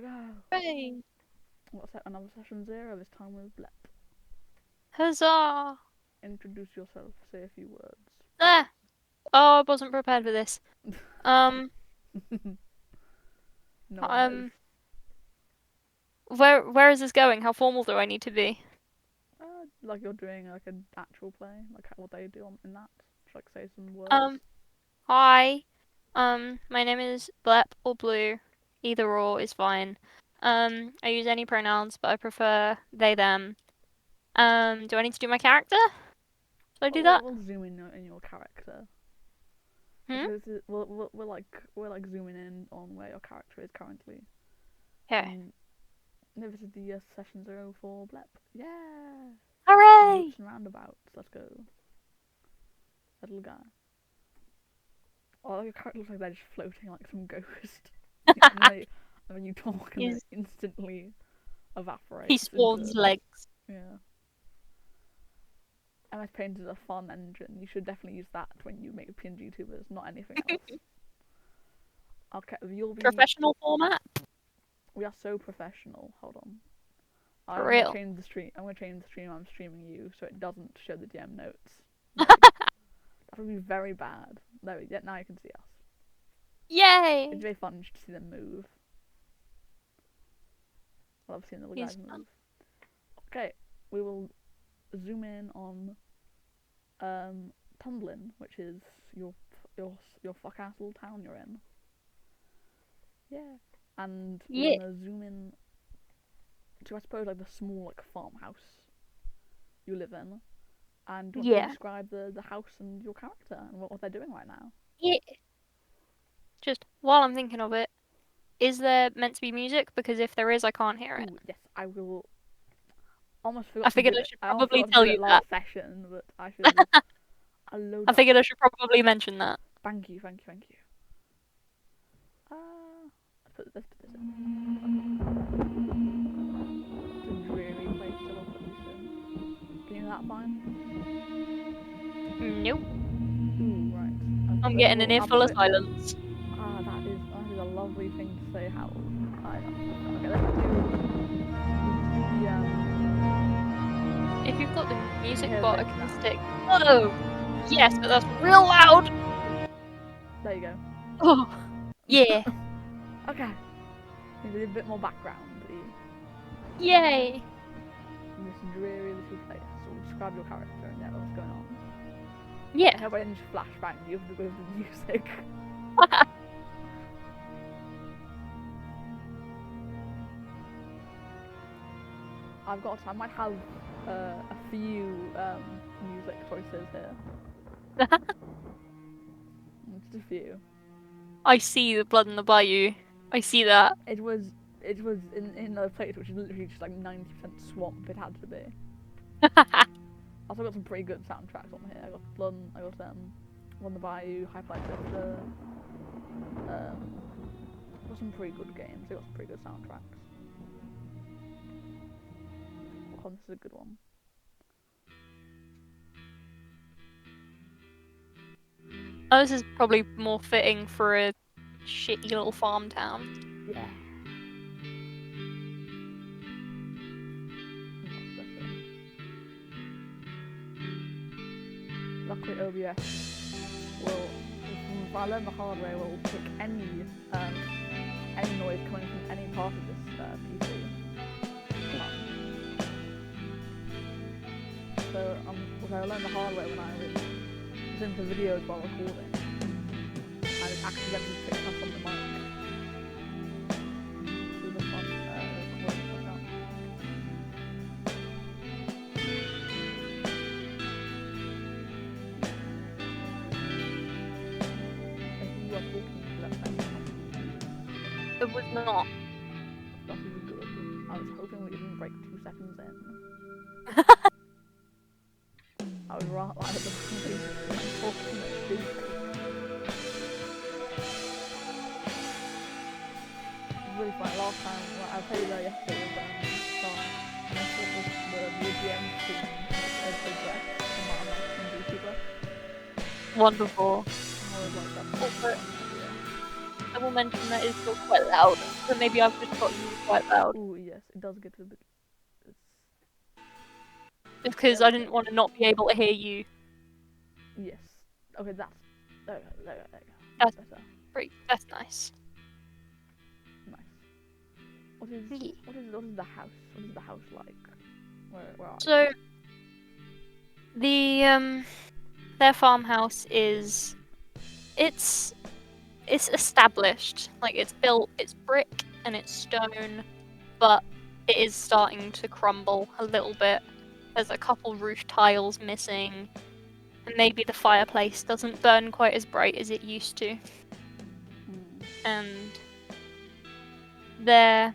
we go. Hooray! What's that? Another session 0, this time with blep. Huzzah! Introduce yourself, say a few words. Ah! Oh, I wasn't prepared for this. No one is. Where is this going? How formal do I need to be? Like you're doing like an actual play, like what they do in that. Just like say some words. Hi. My name is Blep or Blue. Either or is fine. I use any pronouns, but I prefer they, them. Do I need to do my character? Should I do that? We'll zoom in your character. Hmm? We're like zooming in on where your character is currently. Okay. This is the session 0 for blep. Yeah. Hooray! Loops and roundabouts. Let's go. That little guy. Oh, your character looks like they're just floating like some ghost. and then you talk and it instantly evaporates. He spawns legs. Yeah. MS Paint is a fun engine. You should definitely use that when you make PNG tubers, not anything else. Okay, you'll be Professional format? We are so professional. Hold on. For I'm real. gonna change the stream. I'm streaming you so it doesn't show the DM notes. That would be very bad. There we go. Now you can see us. Yay! It's very fun just to see them move. I love seeing the little guys move. Okay, we will zoom in on Tumblin, which is your fuck ass little town you're in. Yeah. And we're gonna zoom in to, I suppose, like the small like farmhouse you live in. And do you want to describe the house and your character and what they're doing right now? Yeah. Just while I'm thinking of it, is there meant to be music? Because if there is, I can't hear it. Ooh, yes, I will. Almost forgot. I figured I should probably tell you that. Last session, but I should. I figured I should probably mention that. Thank you. Let's put this in. It's a dreary place to look at this in. Can you hear that fine? Nope. Ooh, right. I'm getting an earful of silence. That is a lovely thing to say, Harold. Okay, let's do If you've got the music bot acoustic. Oh! Yes, but that's real loud! There you go. Oh! Yeah! Okay. Maybe a bit more background. Yay! In this dreary little place. So we'll describe your character and what's going on. Yeah. I hope I didn't just flashbang you with the music. I might have a few music choices here. Just a few. I see the blood in the bayou. I see that. It was in a place which is literally just like 90% swamp. It had to be. I also got some pretty good soundtracks on here. I got Blood on the Bayou, Hyperlight Drifter. Got some pretty good games. They got some pretty good soundtracks. Oh, this is a good one. Oh, this is probably more fitting for a shitty little farm town. Yeah. Luckily OBS will, if I learn the hard way, will pick any noise coming from any part of this PC. So I learned the hard way when I was listening to videos while recording, and it accidentally picked up on the mic. It was a fun recording like that. If you are talking to that person, It was not. that is good. I was hoping we didn't break 2 seconds in. I would rather the talking It's really funny. Last time, I played yesterday with Star, and I thought the GM stream as a dress from my YouTuber. Wonderful. I was like, that's The will mention that it's still quite loud. So maybe I've just got quite loud. Oh yes, it does get a bit. It's because I didn't want to not be able to hear you. Yes. Okay, that's there. That's better. That's nice. Nice. What is the house? What is the house like? Where are So the their farmhouse is it's established. Like it's built, it's brick and it's stone, but it is starting to crumble a little bit. There's a couple roof tiles missing, and maybe the fireplace doesn't burn quite as bright as it used to. And their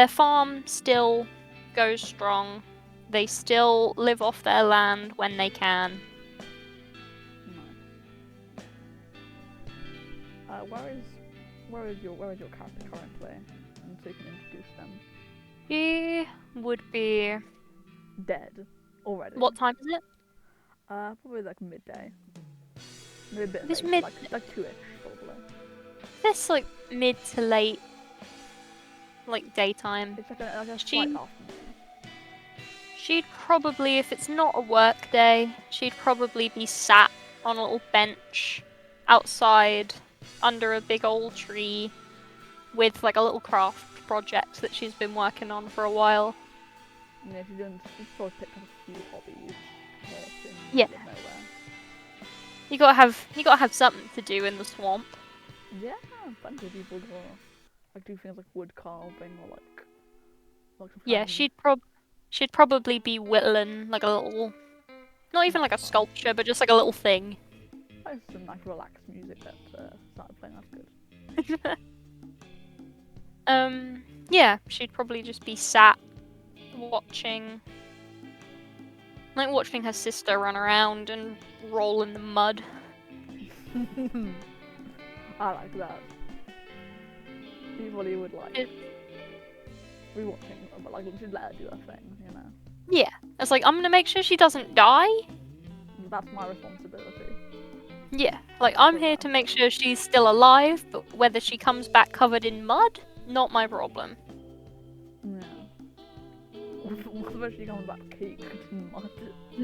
farm still goes strong. They still live off their land when they can. Where is your character currently? And so you can introduce them. He would be Dead already. What time is it? Probably like midday. Maybe a bit This late, like 2ish probably. This like mid to late, like daytime. It's like a slight afternoon. She'd probably, if it's not a work day, she'd probably be sat on a little bench outside under a big old tree with like a little craft project that she's been working on for a while. Yeah, she's probably picked up a few hobbies. Yeah. You gotta have something to do in the swamp. Yeah, plenty of people go like do things like wood carving or like some yeah, she'd probably be whittling like a little, not even like a sculpture, but just like a little thing. There's some nice relaxed music that started playing. That's good. Yeah, she'd probably just be sat watching her sister run around and roll in the mud. I like that. People would like rewatching, but like just let her do her thing, you know. Yeah, it's like I'm gonna make sure she doesn't die. That's my responsibility. Yeah, like I'm here to make sure she's still alive, but whether she comes back covered in mud, not my problem. Yeah. Whether she comes back caked in mud,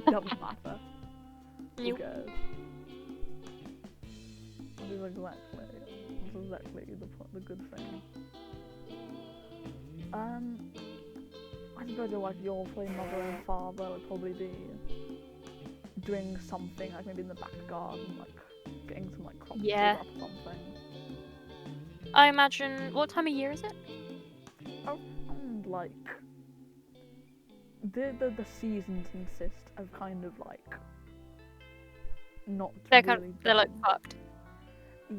doesn't matter. Who cares? That is exactly the good thing. I suppose like your mother and father would probably be doing something like maybe in the back garden, like getting some like crops up or something. I imagine. What time of year is it? And like the seasons insist of kind of like not they're like fucked.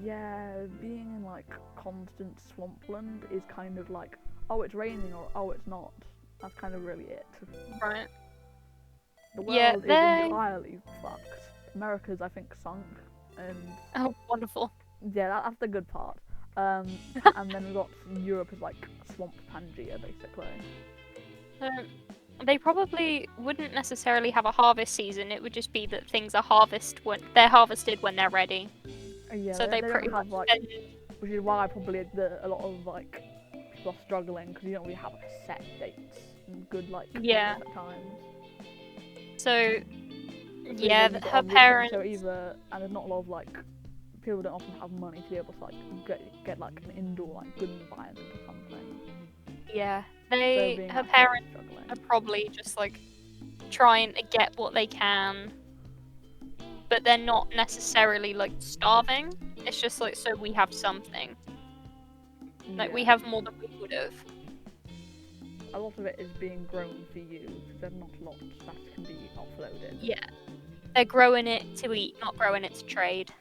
Yeah, being in like constant swampland is kind of like, oh it's raining or oh it's not. That's kind of really it. Right. The world is entirely fucked. America's I think sunk and oh wonderful. Yeah, that's the good part. And then we've got Europe is like swamp Pangea basically. They probably wouldn't necessarily have a harvest season. It would just be that things are harvested when they're ready. Yeah, so they pretty have much like, which is why probably a lot of like people are struggling because you don't really have like set dates and good like at times. So her parents. So either and there's not a lot of like people don't often have money to be able to like get like an indoor like good environment or something. Yeah, her parents are probably just like trying to get what they can, but they're not necessarily like starving. It's just like so we have something. Like we have more than we would have. A lot of it is being grown for you because there's not a lot that can be offloaded. Yeah, they're growing it to eat, not growing it to trade.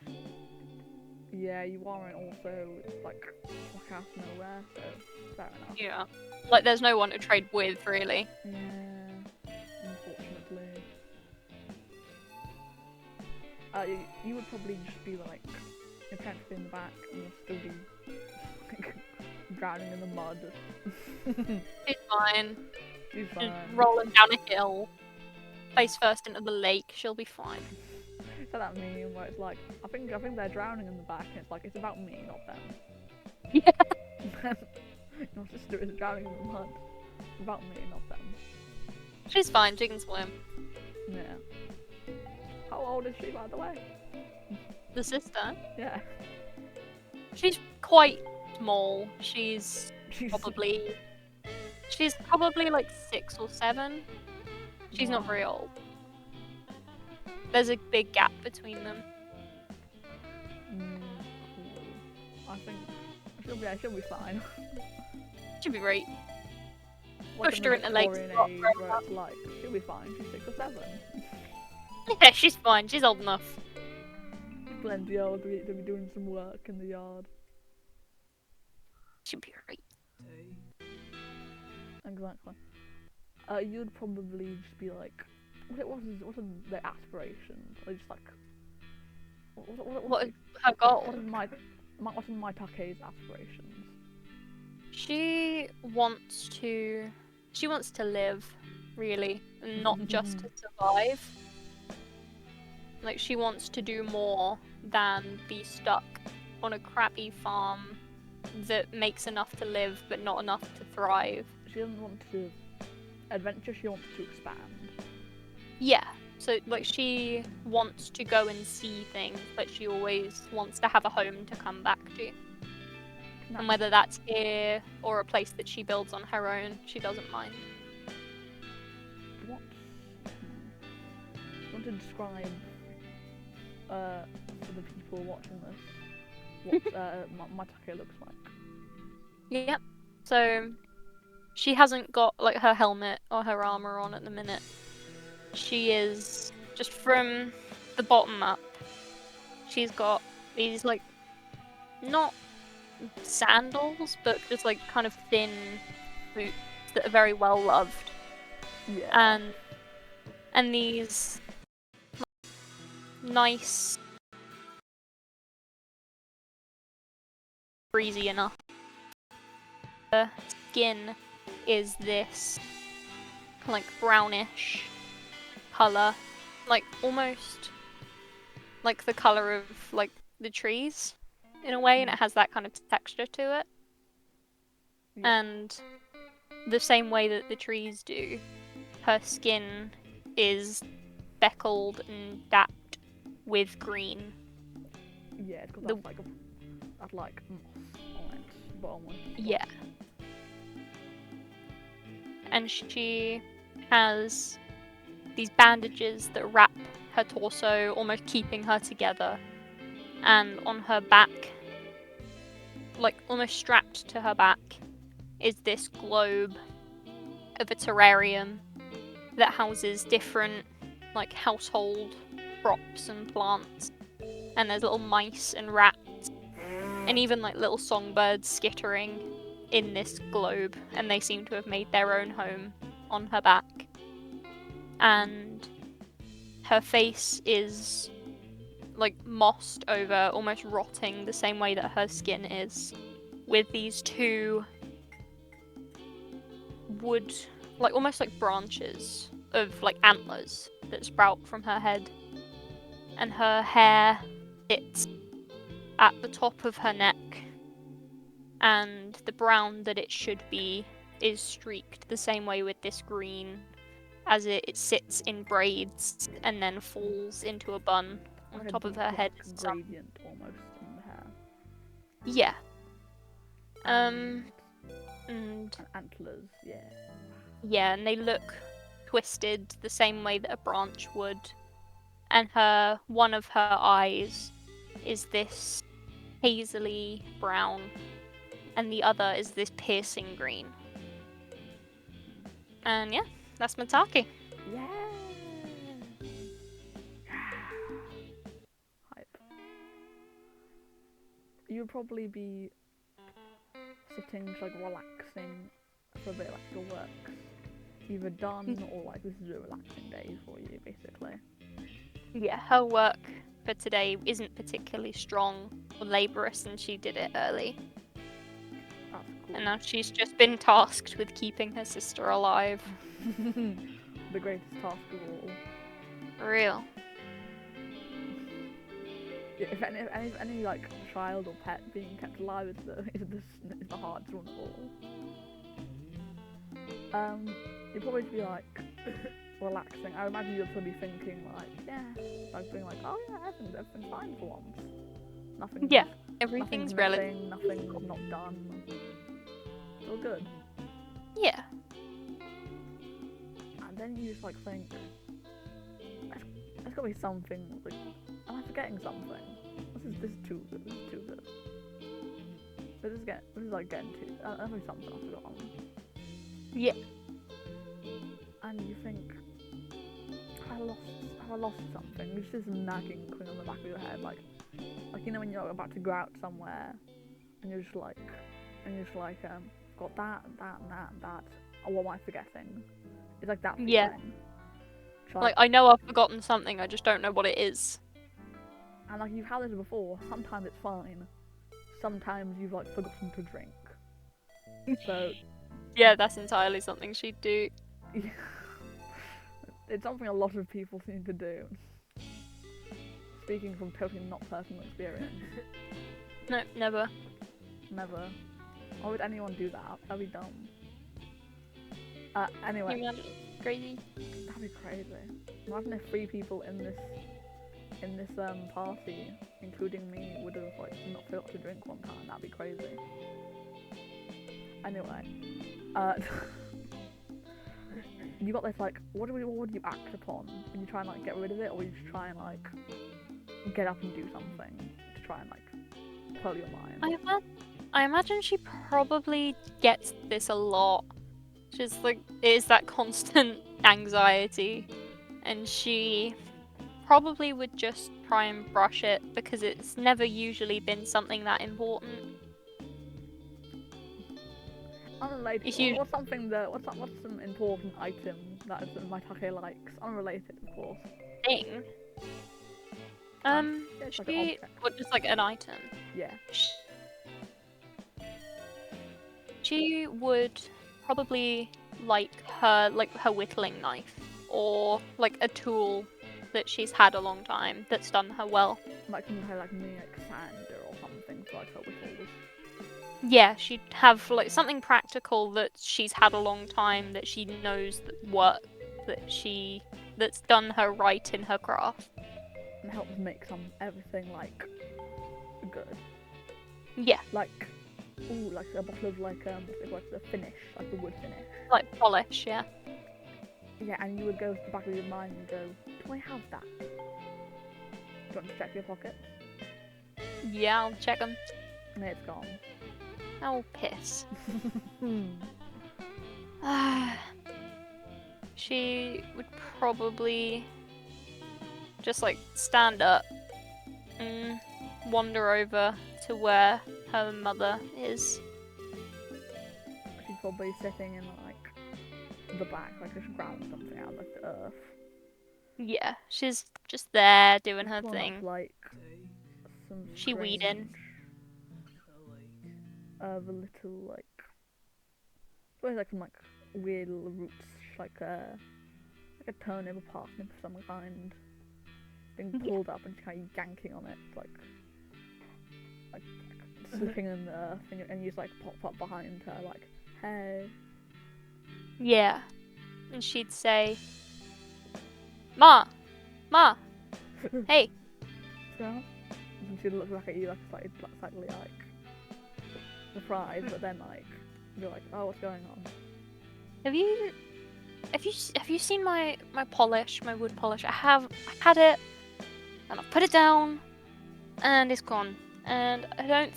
Yeah, you aren't also like out of nowhere, so fair enough. Yeah, like there's no one to trade with really. Yeah, unfortunately. You would probably just be like your parents would be in the back and you'll still be like, drowning in the mud. She's fine. She's fine. Just rolling down a hill, face first into the lake. She'll be fine. It's like that meme where it's like, I think they're drowning in the back, and it's like it's about me, not them. Yeah. Your sister is drowning in the mud. About me, not them. She's fine, she can swim. Yeah. How old is she, by the way? The sister? Yeah. She's quite small. She's She's probably like 6 or 7. She's not very old. There's a big gap between them. Cool. I think she'll be fine. Should be great. Like Pushed in her the into lakes. Victorian age where it's like, she'll be fine, she's 6 or 7. Yeah, she's fine. She's old enough. She's plenty old to be doing some work in the yard. Should be great. Exactly. You'd probably just be like, what are their aspirations? Or just like, What is her goal? What are my Take's aspirations? She wants to live, really, and not just to survive. Like, she wants to do more than be stuck on a crappy farm that makes enough to live but not enough to thrive. She doesn't want to adventure, she wants to expand. Yeah, so like she wants to go and see things, but she always wants to have a home to come back to. Nice. And whether that's here or a place that she builds on her own, she doesn't mind. What? I want to describe for the people watching this what my Take looks like. Yep. So she hasn't got like her helmet or her armor on at the minute. She is just from the bottom up. She's got these like not sandals, but just like kind of thin boots that are very well loved. Yeah. And these nice, breezy enough. Her skin is this like brownish color, like almost like the color of like the trees in a way, and it has that kind of texture to it. Yeah. And the same way that the trees do, her skin is speckled and dapped with green. Yeah, because that's like moss on it, but almost. Yeah. And she has these bandages that wrap her torso, almost keeping her together. And on her back, like almost strapped to her back, is this globe of a terrarium that houses different like household crops and plants. And there's little mice and rats and even like little songbirds skittering in this globe, and they seem to have made their own home on her back. And her face is like mossed over, almost rotting the same way that her skin is, with these two wood, like almost like branches of like antlers that sprout from her head. And her hair sits at the top of her neck, and the brown that it should be is streaked the same way with this green, as it sits in braids and then falls into a bun on Like top a of her head. deep black gradient almost in the hair. Yeah. And antlers, yeah. Yeah, and they look twisted the same way that a branch would. And one of her eyes is this hazily brown, and the other is this piercing green. And yeah, that's Matake. Yeah. Hype. You'd probably be sitting just like relaxing for a bit, like your work's either done or like this is a relaxing day for you, basically. Yeah, her work for today isn't particularly strong or laborious, and she did it early. That's cool. And now she's just been tasked with keeping her sister alive. The greatest task of all. For real. Yeah, if any like child or pet being kept alive is the hardest one of all. You'd probably be like relaxing. I imagine you'd probably be thinking like, yeah, like being like, oh yeah, everything's fine for once. Nothing. Yeah, everything's relative. Nothing's not done. It's all good. Yeah. And then you just like think, there's gotta be something. Like, am I forgetting something? This is too good. This is too good. This is like getting too. There's be something I've forgotten. Yeah. And you think, have I lost something? There's just nagging thing on the back of your head, like you know when you're about to go out somewhere, and you're just like, got that and that and that and that. Oh, what am I forgetting? It's like that feeling. Yeah. Like I know I've forgotten something, I just don't know what it is. And like you've had this before. Sometimes it's fine. Sometimes you've like forgotten to drink. So. Yeah, that's entirely something she'd do. Yeah. It's something a lot of people seem to do. Speaking from totally not personal experience. No, never. Never. Why would anyone do that? That'd be dumb. Anyway. Can you imagine? Crazy. That'd be crazy. Imagine if 3 people in this party, including me, would have like not forgot to drink one time. That'd be crazy. Anyway. You got this like, what would you act upon? Would you try and like get rid of it, or would you just try and like get up and do something to try and like quell your mind? I imagine she probably gets this a lot. Just like it is that constant anxiety, and she probably would just try and brush it because it's never usually been something that important. Unrelated. What's some important item that Maitake likes? Unrelated, of course. Thing. What, just like an item? Yeah. She would probably like her whittling knife, or like a tool that she's had a long time that's done her well. Like some kind of like mini like sander or something for like her whittles. Yeah, she'd have like something practical that she's had a long time that she knows that's done her right in her craft. And helps make everything like good. Yeah. Like a bottle of like the finish, like the wood finish. Like polish, yeah. Yeah, and you would go to the back of your mind and go, do I have that? Do you want to check your pockets? Yeah, I'll check them. No, it's gone. Oh, piss. She would probably just like stand up and wander over to where her mother is. She's probably sitting in like the back, like just grabbing something out of like the earth. Yeah, she's just there doing her thing. Like some she weeding. The little like, suppose like some like weird little roots, like a turnip or parsnip of some kind, being pulled up and kind of yanking on it, like slipping in the earth, and you just like pop up behind her, like, hey. Yeah, and she'd say, Ma, hey. And she'd look back at you like slightly like surprised, but then like you're like, oh, what's going on? Have you seen my polish, my wood polish? I've had it, and I've put it down, and it's gone. And I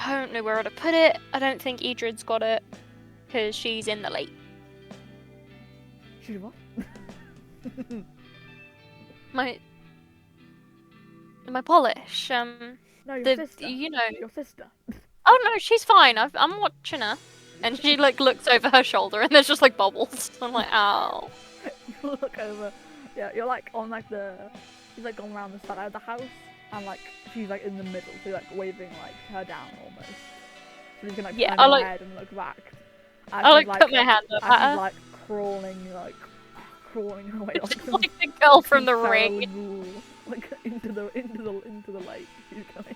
don't know where to put it. I don't think Idrid's got it, because she's in the lake. She's what? My polish. No, your sister. You know, your sister. Oh no, she's fine. I'm watching her, and she like looks over her shoulder, and there's just like bubbles. I'm like, ow. You look over. Yeah, you're like on like she's like going around the side of the house, and like she's like in the middle, so you're like waving like her down almost. So you can like turn your head and look back. I like put my hand up at her. Like crawling her way. Like the girl from The Ring. like into the lake. She's going.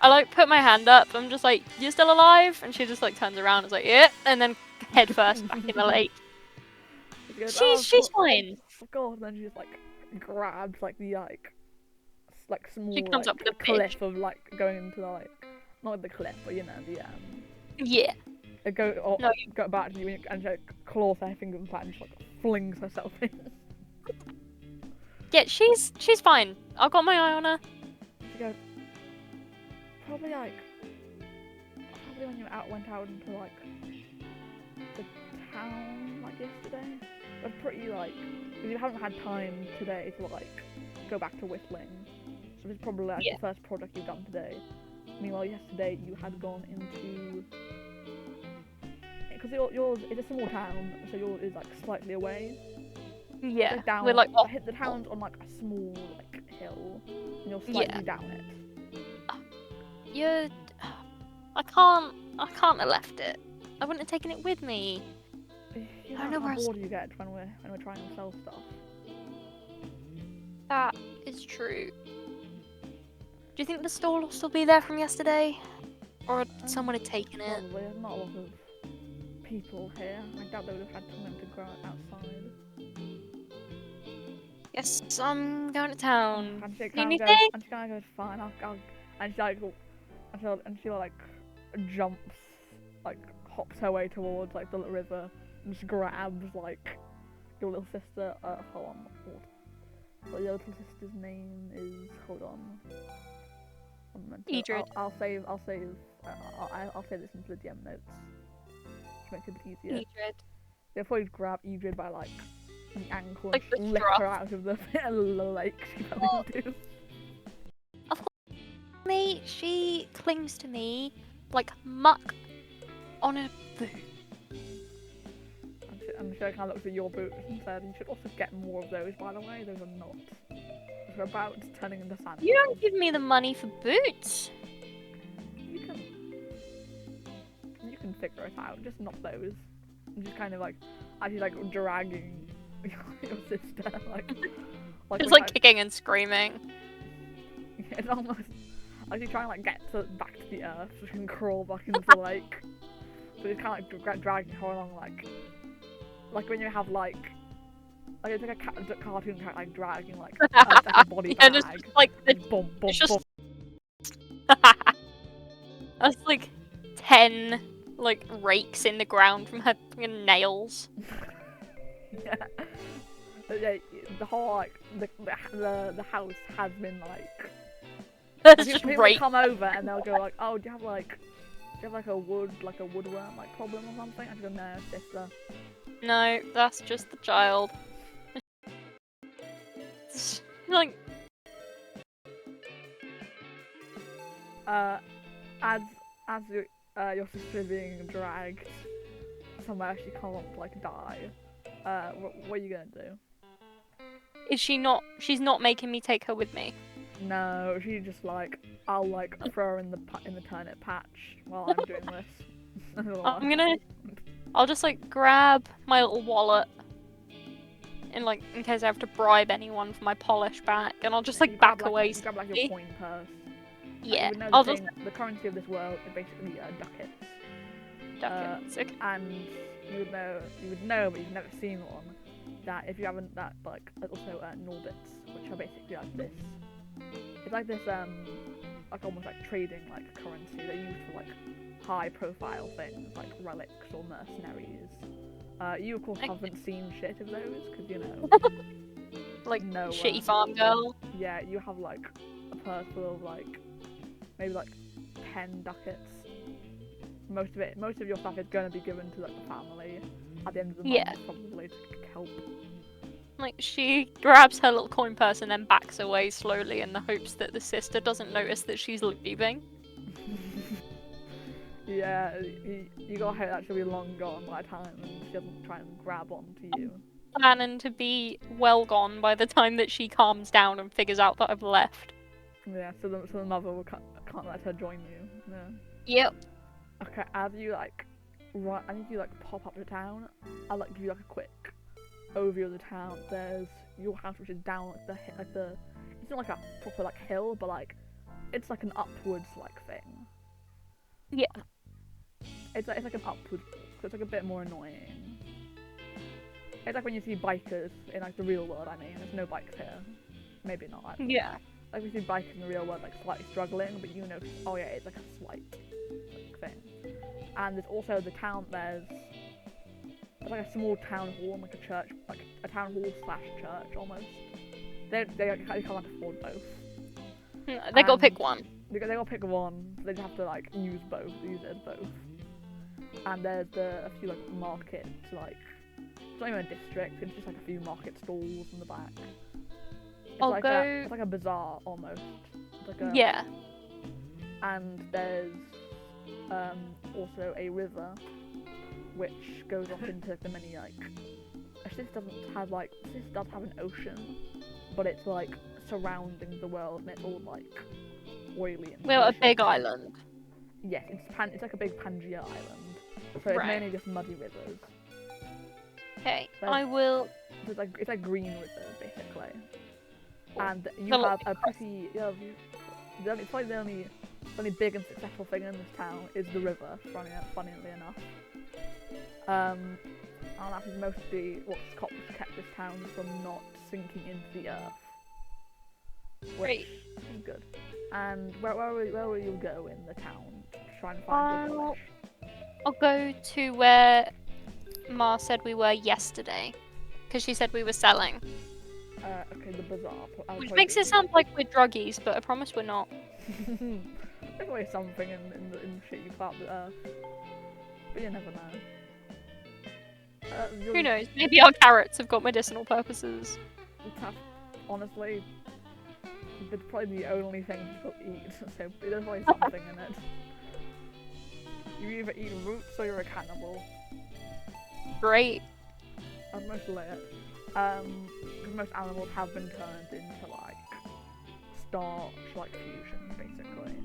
I like put my hand up. I'm just like, "You're still alive?" And she just like turns around and is like, "Yeah," and then head first back in the lake. She goes, oh, She's fine. Of course. And then she just like grabs like the like small She comes up with a cliff of like going into the like not the cliff, but you know the Yeah. go back to you and she like, claws her fingers back and just like flings herself in. Yeah, she's fine. I've got my eye on her. She goes, probably when you went out into like the town like yesterday. It was pretty like because you haven't had time today to like go back to whistling. So it's probably like the first project you've done today. Meanwhile, yesterday you had gone into because yours is a small town, so yours is like slightly away. Yeah, like down, we're like off. The town's on like a small like hill, and you're slightly down it. You're. I can't have left it. I wouldn't have taken it with me. You know how bored you get when we're trying to sell stuff. That is true. Do you think the stall will still be there from yesterday? Or someone had taken it? Probably. There's not a lot of people here. I doubt they would have had time to grow it outside. Yes, I'm going to town. And she Anything? kind of goes, fine, and she like jumps, like hops her way towards like the river and just grabs like your little sister. Hold on. What your little sister's name is? Hold on. Edred. I'll save this into the DM notes to make it a bit easier. Edred. They'll probably grab Edred by like the ankle like and lift her out of the lake she fell into. Me, she clings to me like muck on a boot. And she kind of looks at your boots and said, "You should also get more of those, by the way. Those are not. They're about turning into sand." You don't give me the money for boots. You can figure it out. Just not those. And just kind of like actually like dragging your sister like It's like kicking and screaming. It's almost actually trying to like get back to the earth so she can crawl back into the lake. So it's kind of like dragging her along like when you have like it's like a cartoon character like dragging like a body bag. Just like bump. That's like 10 like rakes in the ground from her nails. Yeah. The whole like the house has been like. That's just people come over and they'll go like, "Oh, do you have like a woodworm like problem or something?" I go, "No, sister." No, that's just the child. Like. As your sister is being dragged somewhere she can't like die. What are you gonna do? Is she not? She's not making me take her with me. No, she just like I'll like throw her in the turnip patch while I'm doing this. I'll just like grab my little wallet, and like in case I have to bribe anyone for my polish back, and I'll just like back away. You grab like your coin purse. Yeah, the currency of this world is basically ducats. Ducats. Okay. And you would know, but you've never seen one. That if you haven't, that like also norbits, which are basically like this. It's like this like almost like trading like currency they use for like high profile things like relics or mercenaries. You of course haven't seen shit of those because you know like shitty farm girl. Yeah, you have like a purse full of like maybe like 10 ducats. Most of your stuff is going to be given to like the family at the end of the month probably to help. Like she grabs her little coin purse and then backs away slowly in the hopes that the sister doesn't notice that she's leaving. Yeah, you gotta hope that she'll be long gone by the time and she doesn't try and grab onto you. Planning to be well gone by the time that she calms down and figures out that I've left. Yeah, so the mother can't let her join you. No. Yep. Okay, as you like, I need you like pop up to town. I'll like give you like a quick overview of the town. There's your house, which is down like the it's not like a proper like hill, but like it's like an upwards like thing. Yeah. It's like an upward walk, so it's like a bit more annoying. It's like when you see bikers in like the real world. I mean, there's no bikes here. Maybe not. Yeah. Like we see bikers in the real world like slightly struggling, but you know, oh yeah, it's like a slight like, thing. And there's also the town. There's like a small town hall, and like a church, like a town hall / church almost. They can't afford both. They gotta pick one. They gotta pick one. So they just have to like use it as both. And there's a few like markets, like it's not even a district. It's just like a few market stalls in the back. It's like a bazaar almost. It's like a, yeah. And there's also a river which goes off into the many like. This does have an ocean, but it's like surrounding the world and it's all like oily and. Well, a big island. Yes, it's like a big Pangea island, so it's mainly just muddy rivers. Okay, I will. It's like green rivers basically, and you have a pretty. It's like the only big and successful thing in this town is the river. Funnily enough. And that is mostly what's kept this town from not sinking into the earth. Which is good. And where will you go in the town to try and find your village? I'll go to where Ma said we were yesterday, because she said we were selling. Okay, the bazaar. Which makes it sound like we're druggies, but I promise we're not. There's always something in the shit you put out the earth. But you never know. Who knows? Maybe our carrots have got medicinal purposes. Honestly, it's probably the only thing people eat, so there's always something in it. You either eat roots or you're a cannibal. Great. That's mostly it. Because most animals have been turned into like starch, like fusion, basically.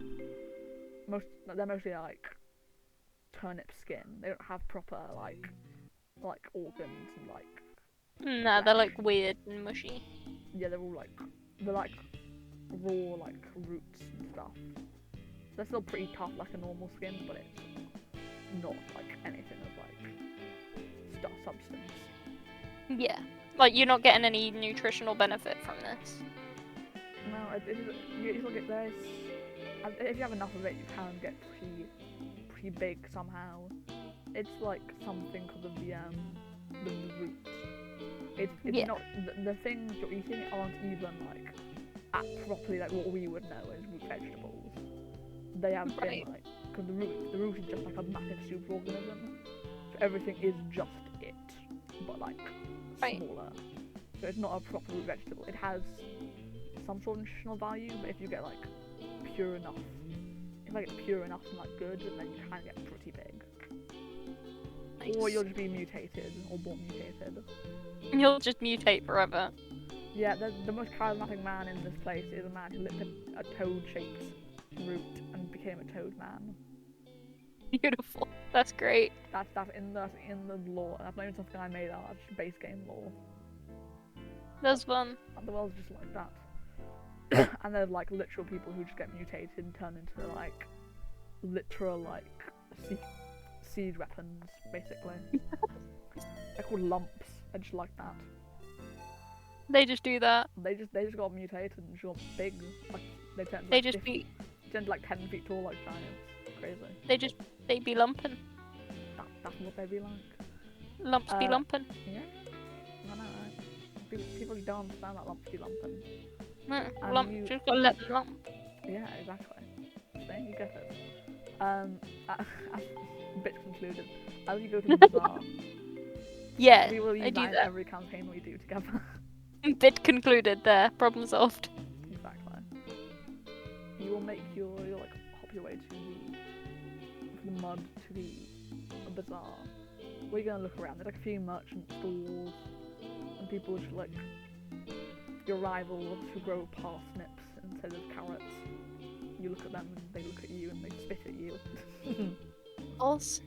They're mostly like turnip skin. They don't have proper like organs and like. Nah, they're like weird and mushy. Yeah, they're like raw like roots and stuff. They're still pretty tough like a normal skin, but it's not like anything of like substance. Yeah, like you're not getting any nutritional benefit from this. No, you look at this. If you have enough of it, you can get pretty big somehow. It's like something called the root. It's not the things you're eating aren't even like properly like what we would know as root vegetables. They have been like because the root is just like a massive superorganism. So everything is just it, but like smaller. So it's not a proper root vegetable. It has some sort of nutritional value, but if you get like pure enough, if like it's pure enough and like good, then you can get pretty big. Nice. Or you'll just be mutated or born mutated. You'll just mutate forever. Yeah, the most charismatic man in this place is a man who licked a toad-shaped root and became a toad man. Beautiful. That's great. That's in the lore. That's not even something I made up. That's just base game lore. That's fun. And the world's just like that. And there's like literal people who just get mutated and turn into like literal like siege weapons, basically. They're called lumps. They're just like that. They just do that. They just got mutated and just got big. Like they turn. They just be. Turned like 10 feet tall, like giants. Crazy. They be lumping. That's what they be like. Lumps be lumping. Yeah. I know, right? People just don't understand that lumps be lumping. No, just gotta let them lump. Yeah, exactly. There you get it. Bit concluded. As you go to the bazaar. Yeah, we will use I do that in that. every campaign we do together. Bit concluded there. Problem solved. Exactly. You will make you'll like hop your way to the mud to the bazaar. Where you're gonna look around. There's like a few merchant stalls and people just like your rivals who grow parsnips instead of carrots. You look at them and they look at you and they spit at you. False.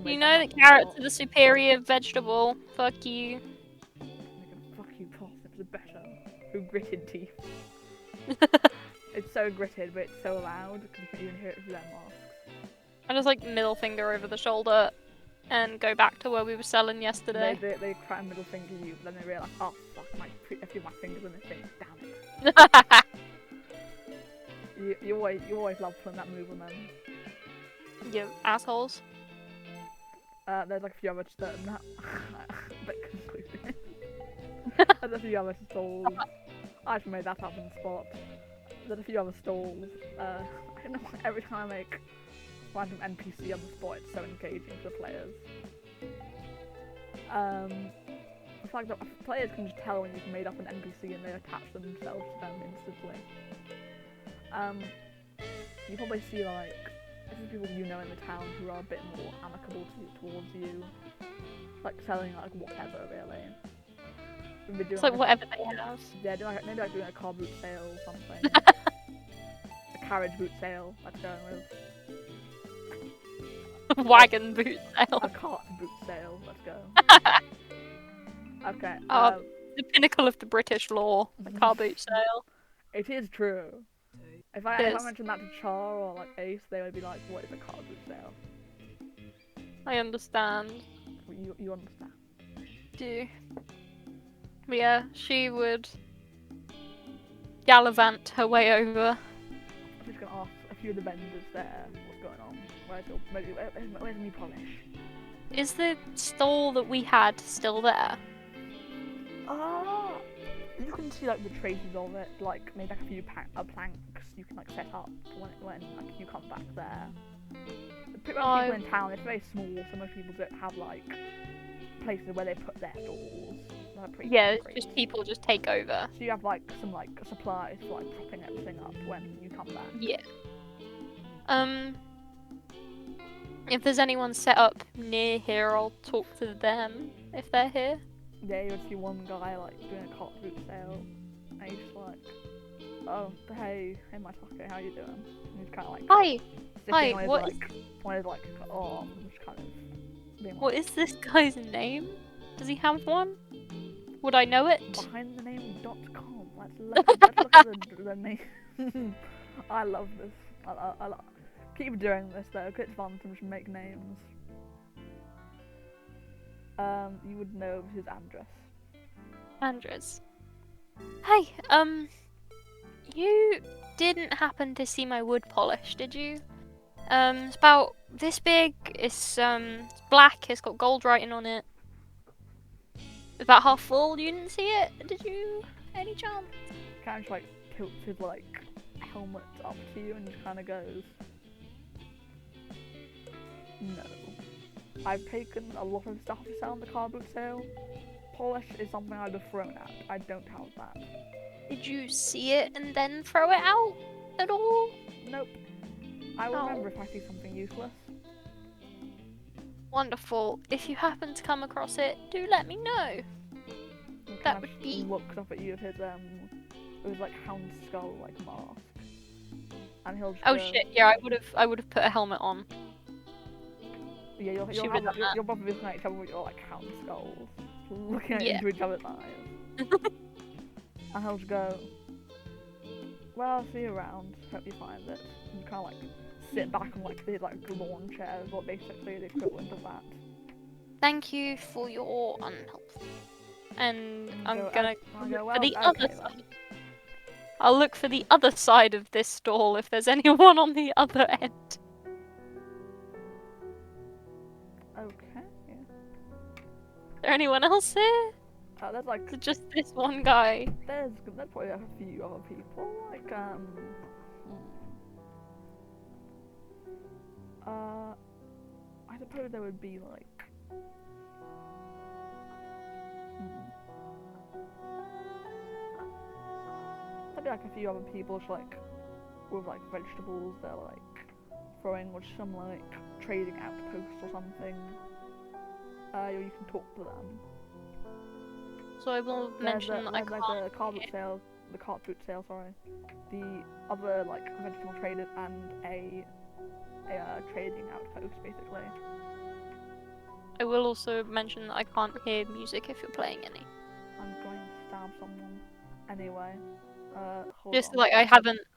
You know that carrots are the superior vegetable. Fuck you. Fuck you, parsnips are better. with gritted teeth. It's so gritted, but it's so loud because you can even hear it through their masks. I just like middle finger over the shoulder and go back to where we were selling yesterday. They try and middle finger you, but then they realise, oh fuck, a few of my fingers in this thing, damn it. you always love pulling that move on them. You assholes. There's like a few other that bit concluding. There's a few other stalls. I just made that up on the spot. There's a few other stalls. I don't know why every time I make random NPC on the spot, it's so engaging for the players. The fact that players can just tell when you've made up an NPC and they attach themselves to them instantly. You probably see like people you know in the town who are a bit more amicable towards you, like selling like whatever really. It's like whatever they have. Yeah, maybe like doing a car boot sale or something. A carriage boot sale. Let's go with. Wagon boot sale. A cart boot sale. Let's go. Okay. The pinnacle of the British law, the car boot sale. It is true. If I mentioned that to Char or like Ace, they would be like, "What is a car boot sale?" I understand. You understand? Do. But yeah, she would gallivant her way over. I'm just gonna ask a few of the vendors there what's going on. Where's me polish? Is the stall that we had still there? You can see like the traces of it, like maybe like a few planks you can like set up when like you come back there. People in town, it's very small, so most people don't have like places where they put their stalls. Yeah, it's just people just take over. So you have like some like supplies for like propping everything up when you come back. Yeah. If there's anyone set up near here, I'll talk to them if they're here. Yeah, you would see one guy like doing a cart boot sale, and he's just like, "Oh, hey, my taco, how you doing?" And he's kind of like, "Hi, what is just kind of being what is this guy's name? Does he have one? Would I know it?" Behindthename.com. Let's look at the name. I love this. I keep doing this though, because it's fun to just make names. You would know his Andres. Andres. Hey, you didn't happen to see my wood polish, did you? It's about this big. It's black. It's got gold writing on it. About half full. You didn't see it, did you? Any chance? Kind of like tilts his like helmet up to you and just kind of goes, "No. I've taken a lot of stuff to sell on the car boot sale. Polish is something I'd have thrown out. I don't have that." Did you see it and then throw it out at all? Nope. I will remember if I see something useless. Wonderful. If you happen to come across it, do let me know. That would be. Looks up at you with his like hound skull like mask, and he'll just shit! Yeah, I would have put a helmet on. Yeah, you'll probably be looking at each other with your like hound skulls, looking into each other's eyes. And he'll just go, "Well, I'll see you around. Hope you find it." And you kind of like sit back on like these like lawn chairs, or basically the equivalent of that. Thank you for your unhelp. And I'm gonna look for the other side. I'll look for the other side of this stall if there's anyone on the other end. Okay, yeah. Is there anyone else here? There's like just this one guy. There's probably a few other people. Like I suppose there would be like there'd be like a few other people just like with like vegetables they're like throwing, or some like trading outposts or something. You can talk to them. So I will mention that I can't. The cart boot sale, sorry. The other like vegetable traders and a trading outpost basically. I will also mention that I can't hear music if you're playing any. I'm going to stab someone. Anyway, hold Just on. like I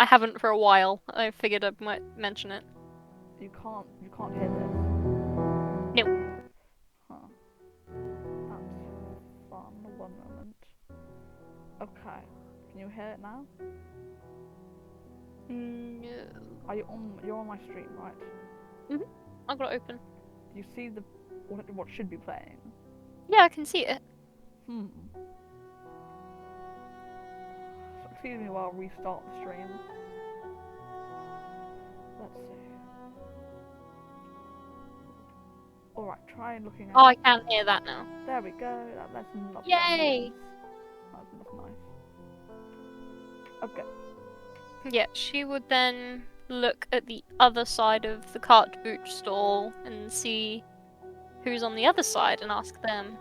haven't for a while. I figured I might mention it. You can't hear this. No. Huh. That's fun. 1 moment. Okay. Can you hear it now? No. You're on my stream, right? I've got it open. Do you see what should be playing? Yeah, I can see it. So excuse me while I restart the stream. Let's see. Alright, try looking at. Oh, I can hear that now. There we go. That's lovely. Yay! That's nice. Okay. Yeah, she would then look at the other side of the cart boot stall and see who's on the other side and ask them.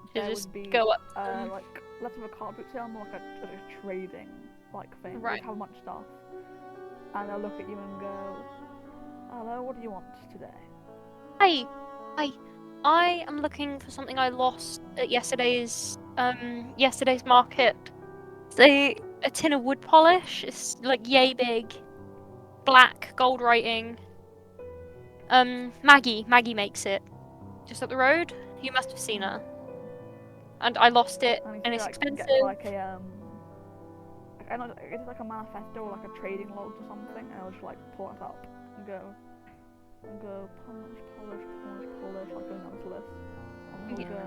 To There just would be go up to them. like less of a card boot sale, more like a trading like thing. Right. You'd have a bunch of stuff, and they'll look at you and go, "Hello, what do you want today?" Hi, hi. I am looking for something I lost at yesterday's market. It's a tin of wood polish. It's like yay big, black, gold writing. Maggie makes it. Just up the road. You must have seen her. And I lost it, And and you it's like expensive. get like a I don't know, it's like a manifesto or like a trading log or something, and I'll just like pull it up and go polish, like going down this list, and he'll Yeah. go,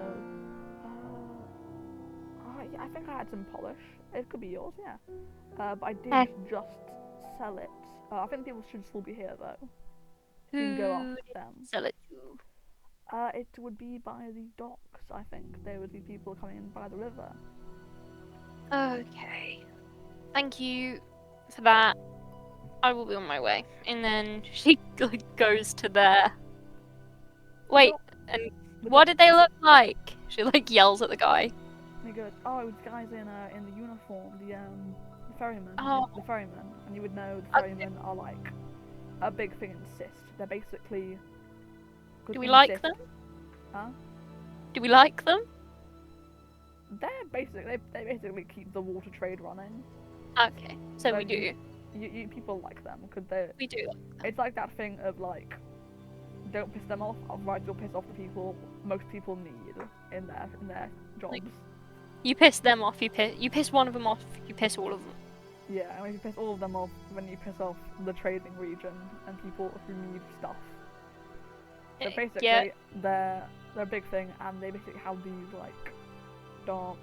yeah, I think I had some polish. It could be yours, yeah. But I did just sell it. I think people should still be here though. You can go Who ask them. sell it to? It would be by the docks, I think. There would be people coming in by the river. Okay. Thank you for that. I will be on my way. And then she like goes to there. Wait, and what did they look like? She like yells at the guy. And he goes, "Oh, it's guys in the uniform, the ferryman, Oh. the ferryman." And you would know the ferrymen are like a big thing in Cyst. They're basically. Do we like them? Huh? Do we like them? They basically keep the water trade running. Okay, so we do. You people like them because we do. It's like that thing of like, don't piss them off, otherwise you'll piss off the people most people need in their jobs. Like, you piss them off. You piss one of them off. You piss all of them. Yeah, and if you piss all of them off, then you piss off the trading region and people who need stuff. So basically, they're a big thing, and they basically have these like dark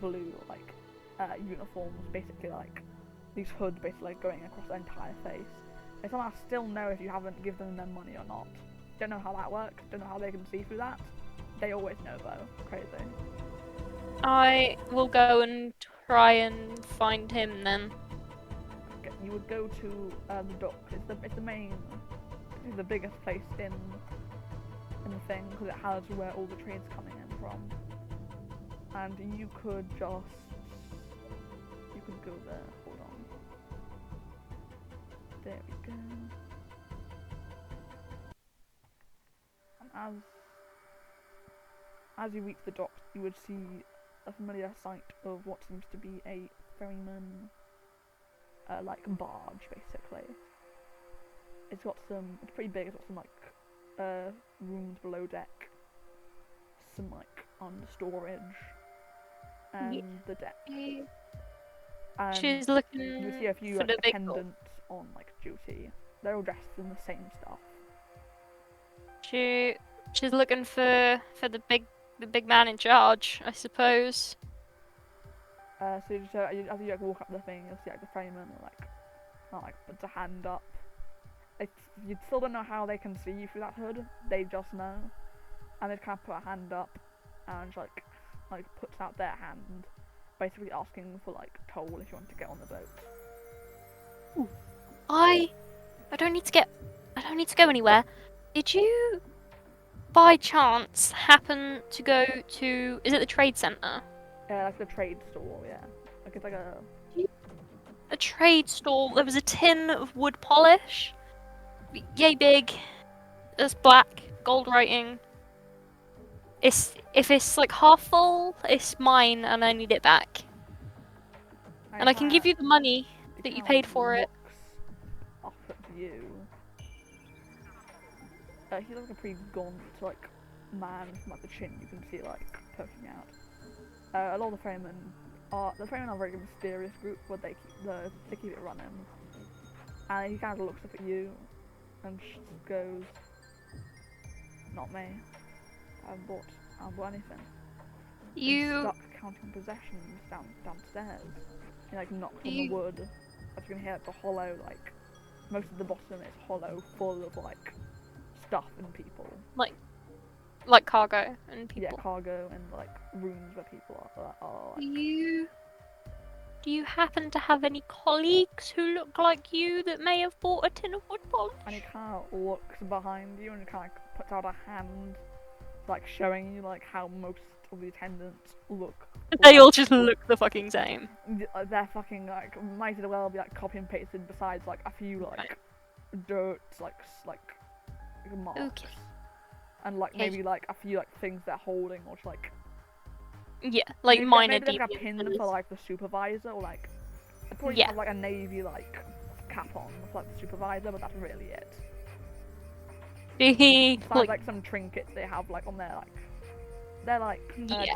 blue like uniforms, basically like these hoods, basically like going across their entire face. They somehow still know if you haven't given them money or not. Don't know how that works. Don't know how they can see through that. They always know though. Crazy. I will go and try and find him then. Okay, you would go to the dock. It's the main, it's the biggest place in the thing because it has where all the trade's coming in from. And you could go there. Hold on. There we go. And as you reach the docks, you would see a familiar sight of what seems to be a ferryman, like barge, basically. It's pretty big. It's got some like rooms below deck, some like under storage, and the deck. And she's looking. You see a few like, attendants on like duty. They're all dressed in the same stuff. She's looking for the big man in charge, I suppose. So as you like, walk up the thing, you'll see like the ferryman puts a hand up. You still don't know how they can see you through that hood. They just know, and they kind of put a hand up, and like puts out their hand, basically asking for like toll if you want to get on the boat. Ooh. I don't need to go anywhere. Did you, by chance, happen to go to? Is it the trade center? Yeah, like the trade store. Yeah, like it's like a trade store. There was a tin of wood polish, yay big. It's black, gold writing. if it's like half full, it's mine and I need it back. And I can give you the money that you paid for it. Off at you. He looks like a pretty gaunt, like, man from like the chin. You can see like poking out. A lot of the Fremen are a very mysterious group, but they keep it running. And he kind of looks up at you and goes, "Not me. I haven't bought anything." You stuck counting possessions downstairs. He like knocks on the wood. As you can hear, the hollow, like most of the bottom is hollow, full of like stuff and people. like cargo and people. Yeah, cargo and like rooms where people are like. Do you happen to have any colleagues who look like you that may have bought a tin of wood polish? And he kind of looks behind you and kind of puts out a hand, like showing you like how most of the attendants look. They all just look the fucking same. They're fucking like might as well be like copy and pasted. Besides like a few like dirt like marks. Okay. And like maybe like a few like things they're holding or just like. Yeah, like minor maybe like a pin for like the supervisor or like. They probably have like a navy like cap on for like the supervisor, but that's really it. Besides like some trinkets they have like on their like. Their like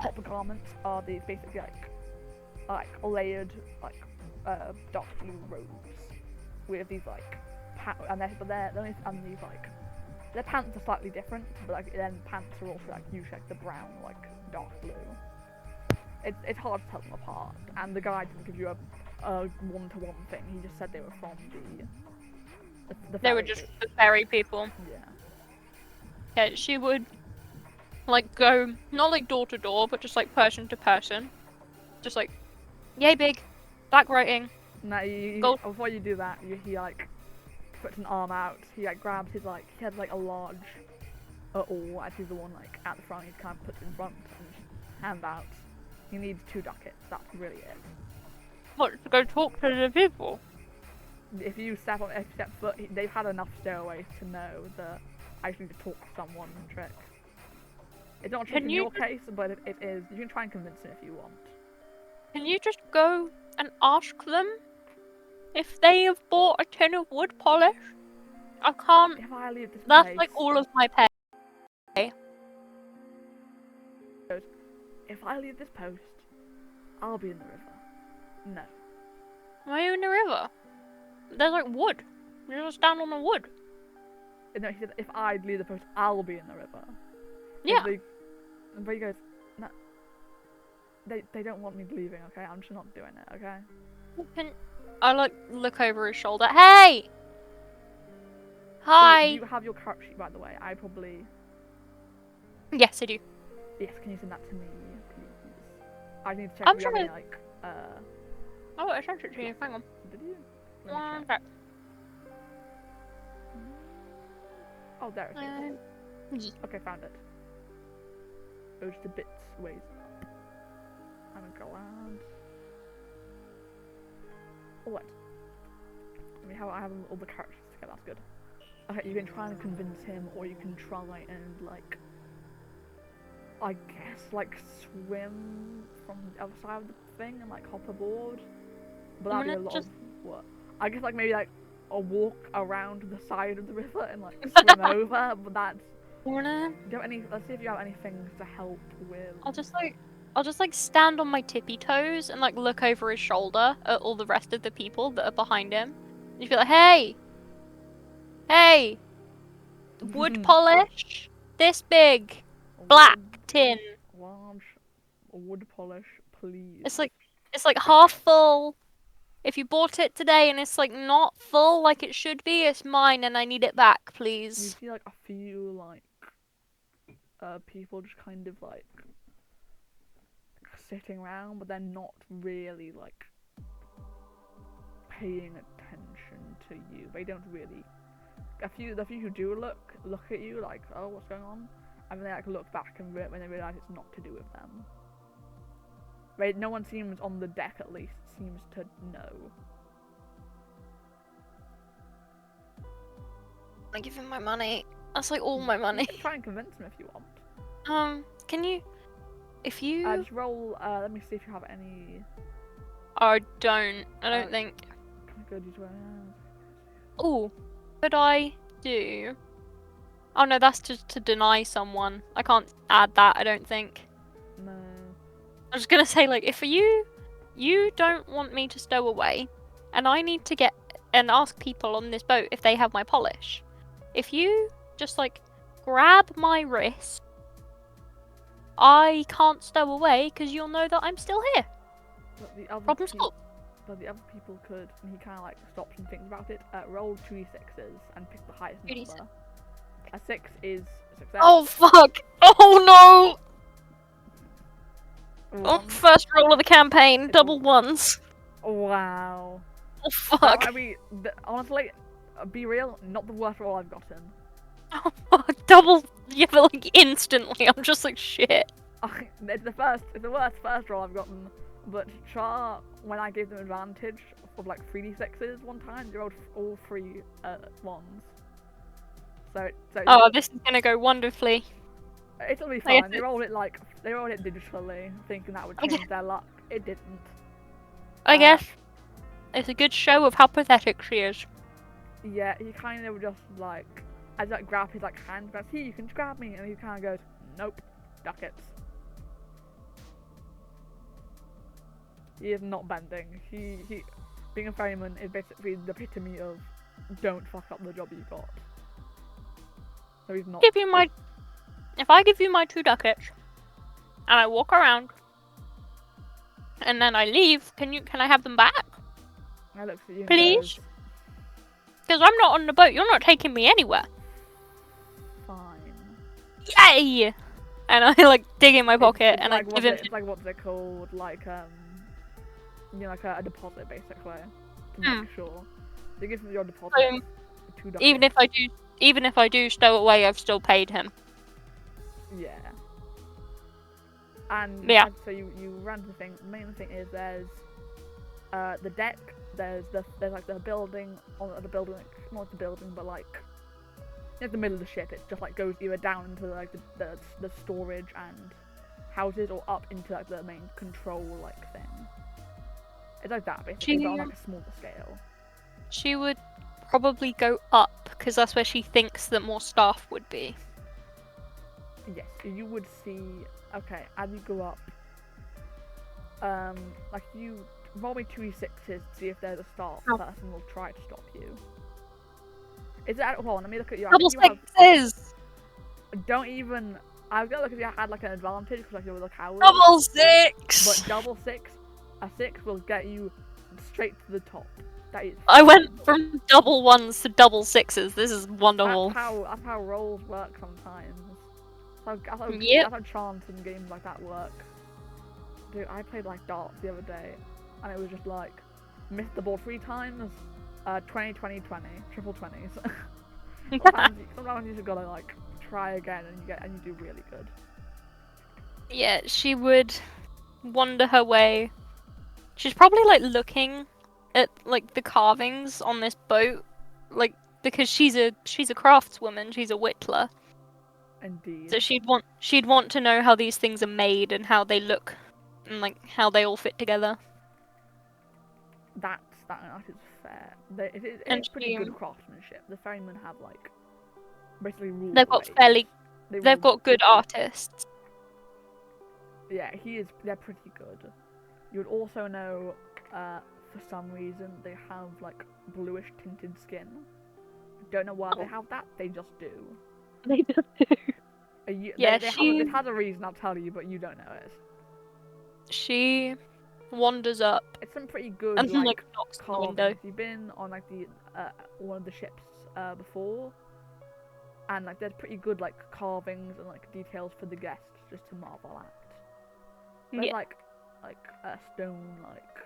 top garments are these basically like layered like dark blue robes with these like and these like their pants are slightly different, but like then pants are also like usually like the brown like dark blue. It's hard to tell them apart, and the guy didn't give you a one-to-one thing. He just said they were from the they were just the ferry people. Yeah. Yeah, she would like go not like door to door, but just like person to person, just like, yay big, back writing. No, before you do that, he like puts an arm out. He like grabs his like he has like a large oar, as he's the one like at the front. He kind of puts it in front and hand out. He needs 2 ducats. That's really it. What, to go talk to the people? If you step foot, they've had enough stairways to know that I just need to talk to someone. Trick. It's not true in your case, but it is. You can try and convince him if you want. Can you just go and ask them if they have bought a tin of wood polish? I can't. If I leave this That's place, like all of my pay. If I leave this post, I'll be in the river. No. Why are you in the river? There's like wood. You just stand on the wood. No, he said if I leave the post, I'll be in the river. Yeah. But he goes, no. They don't want me leaving, okay? I'm just not doing it, okay? I like look over his shoulder. Hey! Hi! Do you have your character sheet, by the way? I probably... Yes, I do. Yes, can you send that to me, please? I need to check I'm if you have trying any, like, Oh, I sent it to you. Hang on. Did you? Okay. Oh, there it is. Okay, found it. It was just a bit ways. I'm glad. Alright. I have all the characters together, that's good. Okay, you can try and convince him, or you can try and, like, I guess, like, swim from the other side of the thing and, like, hop aboard. But that'd be a lot of work. I guess, like, maybe, like, a walk around the side of the river and, like, swim over, but that's... Let's see if you have any things to help with... I'll just like stand on my tippy toes and like look over his shoulder at all the rest of the people that are behind him. And you feel like, hey, wood polish, this big, black tin. Large wood polish, please. It's like half full. If you bought it today and it's like not full like it should be, it's mine and I need it back, please. You see like a few like people just kind of like sitting around, but they're not really like paying attention to you. They don't really. The few who do look at you like, oh, what's going on? And then they like look back and when they realise it's not to do with them. Right? No one seems on the deck at least seems to know. I give him my money. That's like all my money. You can try and convince him if you want. can you? If you... Just roll. Let me see if you have any. I don't. I don't think. Good, you Oh, could I do? Oh no, that's to deny someone. I can't add that. I don't think. No. I was gonna say, like, if you don't want me to stow away, and I need to get and ask people on this boat if they have my polish. If you just like grab my wrist, I can't stow away because you'll know that I'm still here. But the other Problem solved. But the other people could, and he kind of like stops and thinks about it. Roll 2d6s and pick the highest 2d6. number. A 6 is success. Oh fuck! Oh no! Oh, first roll of the campaign, double ones. Wow. Oh fuck! I mean, honestly, be real, not the worst roll I've gotten. Oh fuck! Double, yeah, but like instantly, I'm just like shit. It's the worst first roll I've gotten. But Char, when I gave them advantage of like 3d6s one time, they rolled all 3 ones. So Oh, this is gonna go wonderfully. It'll be fine. They rolled it digitally, thinking that would change their luck. It didn't. I guess it's a good show of how pathetic she is. Yeah, he kind of just like, I like grab his like hand, but here you can grab me, and he kind of goes, nope, ducats. He is not bending. He being a ferryman is basically the epitome of don't fuck up the job you got. So he's not. If I give you my 2 ducats, and I walk around, and then I leave, can I have them back? I look at you, please. Because I'm not on the boat. You're not taking me anywhere. Fine. Yay! And I like dig in my pocket and like, I give him. It's like what's it called? Like you know, like a deposit basically to make sure. They give him your deposit. Even if I do stow away, I've still paid him. Yeah. And yeah. So you run the thing. The main thing is there's the deck. There's like the building on the building, like, not the building, but like in the middle of the ship. It just like goes either down into like the storage and houses, or up into like the main control like thing. It's like that basically, but on like a smaller scale. She would probably go up because that's where she thinks that more staff would be. Yes, you would see. Okay, as you go up, like you roll me 2d6s to see if there's a staff person will try to stop you. Is that? Hold on, let me look at your. Double sixes. Don't even. I was gonna look if you had like an advantage because like you were the coward. Double six. But double six, a 6 will get you straight to the top. That is. I went from double ones to double sixes. This is wonderful. That's how rolls work sometimes. That's how chance in games like that work. Dude, I played like darts the other day, and it was just like missed the ball 3 times. 20, 20, 20, triple 20s. sometimes you just gotta like try again, and you do really good. Yeah, she would wander her way. She's probably like looking at like the carvings on this boat, like because she's a craftswoman, she's a whittler. Indeed. So she'd want to know how these things are made and how they look, and like how they all fit together. That is fair. It's pretty good craftsmanship. The ferrymen have like basically rules. They've got good artists. Yeah, they're pretty good. You would also know, for some reason, they have like bluish tinted skin. Don't know why they have that. They just do. They just do. It has a reason, I'll tell you, but you don't know it. She wanders up. It's some pretty good and like knocks on the window. You've been on like the one of the ships before, and like there's pretty good like carvings and like details for the guests just to marvel at. There's like stone like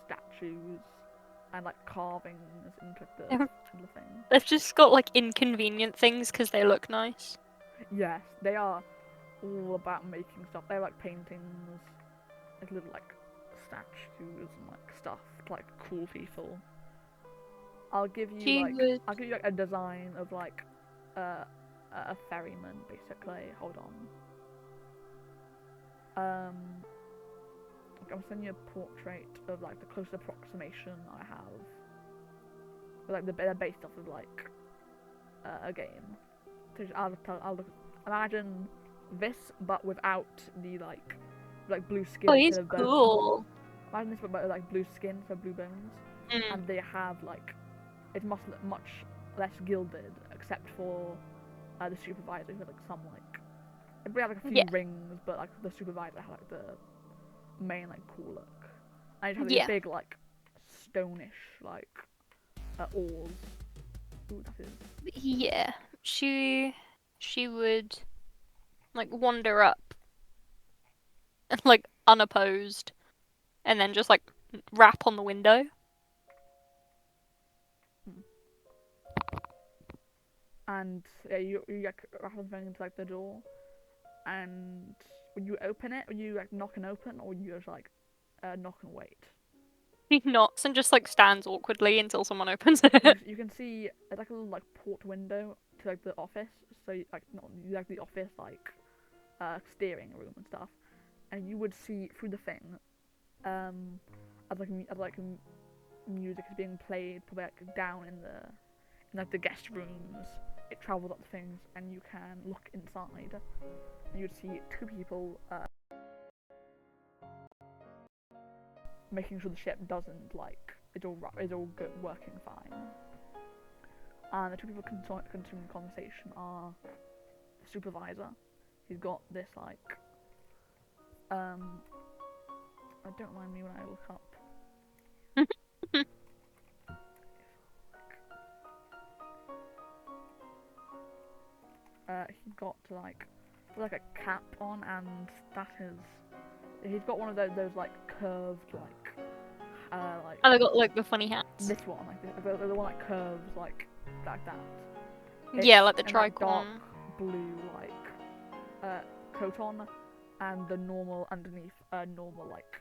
statues and like carvings into the thing. They've just got like inconvenient things because they look nice. Yes, they are all about making stuff. They're like paintings, like little like statues and like stuff to like cool people. I'll give you like a design of like a ferryman basically. Hold on. I'm sending you a portrait of like the closest approximation I have. Like they're based off of like a game. So I'll look. Imagine this, but without the like blue skin Oh, instead he's of bones. cool. Imagine this, but like blue skin for blue bones, and they have like it's much less gilded, except for the supervisor who had like some like we have like a few rings, but like the supervisor had like the main like cool look. And it has like a big like stonish like oars. Ooh, that is. Yeah, she would like wander up like unopposed, and then just like rap on the window. And yeah, you like rap on the into like the door, and when you open it, when you like knock and open, or you just like knock and wait. He knocks and just like stands awkwardly until someone opens it. You can see it's like a little like port window to like the office, so like not like the office like steering room and stuff, and you would see through the thing, as music is being played probably like down in like the guest rooms. It travels up the things, and you can look inside, and you'd see two people making sure the ship doesn't like it's all good, working fine. And the two people continuing the conversation are the supervisor. He's got this like don't mind me when I look up. He got like a cap on, and that is he's got one of those like curved like. Oh, they got like the funny hats. This one, like the one that curves like that. Yeah, like the tricorn. Dark blue like coat on, and the normal underneath normal like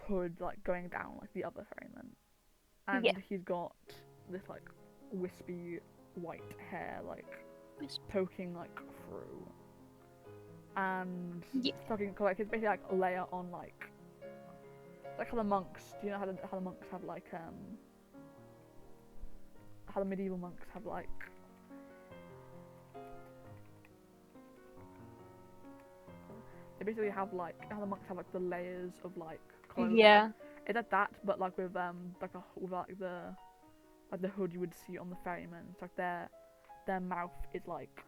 hood like going down like the other ferryman. And he's got this like wispy white hair like poking like through, and fucking like it's basically like a layer on like how the monks. Do you know how the monks have like how the medieval monks have like they basically have like how the monks have like the layers of like clothing. Yeah. It's like that, but like with like the hood you would see on the ferryman. It's like their mouth is like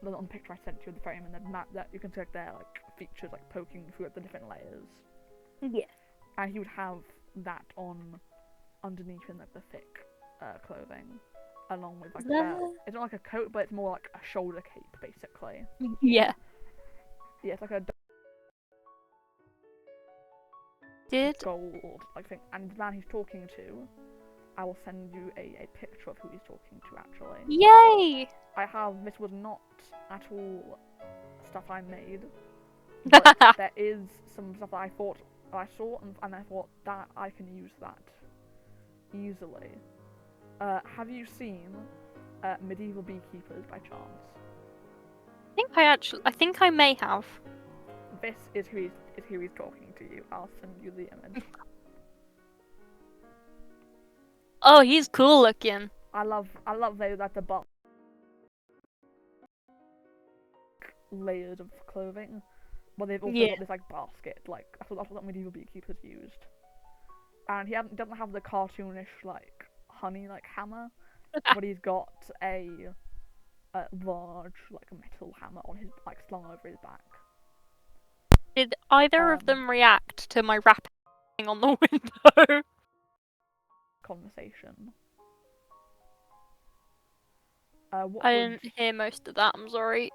on the picture I sent you of the ferryman. That you can see like their like features like poking through like, the different layers. Yeah. And he would have that on underneath in like the thick clothing, along with like it's not like a coat, but it's more like a shoulder cape basically. Yeah. Yeah, it's like a gold like thing. And the man he's talking to, I will send you a picture of who he's talking to actually. Yay! This was not at all stuff I made, but there is some stuff that I saw and I thought that I can use that easily. Have you seen Medieval Beekeepers by chance? I think I may have. This is who he's talking to you. I'll send you the image. Oh, he's cool looking. I love that the butt layers of clothing, but they've also got this like basket, like that's what medieval beekeepers used. And he doesn't have the cartoonish like honey like hammer, but he's got a large like metal hammer on his like slung over his back. Did either of them react to my rapping on the window? Conversation. I didn't hear most of that. I'm sorry.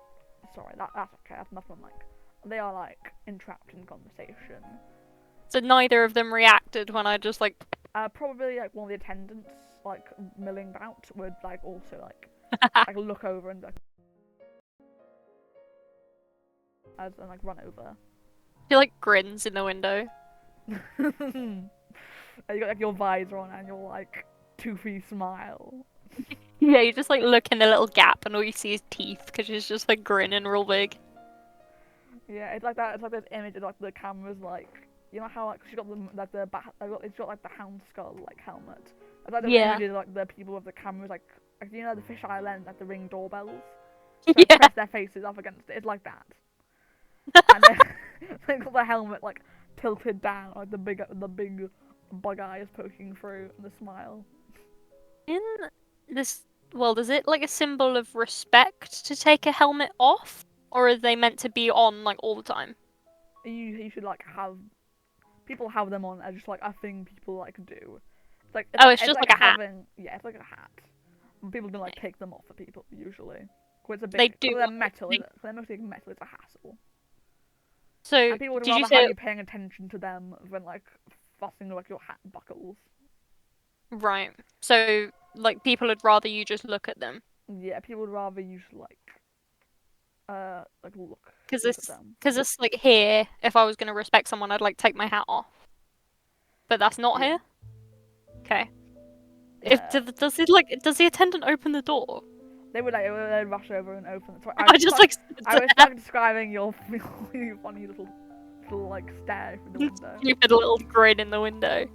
Sorry, that's okay. That's nothing like. They are like entrapped in conversation. So neither of them reacted when I just like. Probably like one of the attendants like milling about would like also like like look over and like and like run over. He like grins in the window. You got like your visor on and your like toothy smile. Yeah, you just like look in the little gap and all you see is teeth because she's just like grinning real big. Yeah, it's like that. It's like this image of like the camera's like, you know how like she's got the like the it's got like the hound skull like helmet. It's like the Yeah. images of, like the people with the cameras like you know the fisheye lens like the Ring doorbells. So Yeah. press their faces up against it. It's like that. And then they got the helmet like tilted down, like the big bug eyes poking through, and the smile. In this world, is it like a symbol of respect to take a helmet off? Or are they meant to be on like all the time? You should like have people have them on as just like a thing people like do. Oh, it's It's just like like a hat. having it's like a hat. People don't like take them off for people usually. Cause it's a They bit do. because they're metal. Because they're mostly metal. It's a hassle. So, And people would did you rather have say you paying attention to them than like fussing with like your hat buckles. right? So, like, people would rather you just look at them Yeah, people would rather you just like because look at this, them. because this like here. If I was gonna respect someone, I'd like take my hat off. But that's not Yeah. here. Okay. If Yeah. does the attendant open the door? They would like they'd rush over and open it. Sorry, I just like I was stuck describing your funny little like stare through the window. stupid little grin in the window.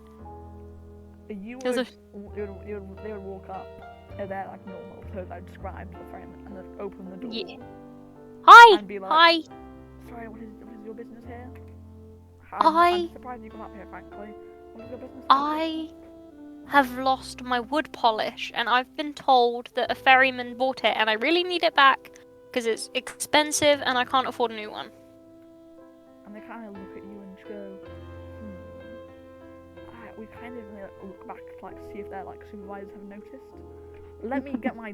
You There's would, a they would walk up, and they're like normal, so I described the frame, and then open the door, yeah. Hi, and be like, hi, sorry, what is your business here? I I'm surprised you come up here, frankly. What is your business? I have lost my wood polish, and I've been told that a ferryman bought it, and I really need it back because it's expensive, and I can't afford a new one. And they kind of look at you and just go, we kind of look back to like see if their like supervisors have noticed. Let me get my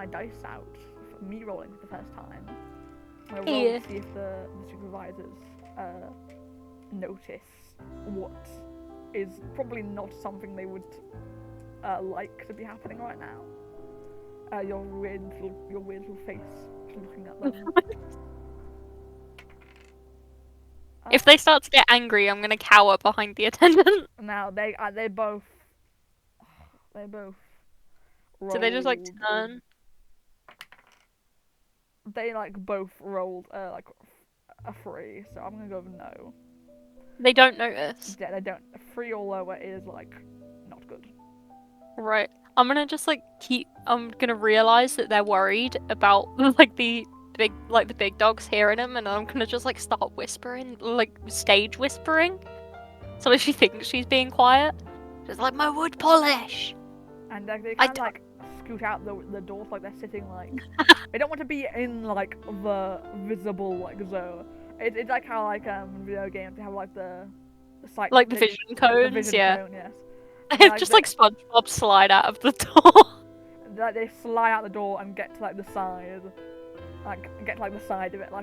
dice out for me rolling for the first time. I'm gonna roll to see if the supervisors notice what is probably not something they would like to be happening right now. Your weird little face just looking at them. If they start to get angry, I'm gonna cower behind the attendant. Now they both rolled. So they just like turn. They like both rolled like a 3, so I'm gonna go with no. They don't notice. Yeah, they don't. 3 or lower is like not good. Right. I'm gonna just like I'm gonna realize that they're worried about like the big dogs hearing them, and I'm gonna just like start whispering, like stage whispering, so that she thinks she's being quiet. Just like my wood polish. And they kind of like scoot out the doors, like they're sitting like they don't want to be in like the visible like zone. It's like how like video games they have like the sight like the vision cones, the vision yeah. cone, yes. Like, just like SpongeBob slide out of the door. Like they slide out the door and get to like the side, of it, like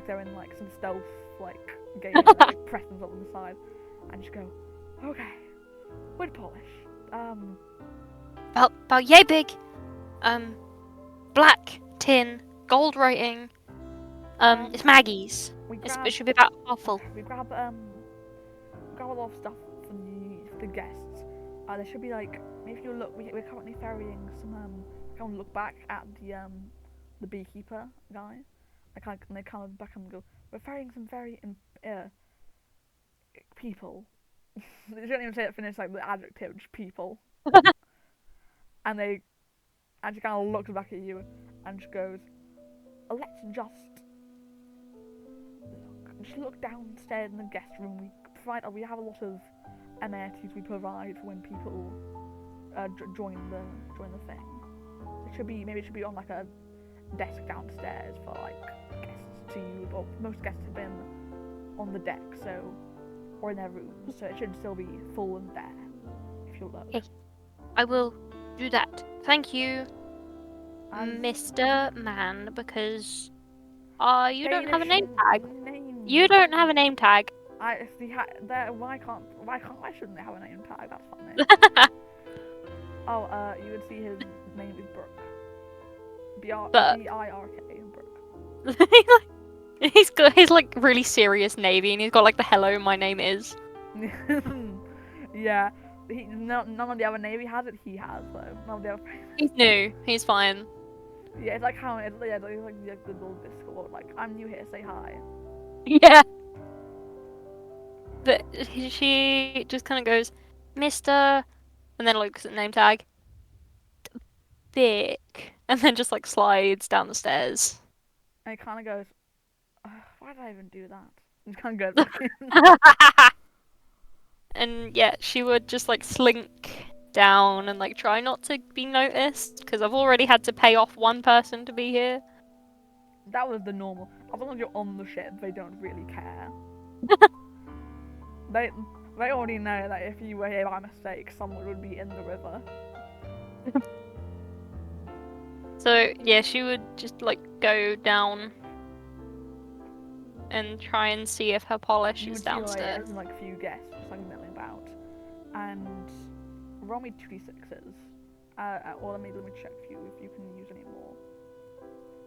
they're in like some stealth like game, like press themselves on the side, and just go, okay, wood polish, about yay big, black tin, gold rating. It's Maggie's. It should be about half full. We grab a lot of stuff for the guests. There should be like, if you look, we're currently ferrying some. Come look back at the beekeeper guy. They kind of back and go. We're ferrying some very people. They don't even say it. Finish like the adjective, just people. And she kind of looks back at you and just goes, let's just look downstairs in the guest room. We have a lot of amenities we provide for when people join the thing. Maybe it should be on like a desk downstairs for like guests to use. Or most guests have been on the deck, or in their rooms, so it should still be full and there. If you'll look. Okay. I will do that. Thank you, Mr. Man, because you don't have a name tag. You don't have a name tag. Why shouldn't they have a name tag? That's funny. Oh, you would see his name is Brooke. B-I-R-K, Brooke. He's got his like really serious navy, and he's got like the hello, my name is. Yeah, none of the other navy has it. He has though. None of the other. He's new. He's fine. Yeah, it's like how it's like the little Discord, like I'm new here, say hi. Yeah. But she just kind of goes, Mr. and then looks at the name tag. Dick. And then just like slides down the stairs. And it kind of goes, why did I even do that? And just kind of goes back in. And yeah, she would just like slink down and like try not to be noticed because I've already had to pay off one person to be here. That was the normal. As long as you're on the ship, they don't really care. they they already know that if you were here by mistake, someone would be in the river. So yeah, she would just like go down and try and see if her polish You is would see downstairs. like a few guests just like milling about, and roll me 2d6s. Or let me check for you if you can use any more.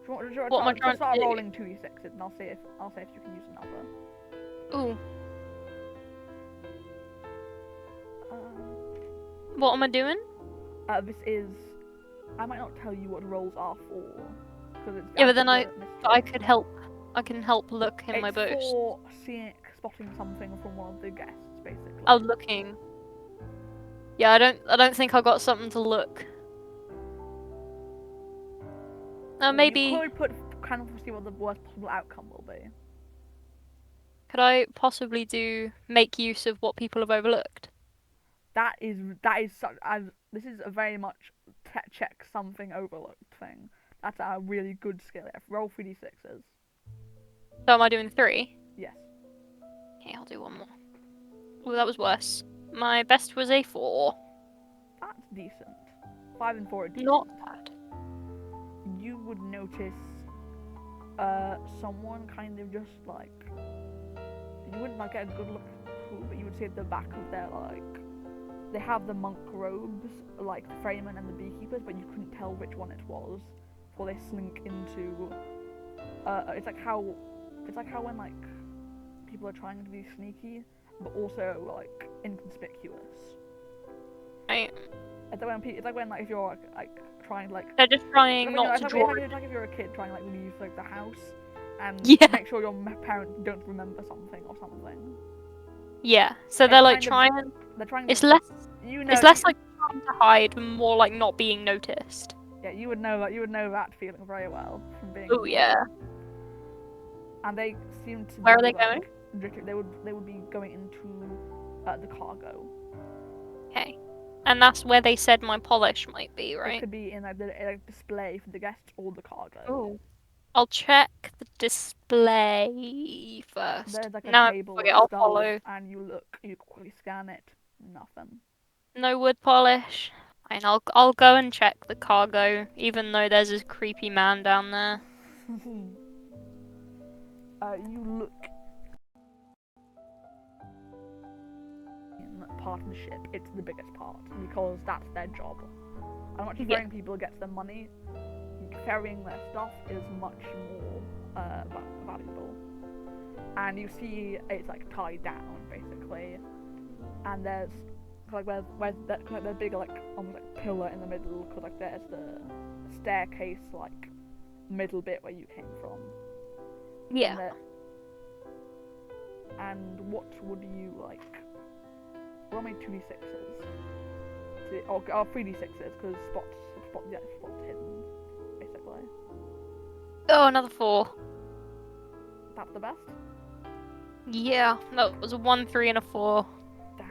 What am I trying start to do? rolling 2d6s, and I'll see if you can use another. Ooh. What am I doing? This is. I might not tell you what the rolls are for, because it's. Yeah, but then I could help. I can help look in my It's books. for spotting something from one of the guests, basically. Oh, looking. Yeah, I don't think I got something to look. Maybe. You could put kind of see what the worst possible outcome will be. Could I possibly do make use of what people have overlooked? That is such as this is a very much check something overlooked thing. That's a really good skill. Roll 3d6s. So am I doing 3? Yes. Okay, I'll do one more. Oh, that was worse. My best was a 4. That's decent. 5 and 4 are decent. Not bad. You would notice someone kind of just like you wouldn't like get a good look through, but you would see at the back of their they have the monk robes, like the Freeman and the beekeepers, but you couldn't tell which one it was before they slink into. It's like how when like people are trying to be sneaky, but also like inconspicuous. Right. It's like when if you're like trying to like. They're just trying not to draw. It's like if you're a kid trying to like leave like the house and make sure your parents don't remember something or something. Yeah, so they're like trying. They're trying. It's less. It's less like trying to hide, more like not being noticed. Yeah, you would know that. You would know that feeling very well from being. Oh yeah. And they seem to. Where are they going? They would be going into the cargo. Okay. And that's where they said my polish might be, right? It could be in the display for the guests or the cargo. Oh. I'll check the display first. There's like a now table I'll of follow. And you quickly scan it. Nothing. No wood polish. Fine, I'll go and check the cargo, even though there's a creepy man down there. You look in part of the ship. It's the biggest part because that's their job. As much as ferrying people gets them money, ferrying their stuff is much more valuable. And you see it's like tied down basically, and there's like where's that bigger like almost like pillar in the middle, because like there's the staircase like middle bit where you came from. Yeah. And what would you like? Roll me 2d6s. Or 3d6s, because spot's hidden, basically. Oh, another 4. That's the best? Yeah, that was a 1, 3, and a 4. Damn.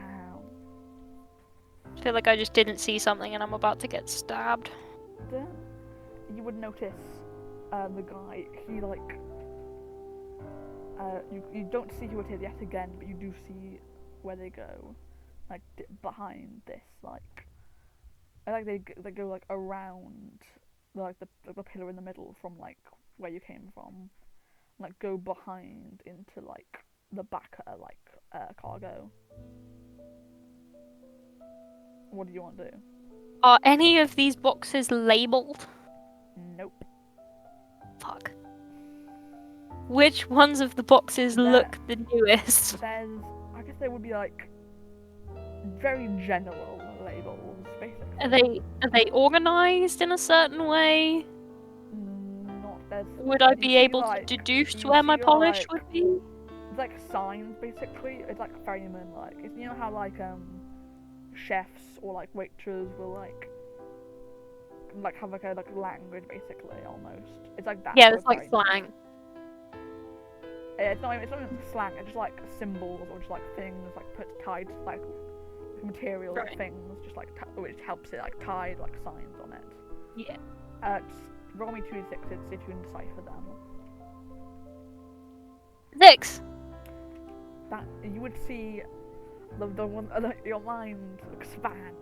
I feel like I just didn't see something and I'm about to get stabbed. You would notice the guy, he like... you don't see who it is yet again, but you do see where they go. Like, behind this, like... they go like around like the pillar in the middle from like where you came from, like go behind into like the back cargo. What do you want to do? Are any of these boxes labeled? Nope. Fuck. Which ones of the boxes look the newest? I guess they would be like very general labels, basically. Are they organized in a certain way? Not there's. Would I be able to deduce where my polish would be? It's like signs basically. It's like ferryman, like it's, you know how like chefs or like waiters will like have like a language basically almost. It's like that. Yeah, But it's like ferryman. slang. Yeah, it's not even slang. It's just like symbols or just like things like put tied like material Right. things, just like which helps it like tied like signs on it. Yeah. Roll me 2d6s if you can decipher them. 6. That you would see the one your mind expands.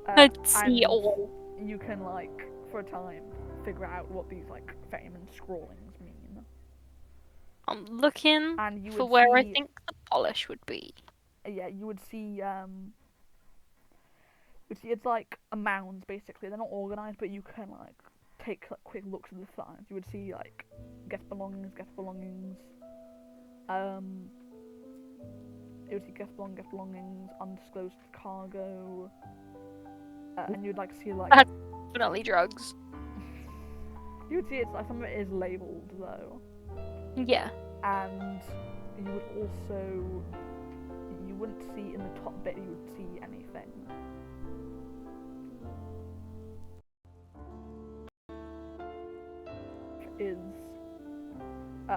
I'd see and all. you can like for a time figure out what these like famous scrawlings mean. I'm looking And you for would where I see, think the polish would be. yeah, you would see it's like a mounds basically. They're not organized, but you can like take like quick looks at the signs. You would see like guest belongings. You would see guest belongings, undisclosed cargo, and you'd like see like That's definitely drugs. you would see it's like some of it is labeled though, Yeah. and you would also you wouldn't see in the top bit. You would see anything. Is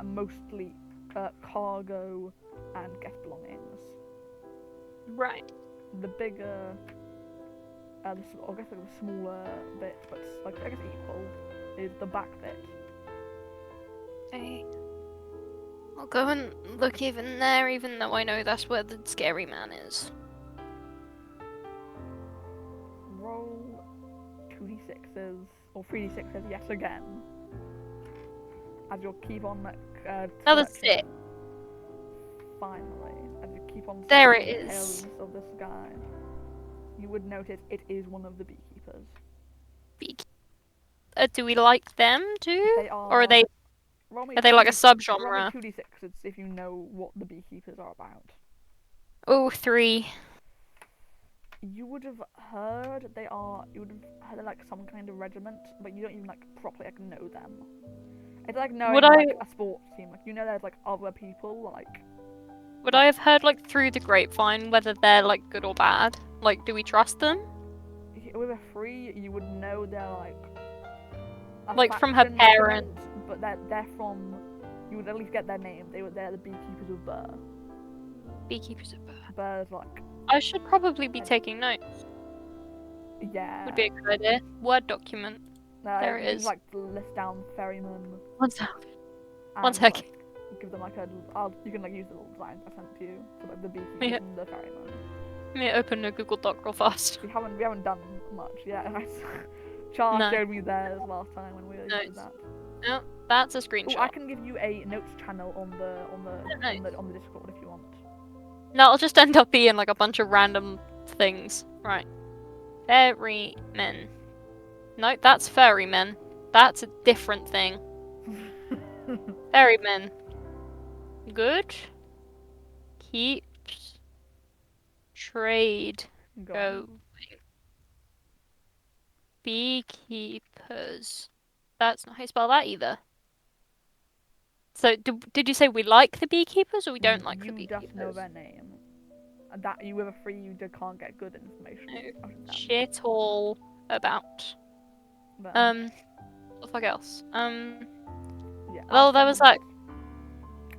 mostly cargo and guest belongings. Right. The bigger, I guess like the smaller bit, but like I guess equal, is the back bit. Okay. I'll go and look even there, even though I know that's where the scary man is. Roll 2d6s or 3d6s yet again. As you'll keep on Another searching. 6. Finally, as you keep on There searching it the is. tales of this guy, you would notice it is one of the beekeepers. Do we like them too? They Or are are. they like a Roll me subgenre? 2d6s if you know what the beekeepers are about. Oh, 3. You would have heard they are. You would have heard they're like some kind of regiment, but you don't even like properly like know them. It's like knowing Would I like a sports team. Like you know, there's like other people like. would I have heard like through the grapevine whether they're like good or bad? Like, do we trust them? With a free, you would know they're like. A Like from her faction parents. regiment, but they're from. You would at least get their name. They're the beekeepers of Burr. Beekeepers of Burr. Burr's like. I should probably be taking notes. Yeah. Would be a good idea. Word document. There it you is. Just, like list down ferryman. One sec. And, One sec. Like, give them like you can like use the little designs I sent to you for like the beekeepers Yeah. and the ferryman. Let me open a Google Doc real fast. We haven't done much yet. Charles No. showed me theirs last time when we did Notes. that. No, that's a Oh, screenshot. I can give you a notes channel on the Discord if you want. No, it'll just end up being like a bunch of random things. Right. Ferrymen. Nope, that's ferrymen. That's a different thing. Ferrymen. Good. Keeps trade Go. going. Beekeepers. That's not how you spell that either. So, did you say we like the beekeepers or we don't like the beekeepers? You just know their name. And that you with a free you can't get good information. No. out of them. Shit all about. But, What the fuck else? yeah, Well, there was like.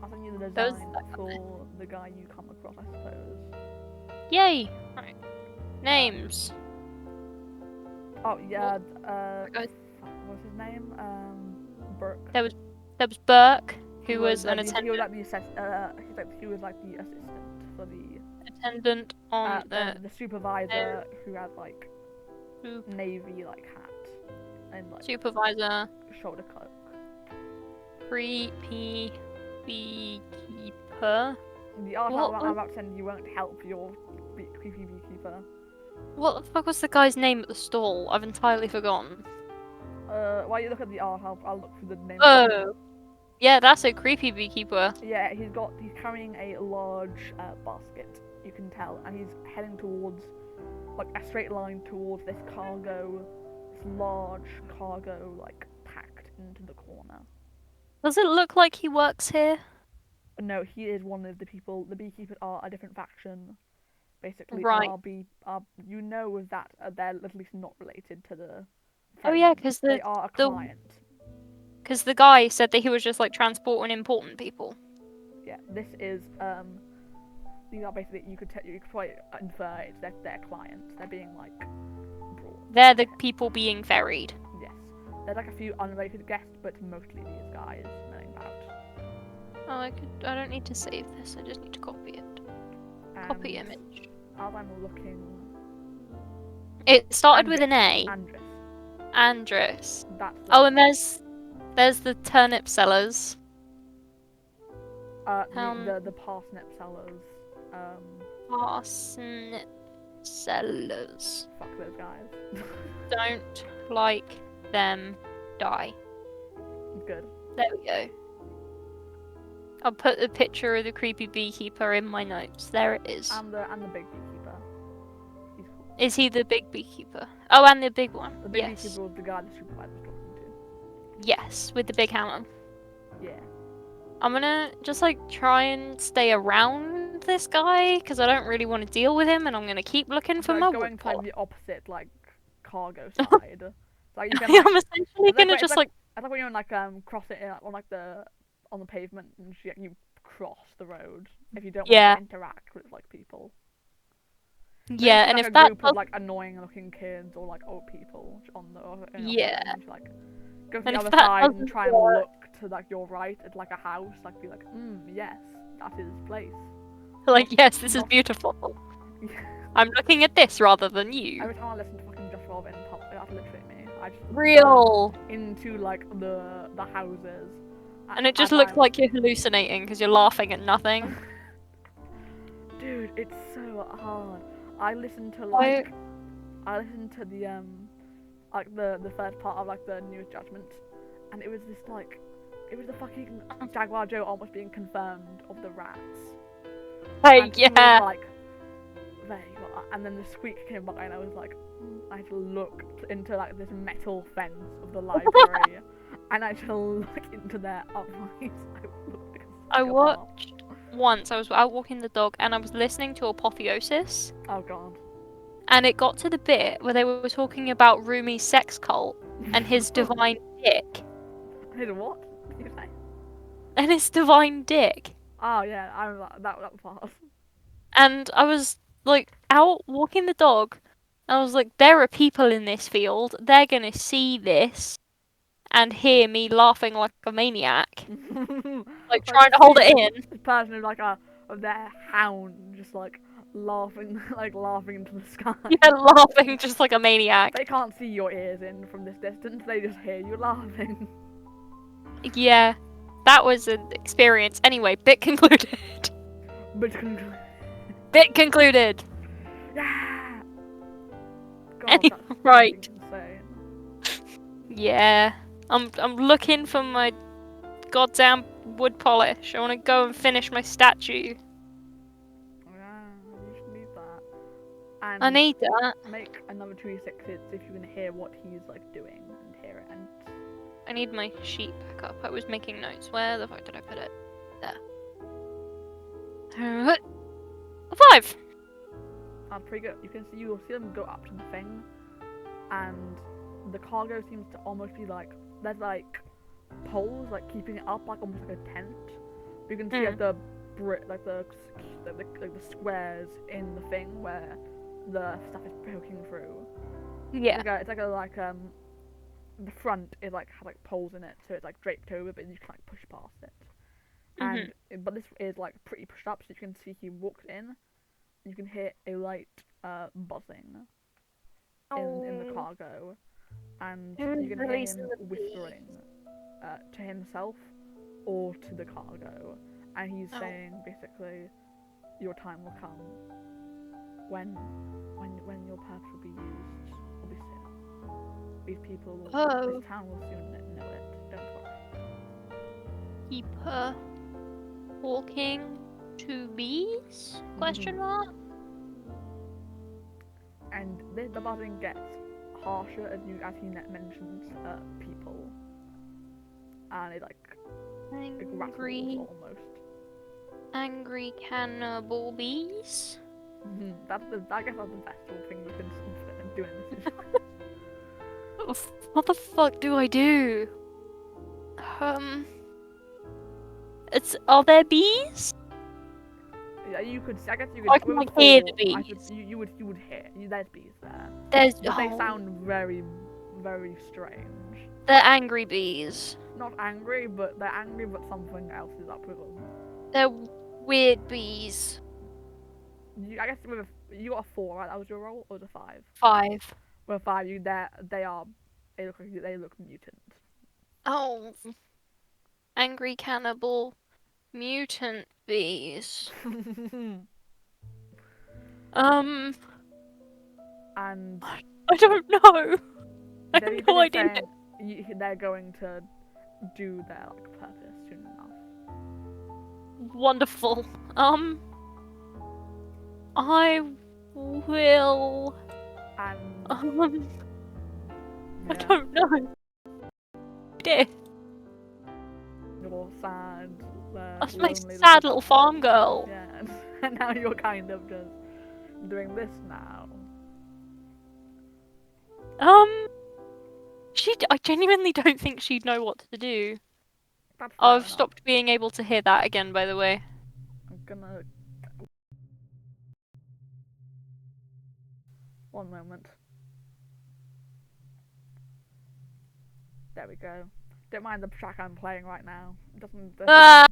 I'll send you the There was design for the guy you come across, I suppose. Yay! Right. Names. Oh yeah, Okay. what's his name? Burke. There was Burke, who He was an He was attendant. like the he was like the assistant for the Attendant on the supervisor who had like Soup. navy like hat and like Supervisor. shoulder cloak. Creepy beekeeper. The art What I'm about to send you won't help your creepy beekeeper. What the fuck was the guy's name at the stall? I've entirely forgotten. While you look at the art, I'll look for the name. Oh, yeah, that's a creepy beekeeper. Yeah, he's carrying a large basket. You can tell, and he's heading towards like a straight line towards this cargo, this large cargo like packed into the corner. Does it look like he works here? No, he is one of the people. The beekeepers are a different faction. Basically, Right. you know that they're at least not related to the Oh yeah, thing. They are a client. because the guy said that he was just like transporting important people. Yeah, this is these are basically you could quite infer it's their clients. They're being like brought. They're the people being ferried. Yes, there's like a few unrelated guests, but mostly these guys knowing about. Oh, I don't need to save this. I just need to copy it. Copy image. As I'm looking, It started with an A. Andres. Andres. That's Oh, and there's the turnip sellers. the parsnip sellers. Parsnip sellers. Fuck those guys. Don't like them. Die. Good. There we go. I'll put the picture of the creepy beekeeper in my notes. There it is. And the big beekeeper. He's cool. Is he the big beekeeper? Oh, and the big one. The big yes. beekeeper was the guy the supervisor was talking to. Yes, with the big hammer. Yeah. I'm gonna just like try and stay around this guy because I don't really want to deal with him, and I'm gonna keep looking for my going to wood like the opposite like cargo side. Like you can. I'm essentially gonna just like. I thought when you're like cross it on like on the pavement and you cross the road if you don't want to interact with like people. Yeah, and like if a that group of like annoying looking kids or like old people on the like go to the other side and try and look to like your right at like a house, like be like, yes, that is place. Like, yes, this is beautiful. I'm looking at this rather than you. Every time I listen to fucking Just Robin pop, that's literally me. I just real into like the houses. And it just looks like you're hallucinating because you're laughing at nothing. Dude, it's so hard. I listened to the like the first part of like the Newest Judgment, and it was this like it was the fucking Jaguar Joe almost being confirmed of the rats. Hey, yeah. Like, there you are. And then the squeak came by, and I was like, I had to look into like this metal fence of the library, and I had to look into their eyes. I watched once. I was out walking the dog, and I was listening to Apotheosis. Oh god. And it got to the bit where they were talking about Rumi's sex cult and his divine dick. His what? What did you say? And his divine dick. Oh yeah, I remember that part. And I was like out walking the dog. I was like, there are people in this field. They're gonna see this and hear me laughing like a maniac, like trying to hold it in. This person is like of their hound, just like laughing, like laughing into the sky. Yeah, laughing just like a maniac. They can't see your ears in from this distance. They just hear you laughing. Yeah, that was an experience. Anyway, bit concluded. Bit concluded. Yeah. God, anyway, that's right. Insane. Yeah, I'm looking for my goddamn wood polish. I want to go and finish my statue. Yeah, you should need that. And I need that. Make another 2d6s if you can hear what he's like doing and hear it. And I need my sheet back up. I was making notes. Where the fuck did I put it? There. 5. pretty good. You'll see them go up to the thing, and the cargo seems to almost be like there's like poles like keeping it up, like almost like a tent. You can see like the squares in the thing where the stuff is poking through. Yeah. It's like the front is like has like poles in it, so it's like draped over, but you can like push past it. But this is like pretty pushed up, so you can see he walks in. You can hear a light buzzing in the cargo, and you can hear him whispering to himself or to the cargo, and he's saying basically, "Your time will come when your purpose will be used. Will be soon. These people, this town will soon know it. Don't worry." Keep her walking to bees? Question mark. And the buzzing gets harsher as he mentions people, and it like rattles almost. Angry cannibal bees. I guess that's the best little thing you can do in this. What the fuck do I do? Are there bees? Yeah, you could. I guess you could. I can With a hear the four, bees. you would hear. There's bees there, There's but they sound very, very strange. they're angry bees. Not angry, but they're angry, but something else is up with them. They're weird bees. I guess you got a 4, right? That was your roll, or was it 5? 5. With a 5, they look mutant. Oh, angry cannibal mutant bees. And I don't know. I they've have no been idea. saying they're going to do their purpose soon enough. Wonderful. I will. And I don't know. Dear. You're sad, That's my lonely sad little farm girl. Yeah, and now you're kind of just doing this now. I genuinely don't think she'd know what to do. That's fair I've enough. stopped being able to hear that again, by the way. I'm gonna. One moment. There we go. Don't mind the track I'm playing right now. It doesn't. Ah!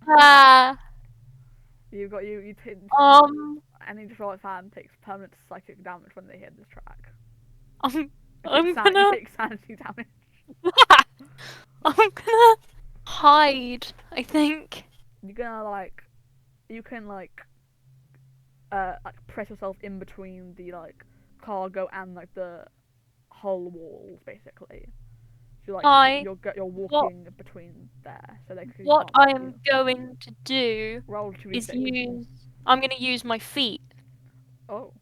Ah! You got you. Any Detroit fan takes permanent psychic damage when they hear this track. I'm You gonna. take sanity damage. I'm gonna hide, I think. You're gonna you can press yourself in between the cargo and the hull walls, basically. So you're walking between there, so they can't What see I'm going to do Roll is 2d6. I'm gonna use my feet. Oh.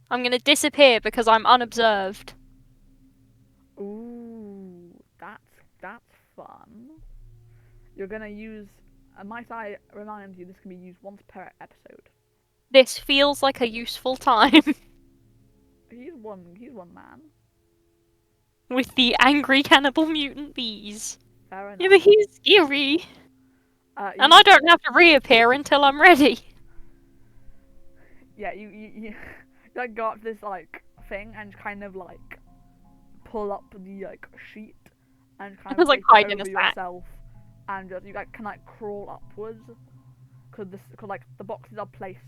I'm gonna disappear because I'm unobserved. Ooh, that's fun. You're gonna use. Might I remind you, this can be used once per episode. This feels like a useful time. He's one man. With the angry cannibal mutant bees. Fair enough. Yeah, but he's scary. And I don't have to reappear until I'm ready. Yeah, you go up this thing and kind of pull up the sheet and kind of like take it hiding over a sack. yourself, and just you can crawl upwards, cause the boxes are placed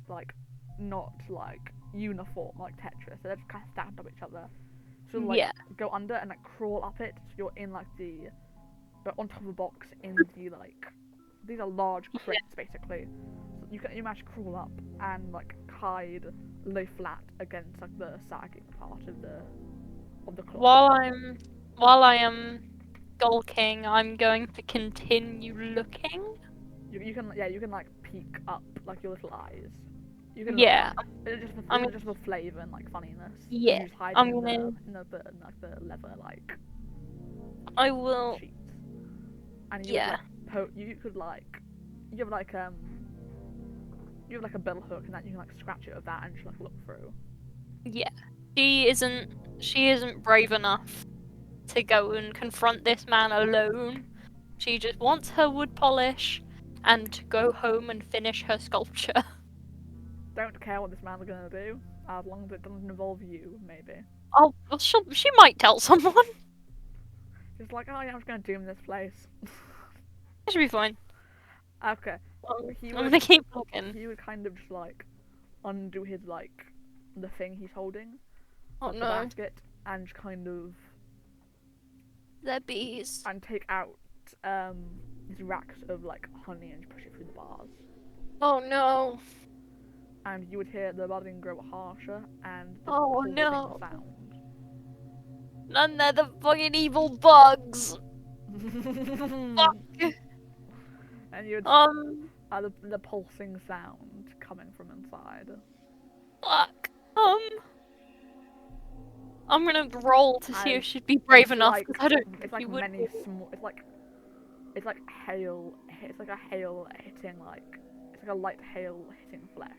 not uniform like Tetris, so they're just kind of stacked up each other. So go under and crawl up it, so you're in but on top of the box in the these are large crates basically. So you manage to crawl up and hide, lay flat against the sagging part of the cloth. While I am skulking, I'm going to continue looking. You can peek up your little eyes. You can just for flavor and fun-iness. Yeah, You just hide I'm in gonna. the leather I will. sheets. And you Yeah. you could you have you have a bell hook and that you can scratch it with that and just look through. Yeah. She isn't brave enough to go and confront this man alone. She just wants her wood polish and to go home and finish her sculpture. Don't care what this man's gonna do, as long as it doesn't involve you, maybe. Oh, well, she might tell someone. Just oh yeah, I'm just gonna doom this place. It should be fine. Okay. I'm gonna keep looking. He would kind of just undo his the thing he's holding. Oh the no. basket, and just kind of They're bees. and take out these racks of honey and push it through the bars. Oh no. And you would hear the buzzing grow harsher and the pulsing sound. None of the fucking evil bugs. Fuck. And you'd the pulsing sound coming from inside. Fuck. I'm gonna roll to see if she'd be brave enough because I don't think It's she would. many small. It's It's like hail. It's like a hail hitting like. It's like a light hail hitting flesh.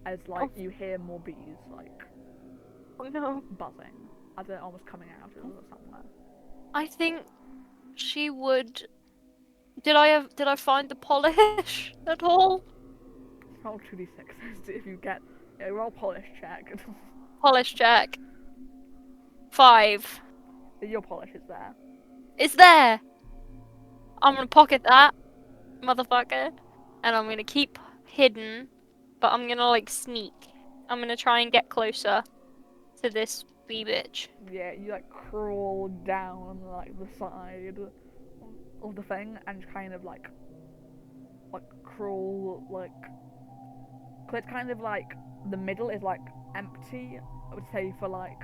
As like you hear more bees like Oh no. buzzing as they're almost coming out of somewhere. I think she would. Did I find the polish at all? Roll 2d6 if you get. Yeah, roll polish check. Polish check. 5. Your polish is there. It's there. I'm gonna pocket that, motherfucker, and I'm gonna keep hidden, but I'm gonna like sneak. I'm gonna try and get closer to this wee bitch. Yeah, you like crawl down like the side of the thing and kind of like crawl like. Cause it's kind of like the middle is like empty. I would say for like.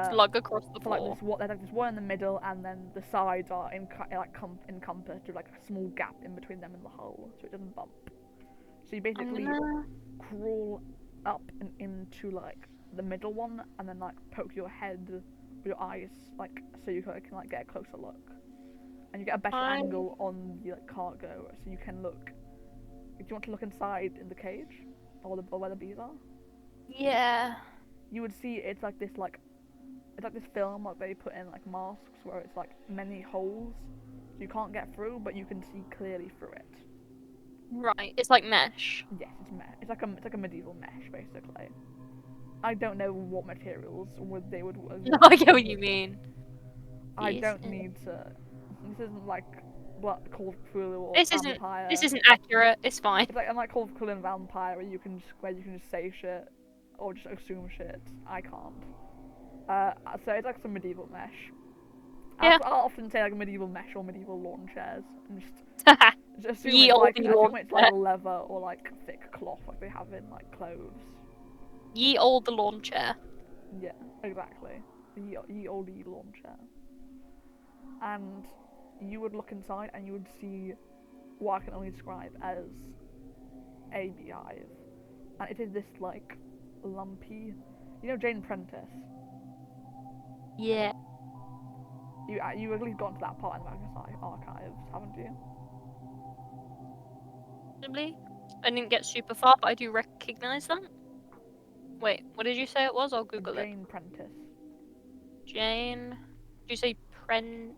Slug across the For like floor. there's like this one in the middle, and then the sides are encompassed with like a small gap in between them and the hole, so it doesn't bump. So you basically crawl up and into like the middle one, and then like poke your head with your eyes, like so you can like get a closer look, and you get a better angle on the like, cargo, so you can look. Do you want to look inside in the cage, or where the bees are? Yeah. You would see it's like this like. It's like this film like they put in like masks where it's like many holes, so you can't get through, but you can see clearly through it. Right. It's like mesh. Yes, it's mesh. It's like a medieval mesh basically. I don't know what materials they would. No, I get what you mean. I don't need to. This isn't like what Call of Cthulhu or This Vampire. This isn't accurate. It's fine. It's like I'm like Call of Cthulhu and Vampire where you can just say shit or just assume shit. I can't. So it's like some medieval mesh. Yeah. I'll often say like medieval mesh or medieval lawn chairs, and just assume it's like leather or like thick cloth like they have in like clothes. Ye old the lawn chair. Yeah, exactly. Ye old lawn chair. And you would look inside and you would see what I can only describe as a beehive, and it is this like lumpy. You know Jane Prentice. Yeah. You at least got to that part in the Magna archives, haven't you? Possibly. I didn't get super far, but I do recognize that. Wait, what did you say it was? I'll Google it. Jane Prentice. Jane. Did you say Prentice.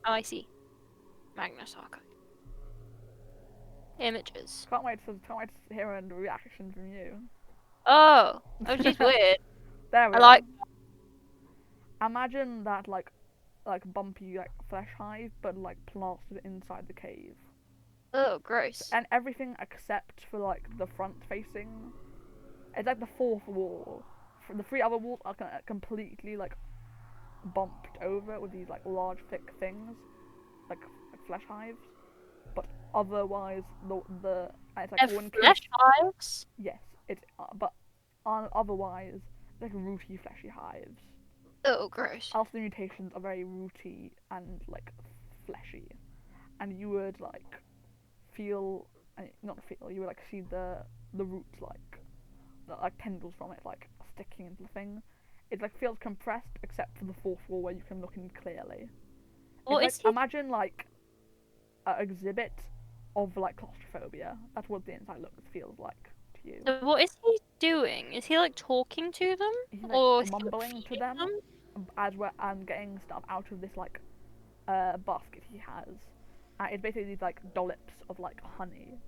Oh, I see. Magnus Archive. Images. Can't wait to hear a reaction from you. Oh, she's weird. There we I go. like. Imagine that like bumpy like flesh hive, but like plastered inside the cave. Oh, gross. And everything except for like the front facing. It's like the fourth wall. The 3 other walls are completely like bumped over with these like large thick things, like flesh hives. But otherwise, the it's like one flesh hives. Yes, it's but otherwise like rooty fleshy hives. Oh, gross. Also, the mutations are very rooty and like fleshy, and you would like feel, not feel, you would like see the roots like tendrils from it like sticking into the thing. It like feels compressed except for the 4th wall where you can look in clearly. What it's is like, imagine like an exhibit of like claustrophobia. That's what the inside feels like to you. So what is he doing? Is he like talking to them, He's like or mumbling to them as we're getting stuff out of this like basket he has. It's basically these like dollops of like honey,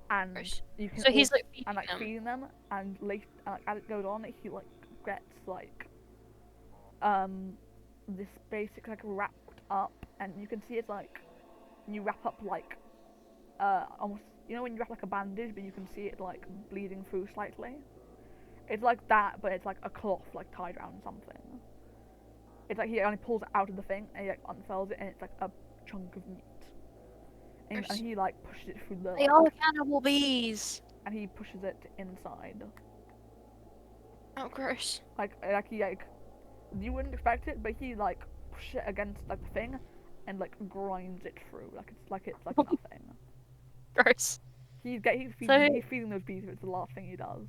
and you can. So he's like feeding them, and as it goes on, he like gets like this basic like wrapped up, and you can see it's like you wrap up like almost, you know when you wrap like a bandage, but you can see it like bleeding through slightly. It's like that, but it's like a cloth like tied around something. It's like he only pulls it out of the thing and he like unfurls it, and it's like a chunk of meat. And he like pushes it through the. They are cannibal bees. And he pushes it inside. Oh, gross. He you wouldn't expect it, but he like pushes it against like the thing, and like grinds it through like it's like nothing. Gross. He's feeding those bees. It's the last thing he does.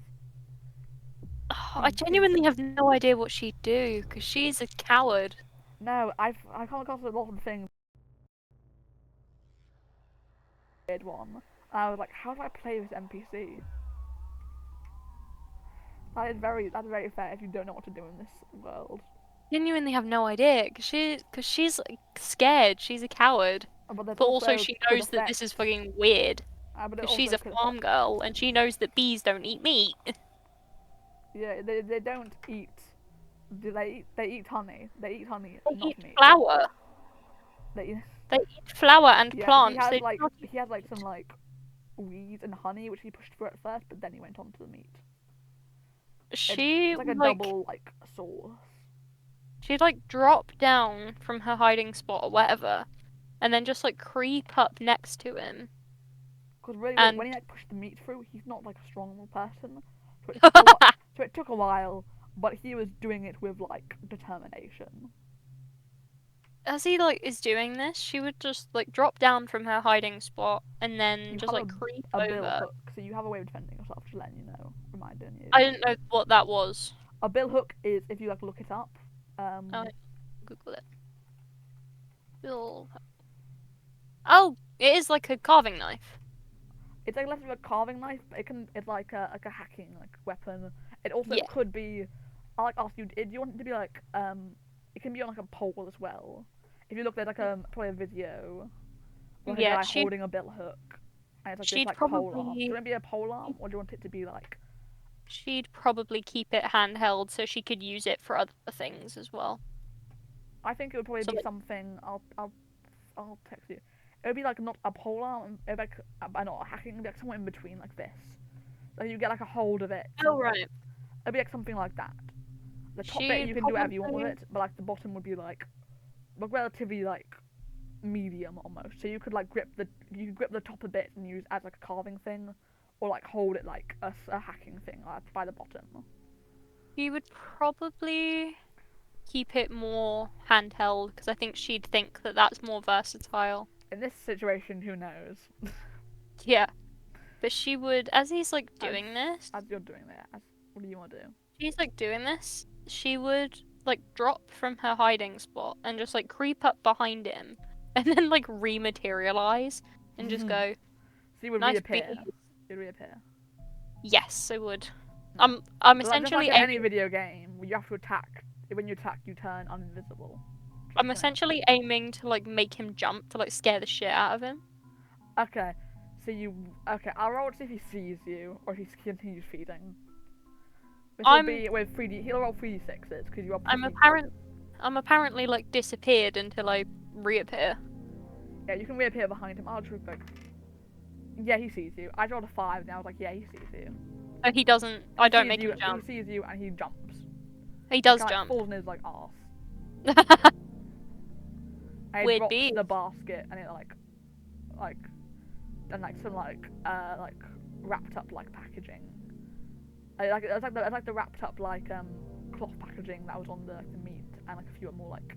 Oh, I genuinely have no idea what she'd do, because she's a coward. No, I come across a lot of things. Weird one. And I was like, how do I play this NPC? That's very fair if you don't know what to do in this world. Genuinely have no idea, cause she's like scared. She's a coward, But that but also also she could knows that affect. this is fucking weird. But it Cause she's also a could farm affect. girl and she knows that bees don't eat meat. Yeah, they don't eat. They eat honey. They eat honey, They not eat meat. flower. They They eat flower and yeah. plants. They do not eat He has like some like weeds and honey which he pushed through at first, but then he went on to the meat. She It's like a would like double like sauce. she'd like drop down from her hiding spot or whatever, and then just like creep up next to him. Because really, And when he like pushed the meat through, he's not like a strong person. So it took a while. So it took a while, but he was doing it with like determination. as he like is doing this, she would just like drop down from her hiding spot and then You just have like creep a bill over. hook, so you have a way of defending yourself. Just letting you know, reminding you. I didn't know what that was. A bill hook is if you like look it up. Oh, Google it. Bill. Oh, it is like a carving knife. It's like less of a carving knife, but it's like a hacking like weapon. It also Yeah. could be. I like ask you, do you want it to be like it can be on like a pole as well. If you look at like probably a video, like a Yeah, guy holding a bill hook, and it's like this she'd like pole arm. Do you probably want it to be a pole arm, or do you want it to be like? she'd probably keep it handheld so she could use it for other things as well. I think it would probably So be like, something. I'll text you. It would be like not a pole arm. It would be like not a hacking. It would be like somewhere in between like this. So you get like a hold of it. oh right. It'd be like something like that. The top bit She'd you can do whatever you want with probably it, but like the bottom would be like relatively like medium almost. So you could like grip the top a bit and use as like a carving thing, or like hold it like a hacking thing like by the bottom. she would probably keep it more handheld because I think she'd think that that's more versatile. In this situation, who knows? Yeah, but she would, as he's like as, doing this, as you're doing that, what do you want to do? she's like doing this, she would like drop from her hiding spot and just like creep up behind him and then like rematerialize and just go, So you would nice reappear. bees. You'd reappear. Yes, I would. No. I'm But that's just essentially like in any video game. You have to attack. When you attack, you turn uninvisible. I'm essentially aiming to like make him jump to like scare the shit out of him. Okay. So you. Okay, I'll roll to see if he sees you or if he continues feeding. This will be with 3D. He'll roll 3d6s because you obviously. I'm apparently like disappeared until I reappear. Yeah, you can reappear behind him. I'll just like. Yeah, he sees you. I rolled a 5 and I was like, yeah, he sees you. Oh, he doesn't. I don't make you, him jump. He sees you and he jumps. He does Like, jump. Falls in his like arse. And he Weird drops bees. the basket and it and like some like wrapped up like packaging. It's like the wrapped up like cloth packaging that was on the meat and like a few more like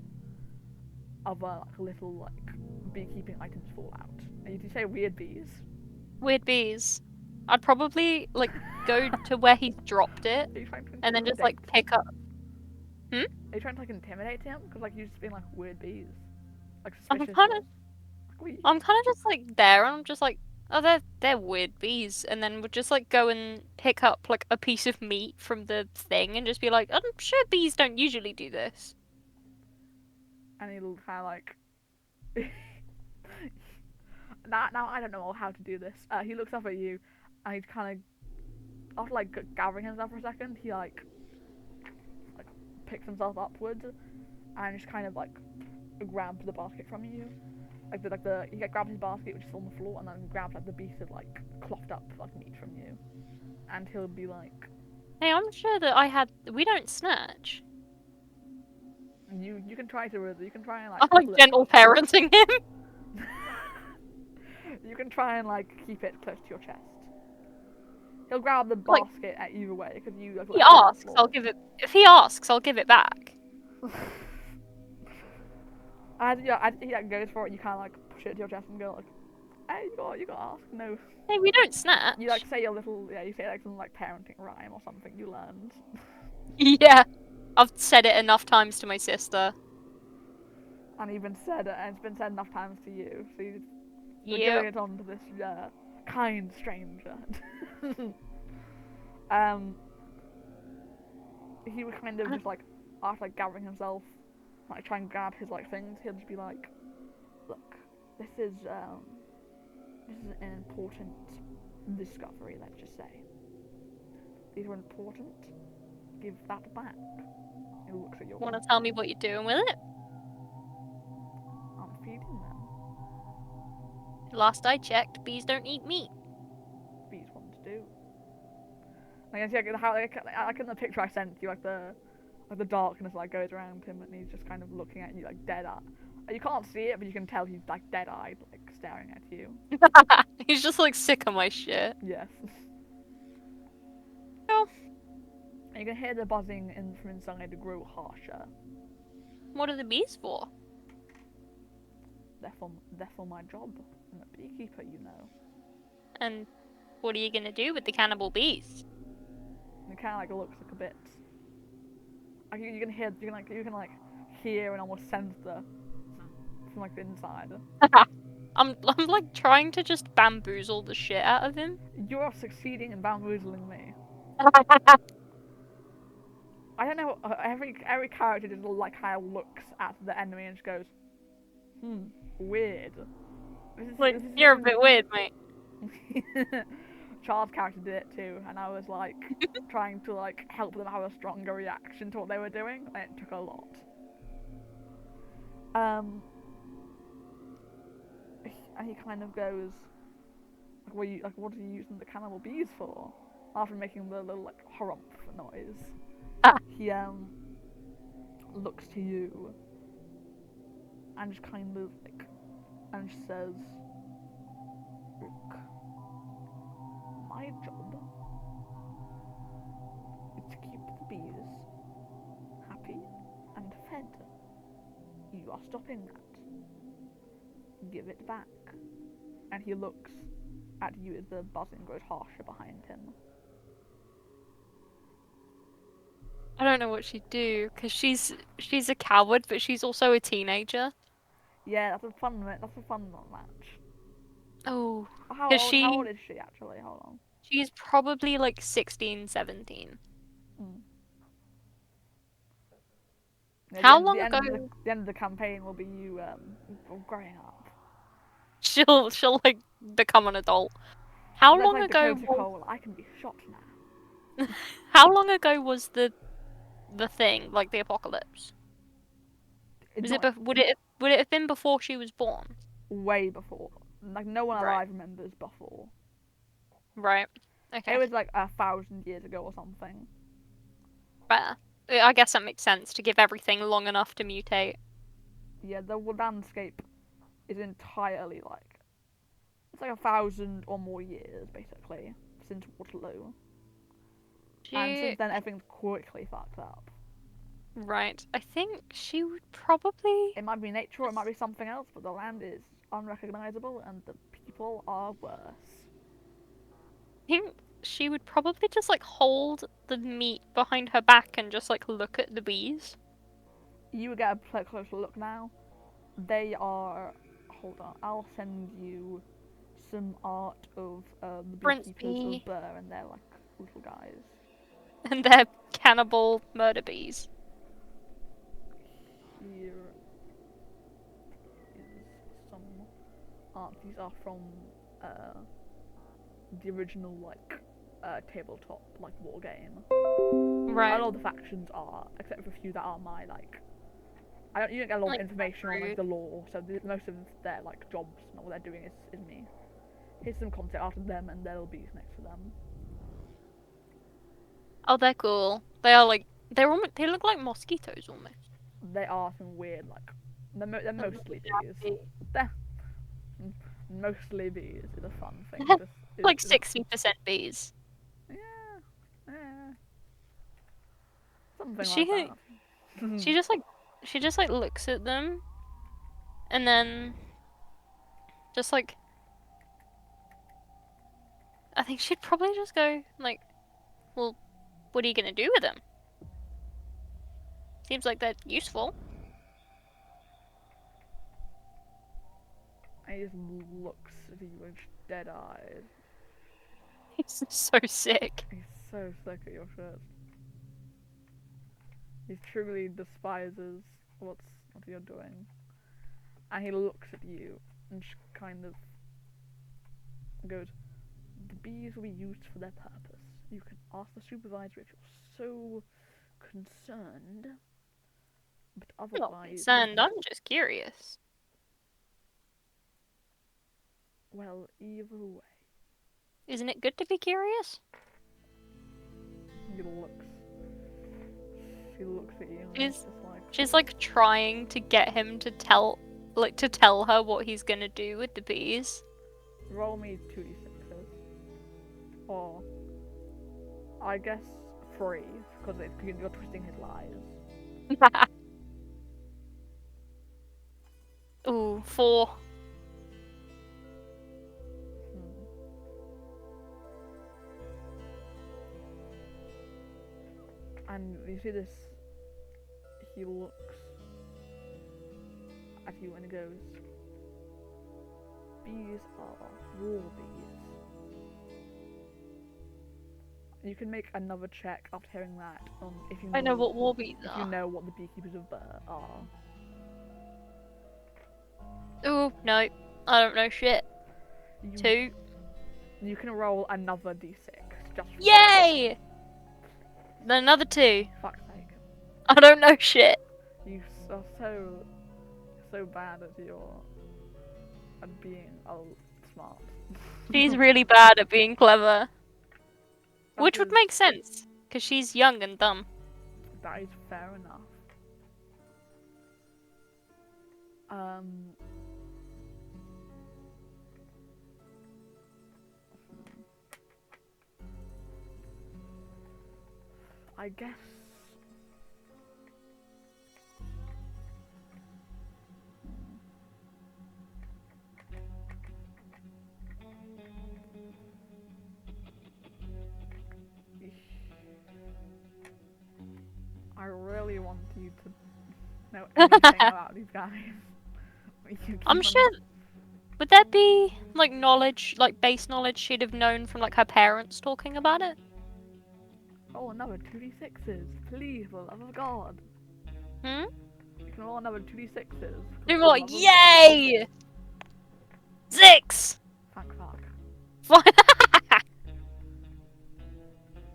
other like little like beekeeping items fall out. And did you say weird bees? Weird bees. I'd probably like go to where he's dropped it Are you trying to and then just like intimidate pick up. Are you trying to like intimidate him? Because like you've just been like weird bees, like I'm suspicious. kind of, Like, I'm kind of just like there, and I'm just like, oh, they're weird bees, and then we'll just like go and pick up like a piece of meat from the thing, and just be like, I'm sure bees don't usually do this. And he'll kind of like. Now I don't know how to do this. He looks up at you, and he's kind of after like gathering himself for a second. He like picks himself upwards, and just kind of like grabs the basket from you. He grabs his basket which is on the floor, and then grabs like the piece of like clocked up like meat from you, and he'll be like, Hey, I'm sure that we don't snatch. you can try and like. I'm like gentle parenting him. You can try and like keep it close to your chest. He'll grab the basket at either way because you. Like, He asks, I'll give it. If he asks, I'll give it back. As he like, goes for it, you kind of like push it to your chest and go like, "Hey, you got to ask." No. Hey, we don't snatch. You like say your little you say like some like parenting rhyme or something you learned. Yeah, I've said it enough times to my sister. And even said it, and it's been said enough times to you, so you're giving Yep. it on to this kind stranger. um, he would kind of just like, after like gathering himself, like try and grab his like things, he'll just be like, "Look, this is an important discovery. Let's just say these are important. Give that back." He looks at yours. Wanna tell me what you're doing with it? I'm feeding them. Last I checked, bees don't eat meat. Bees want to do. I guess yeah, how like in the picture I sent you, like the darkness like goes around him, and he's just kind of looking at you like dead eye. You can't see it, but you can tell he's like dead eyed, like staring at you. He's just like sick of my shit. Yes. Oh. And you can hear the buzzing from inside grow harsher. What are the bees for? They're for my job. I'm a beekeeper, you know. And what are you gonna do with the cannibal bees? And it kind of like looks like a bit. Like you can hear, you can like hear and almost sense the from like the inside. I'm like trying to just bamboozle the shit out of him. You're succeeding in bamboozling me. I don't know. Every character just like how looks at the enemy and just goes, weird. Like, This is you're a even... bit weird, mate. Charles' character did it too, and I was like trying to like help them have a stronger reaction to what they were doing, and it took a lot. And he kind of goes, like, what are you using the cannibal bees for? After making the little like harumph noise, he looks to you and just kind of like and says, "Look, my job is to keep the bees happy and fed. You are stopping that. Give it back." And he looks at you as the buzzing grows harsher behind him. I don't know what she'd do because she's a coward, but she's also a teenager. Yeah, that's a fun match. Oh, How because old? How old is she actually? Hold on. she's probably like 16, 17. Mm. Yeah, How long ago? the end of the campaign will be you growing up. She'll like become an adult. How That's long like ago Dakota was Cole. I can be shot now. how long ago was the thing, like the apocalypse? Was it Not would it have been before she was born? way before. Like no one Right. alive remembers before. Right. Okay. It was like 1,000 years ago or something. Fair. I guess that makes sense to give everything long enough to mutate. Yeah, the landscape is entirely like it's like 1,000 or more years basically since Waterloo, and She since then everything's quickly fucked up. Right. I think she would probably It might be nature, or it might be something else, but the land is unrecognizable and the people are worse. I think she would probably just like hold the meat behind her back and just like look at the bees. You get a closer look now. They are. Hold on, I'll send you some art of the Prince beekeepers bee of Burr, and they're like little guys. and their cannibal murder bees. Here is some art. These are from the original like tabletop like war game. Right. A lot of the factions are, except for a few that are my like. You don't get a lot of information on like the lore, so most of their like jobs and what they're doing is me. Here's some content art of them and there'll be next to them. Oh, they're cool. They are like they look like mosquitoes almost. They are some weird like they're mostly bees. They're mostly bees is a fun thing. Like 60% bees. Yeah, yeah, something She like that. she just like looks at them and then just like I think she'd probably just go like, well, what are you gonna do with them? Seems like they're useful. And he just looks at you with dead eyes. He's so sick. He's so sick at your shit. He truly despises what you're doing. And he looks at you and kind of goes, the bees will be used for their purpose. You can ask the supervisor if you're so concerned. But I'm not otherwise, concerned, I'm just curious. well, either way. Isn't it good to be curious? He looks at you and She's, just like... she's like trying to get him to tell her what he's gonna do with the bees. Roll me 2d6s. Or... I guess 3, because you're twisting his lies. Ooh, 4. And you see this, he looks at you and he goes, bees are war bees. You can make another check after hearing that, if you know, I know what war bees if are. you know what the beekeepers of Burr are. Ooh, no, I don't know shit. 2. You can roll another d6. Just Yay! Then another 2. Fuck's sake. I don't know shit. You are so bad at being smart. She's really bad at being clever. That Which would is- make sense, because she's young and dumb. That is fair enough. I guess I really want you to know anything about these guys. I'm sure. Would there be like knowledge, like base knowledge she'd have known from like her parents talking about it? Oh, another 2d6s. Please, for the love of God. Hmm? You can roll another 2d6s. You're like, yay! 6! Thank fuck.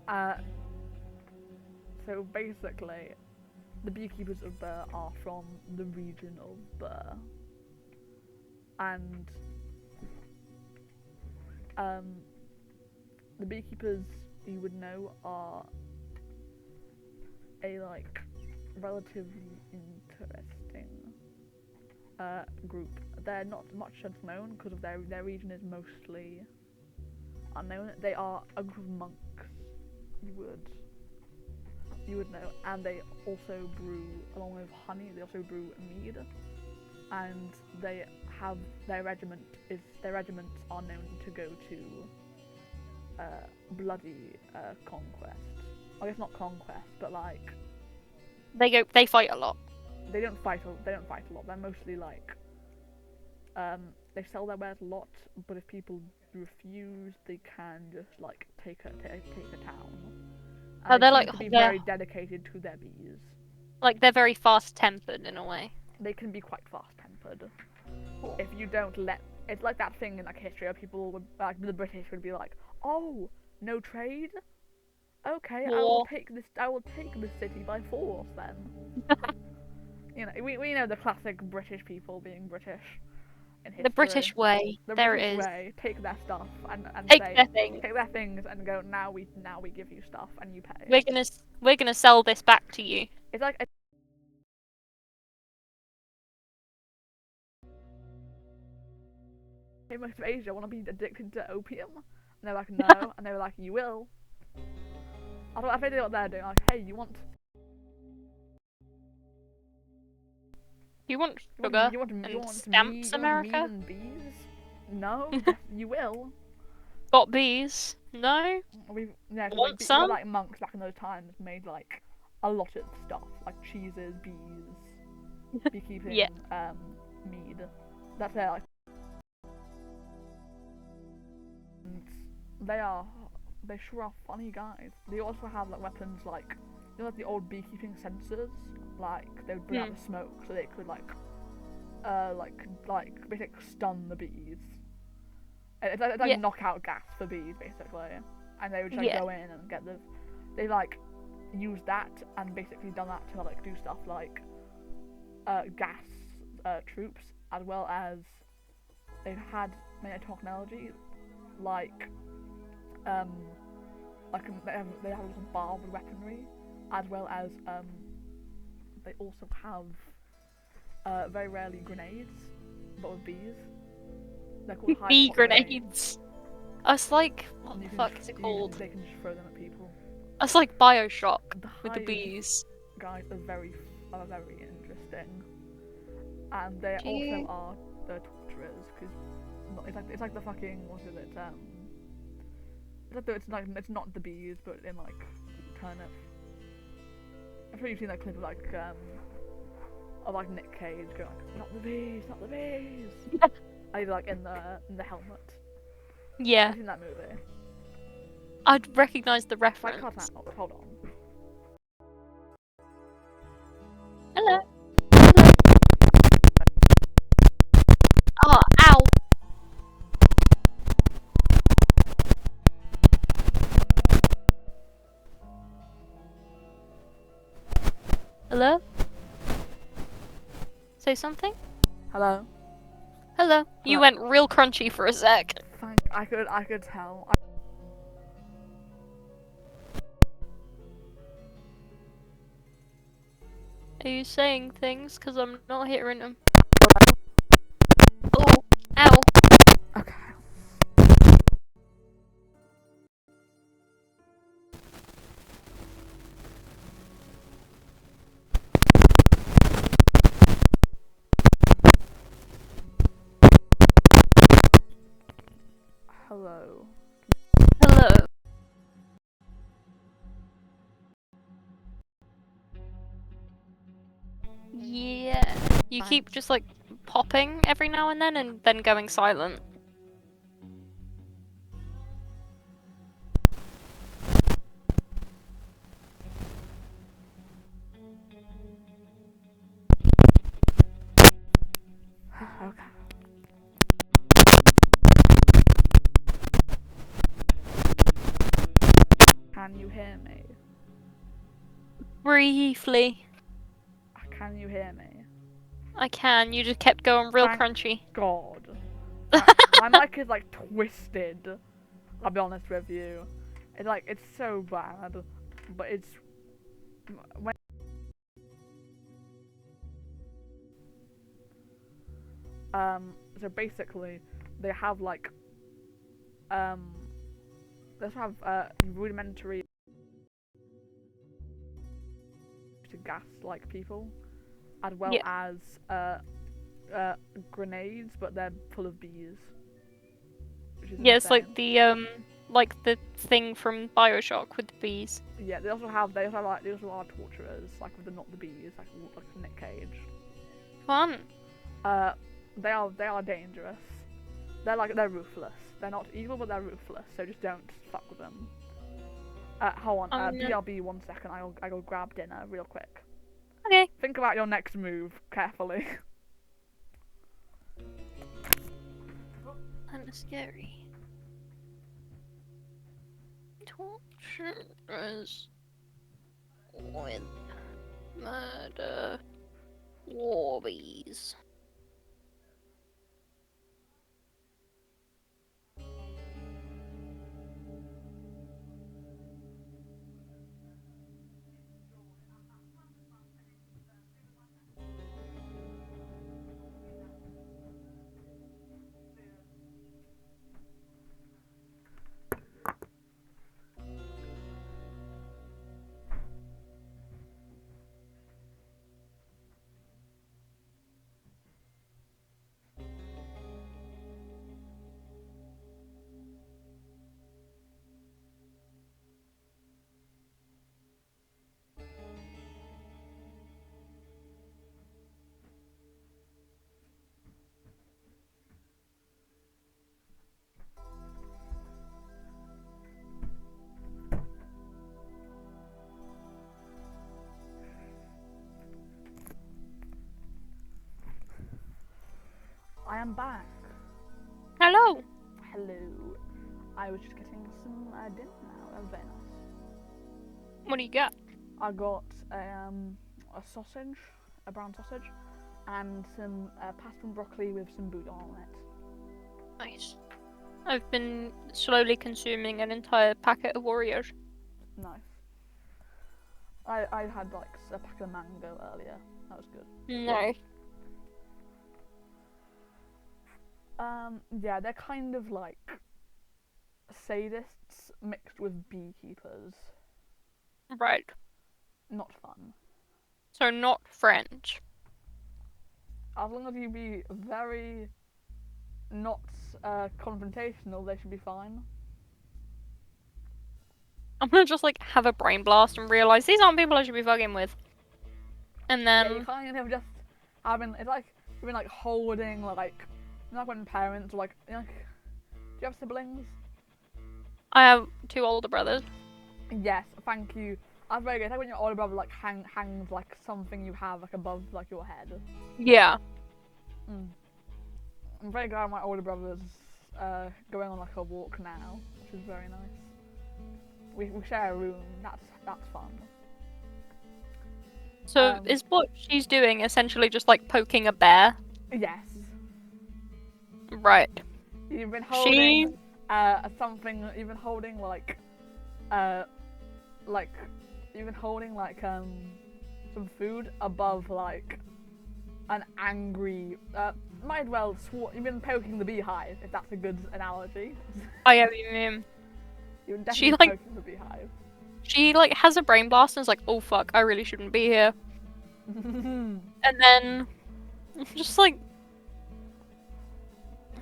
Fine. So basically, the beekeepers of Burr are from the region of Burr. And the beekeepers you would know are a like relatively interesting group. They're not much known because of their region is mostly unknown. They are a group of monks. You would know, and they also brew, along with honey. They also brew mead, and they have their regiments are known to go to bloody conquest. I guess not conquest, but like They fight a lot. they don't fight a lot. They're mostly like they sell their wares a lot, but if people refuse, they can just like take a town. Oh, they're seem like to be very dedicated to their bees. like they're very fast-tempered in a way. They can be quite fast-tempered. If you don't let, it's like that thing in like history where people would, like the British would be like, oh, no trade. Okay, I will take this city by force then. You know, we know the classic British people being British in history. The British way. The there British it is. way. Take their stuff and Take say, their things. take their things and go. Now we give you stuff and you pay. We're gonna sell this back to you. It's like most of Asia want to be addicted to opium, and they're like, no, and they were like, you will. I don't know if they know what they're doing. Like, hey, you want sugar you want and stamps, America? meat and bees? No, you will. Got bees? No. Want some? like monks back in those times made like a lot of stuff, like cheeses, bees, beekeeping, Yeah. Mead. That's their like they sure are funny guys. They also have like weapons like, you know, like the old beekeeping sensors. Like they would bring out the smoke so they could basically stun the bees. It's like knockout gas for bees basically, and they would just go in and get the. They like use that and basically done that to like do stuff like gas troops, as well as they've had many technology like they have a little barbed weaponry, as well as they also have very rarely grenades, but with bees. They're called high Bee pot grenades. I was like, what the fuck is it called? They can just throw them at people. That's like Bioshock with the hives, bees. Guys, are very interesting, and they also are the torturers, because it's like the fucking what is it? It's not the bees, but in like kind of. I'm sure you've seen that clip of like Nick Cage going like, not the bees, not the bees. Either like in the helmet. Yeah. I've seen that movie. I'd recognise the reference. If I cut out, hold on. Hello. Oh, ow. Hello? Say something? Hello? Hello. You went real crunchy for a sec. I could tell. Are you saying things? Because I'm not hearing them. Oh, ow. Okay. Hello. Hello. Yeah. You keep just like popping every now and then going silent. Okay. Can you hear me? Briefly. Can you hear me? I can. You just kept going real crunchy. God. My mic is like twisted. I'll be honest with you. It's so bad, but it's when so basically they have like they have rudimentary to gas like people, as well as grenades, but they're full of bees. Yeah, it's like the thing from Bioshock with the bees. Yeah, they also are torturers, like with not the bees, like Nick Cage. Fun. They are dangerous. They're ruthless. They're not evil, but they're ruthless. So just don't fuck with them. Hold on. BRB 1 second. I go grab dinner real quick. Okay. Think about your next move carefully. Kinda scary. Torturers with murder warbies. I'm back. Hello. Hello. I was just getting some dinner now. That was very nice. What do you got? I got a sausage, a brown sausage, and some pasta and broccoli with some bouillon on it. Nice. I've been slowly consuming an entire packet of Oreos. Nice. I had like a packet of mango earlier. That was good. No. Yeah, they're kind of like sadists mixed with beekeepers. Right. Not fun. So not French. As long as you be very not confrontational, they should be fine. I'm gonna just like have a brain blast and realize these aren't people I should be fucking with. And then Yeah, you kind of just having it's like you've been like holding like when parents are like do you have siblings? I have 2 older brothers. Yes, thank you. That's very good. It's like when your older brother like hangs like something you have like above like your head. Yeah. I'm very glad my older brother's going on like a walk now, which is very nice. We share a room. That's fun. So is what she's doing essentially just like poking a bear? Yes. Right. You've been holding something. You've been holding like you've been holding like some food above like an angry might as well you've been poking the beehive, if that's a good analogy. I have you mean. You've been definitely poking the beehive. She like has a brain blast and is like, oh fuck, I really shouldn't be here. And then just like,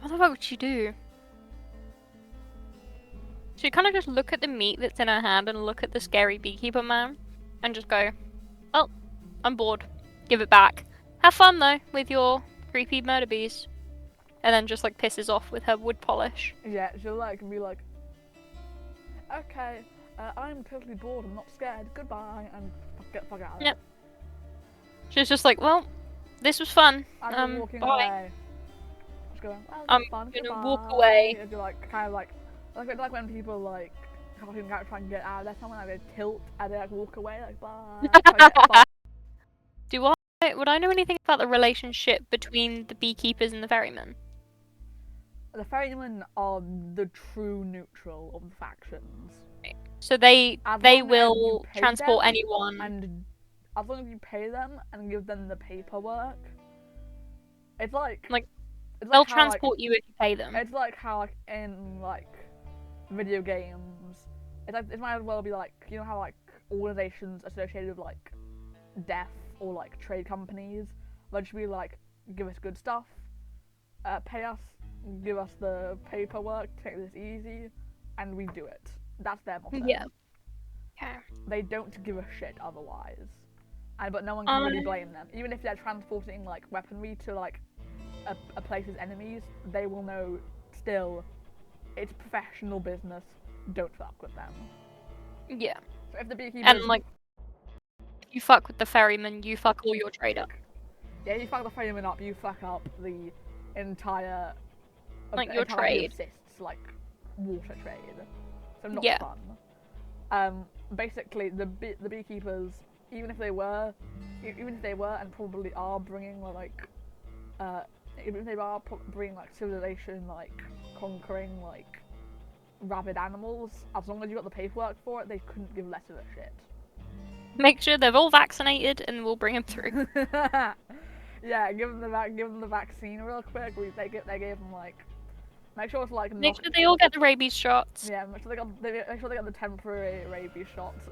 what the fuck would she do? She'd kind of just look at the meat that's in her hand and look at the scary beekeeper man and just go, well, I'm bored. Give it back. Have fun though with your creepy murder bees. And then just like pisses off with her wood polish. Yeah, she'll like be like, okay, I'm totally bored, I'm not scared, goodbye, and get the fuck out of Yep. She's just like, well, this was fun. I'm walking bye. away. Just going, well, I'm fun, gonna goodbye. walk away. And you're like, kind of like when people like cartoon characters try and get out of there, someone like they tilt and they like walk away, like bye. Would I know anything about the relationship between the beekeepers and the ferrymen? The ferrymen are the true neutral of the factions. So they will transport anyone. And as long as you pay them and give them the paperwork, it's like they'll transport you if you pay them. It's like how like in like video games, it's like it might as well be like you know how like organizations associated with like death or like trade companies, they'll just be like give us good stuff, pay us, give us the paperwork, take this easy, and we do it. That's their motto. Yeah. Okay. They don't give a shit otherwise, but no one can really blame them. Even if they're transporting like weaponry to like a place's enemies, they will know still it's professional business. Don't fuck with them. Yeah. So if the beekeepers and like you fuck with the ferryman, you fuck all your trade up. Yeah, you fuck the ferryman up, you fuck up the entire your trade. Assists, like water trade. So not fun. Basically the beekeepers, even if they were and probably are bringing like even if they are bringing like civilization, like conquering like rabid animals, as long as you got the paperwork for it, they couldn't give less of a shit. Make sure they're all vaccinated, and we'll bring them through. Yeah, give them the vaccine real quick. They gave them like. Make sure it's like. Make sure they all get the rabies shots. Yeah, make sure they got the temporary rabies shots.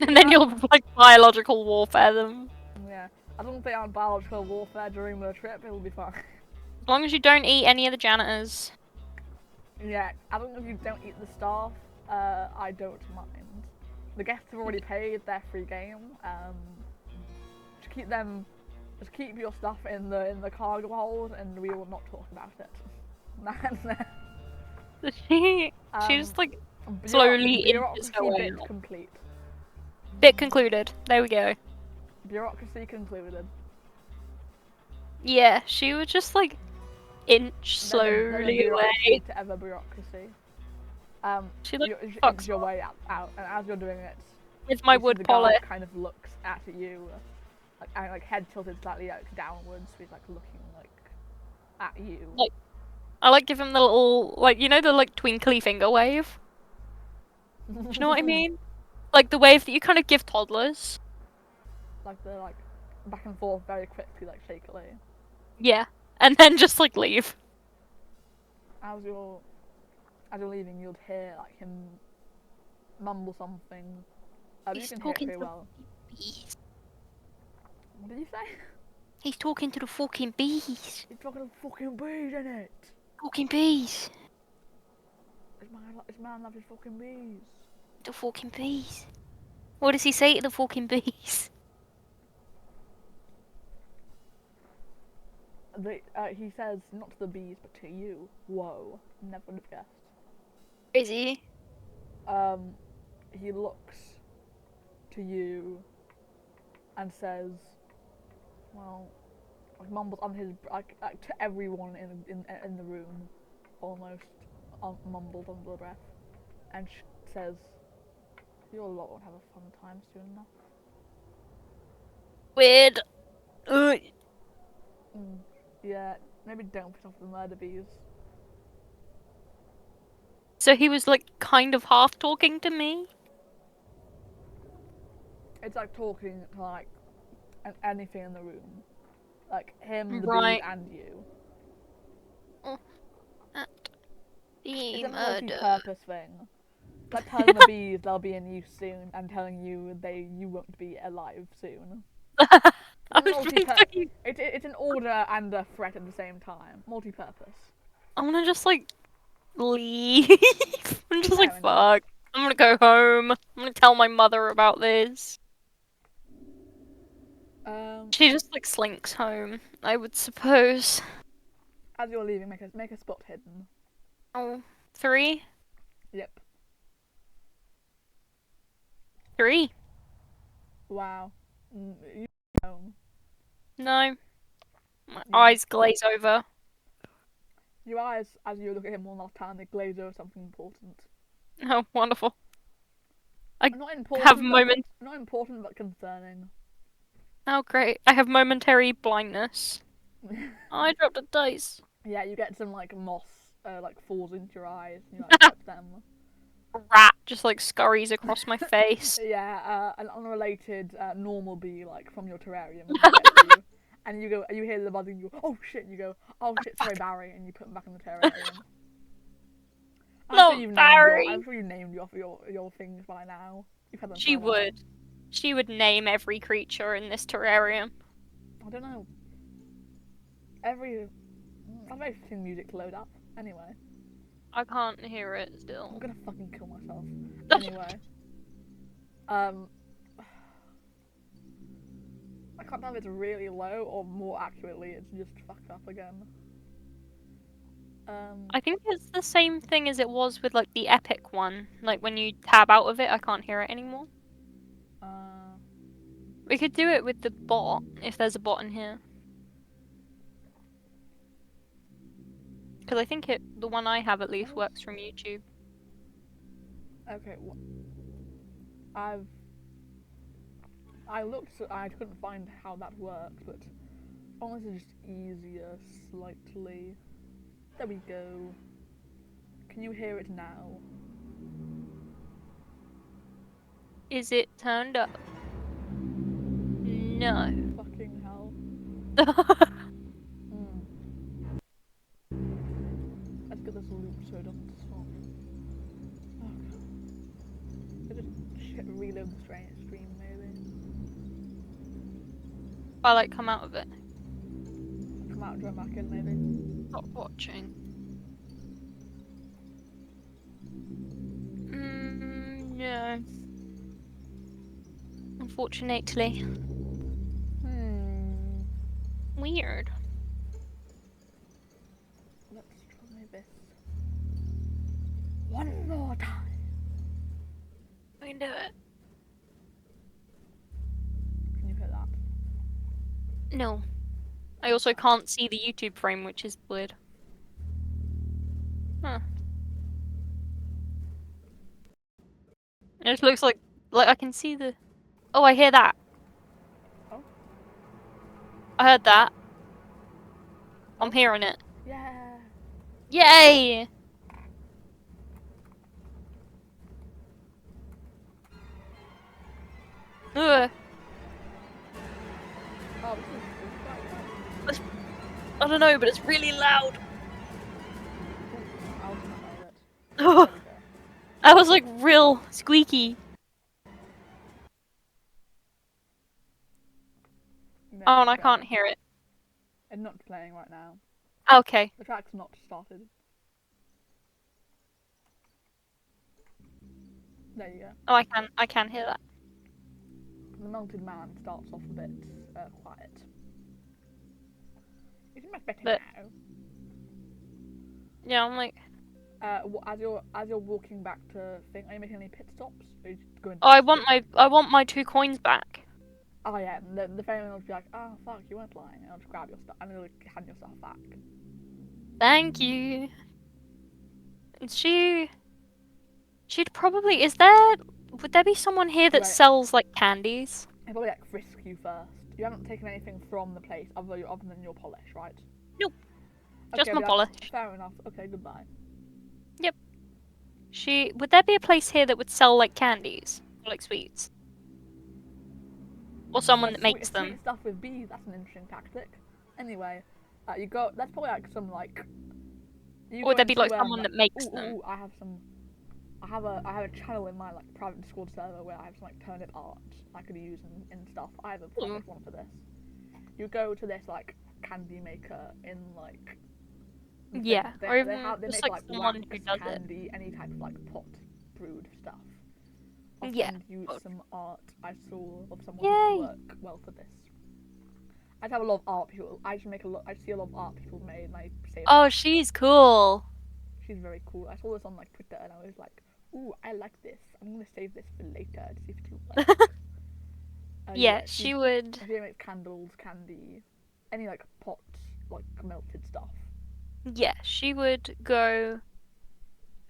And then you'll like biological warfare them. Yeah, as long as they aren't biological warfare during the trip, it'll be fine. As long as you don't eat any of the janitors. Yeah, as long as you don't eat the staff, I don't mind. The guests have already paid their free game. Just keep your stuff in the cargo hold, and we will not talk about it. She's like slowly inches her way. Bit complete. Bit concluded. There we go. Bureaucracy concluded. Yeah, she was just like inch There's a slowly bureaucracy away. to every bureaucracy. She like You inch fucks your off way out, and as you're doing it, with my you see wood the polish. guard kind of looks at you, like head tilted slightly like downwards. So he's like looking like at you. Like, I like give him the little, like, you know, the like twinkly finger wave. Do you know what I mean? Like the wave that you kind of give toddlers. Like the like back and forth very quickly, like shakily. Yeah, and then just like leave. As you're leaving, you'd hear like him mumble something. You He's can hear it talking very to well. the bees. What did you say? He's talking to the fucking bees. He's talking to fucking bees in it. Fucking bees. This man loves his fucking bees. The fucking bees. What does he say to the fucking bees? He says not to the bees but to you. Whoa, never would have guessed. Is he? He looks to you and says, well, like mumbles on his like to everyone in the room, almost mumbles under the breath, and says, "Your lot won't have a fun time soon enough." Weird. Yeah, maybe don't piss off the murder bees. So he was like kind of half talking to me? It's like talking to like anything in the room, like him, the bees, Right. and you. The It's a murder. multi-purpose thing. Like telling the bees they'll be in use soon, and telling you you won't be alive soon. It's an order and a threat at the same time. Multi-purpose. I'm gonna just like leave. I'm just like, Fair enough. fuck. I'm gonna go home. I'm gonna tell my mother about this. She just like slinks home, I would suppose. As you're leaving, make a spot hidden. Oh, 3? Yep. 3? Wow. You home. No. My Yeah. eyes glaze over. Your eyes, as you look at him one last time, they glaze over something important. Oh, wonderful. I Not important, have moment. not important, but concerning. Oh, great. I have momentary blindness. I dropped a dice. Yeah, you get some like moss, like falls into your eyes, and you like wipe them. Rat just like scurries across my face. Yeah, an unrelated normal bee like from your terrarium gets you, and you hear the buzzing. You go, oh shit! You go, oh shit! Sorry, Barry, and you put them back in the terrarium. No, Barry. I'm sure you named your things by now. You've had them She for a while. would. She would name every creature in this terrarium. I don't know. I'm waiting for music to load up. Anyway, I can't hear it still. I'm gonna fucking kill myself. Anyway, I can't tell if it's really low or more accurately, it's just fucked up again. I think it's the same thing as it was with like the epic one. Like when you tab out of it, I can't hear it anymore. We could do it with the bot if there's a bot in here. Because I think the one I have at least works from YouTube. Okay, I looked, I couldn't find how that worked, but honestly, just easier slightly. There we go. Can you hear it now? Is it turned up? No. Fucking hell. Let's get this loop so it doesn't stop. Oh god. Just reload the stream maybe. I like come out of it. Come out and join back in maybe. Stop watching. No. Unfortunately. Weird. Let's try this one more time. We can do it. Can you hear that? No. I also can't see the YouTube frame, which is weird. Huh. It just looks like I can see the. Oh, I hear that. Oh. I heard that. Oh. I'm hearing it. Yeah. Yay! Ugh. Oh, this is quite nice. I don't know, but it's really loud. Ooh, I'll just know it. Oh, There we go. that was like real squeaky. Yeah, Oh, and I there we can't go. hear it. It's not playing right now. Okay. The track's not started. There you go. Oh, I can hear that. The melted man starts off a bit quiet. It's much better But now. yeah, I'm like. As you're walking back to thing, are you making any pit stops? Or are you just going? Oh, I want my 2 coins back. Oh yeah, and the ferryman will be like, oh fuck, you weren't lying. And I'll just grab your stuff and he'll hand your stuff back. Thank you. And she'd probably. Would there be someone here that Right. sells like candies? He'll probably like frisk you first. You haven't taken anything from the place other than your polish, right? Nope. Okay, Just I'll my be like, polish. fair enough. Okay, goodbye. Yep. Would there be a place here that would sell like candies? Like sweets? Or someone that makes them? Sweet stuff with bees. That's an interesting tactic. Anyway, you go. That's probably like some like. You Or go would there be into like someone that makes them? I have some. I have a channel in my like private Discord server where I have some like turnip art I could use in stuff. I have a perfect one for this. You go to this like candy maker in like. Yeah, or even They just make like like someone wax who does it. candy, any type of like pot brewed stuff. I'll Yeah. send you some art I saw of someone who Yay! work well for this. I just have a lot of art people. I just make a lot. I see a lot of art people made, and I save Oh, them. she's cool. She's very cool. I saw this on like Twitter, and I was like, "Ooh, I like this. I'm gonna save this for later to see if it will work." Yeah, she would. She makes candles, candy, any like pot, like melted stuff. Yeah, she would go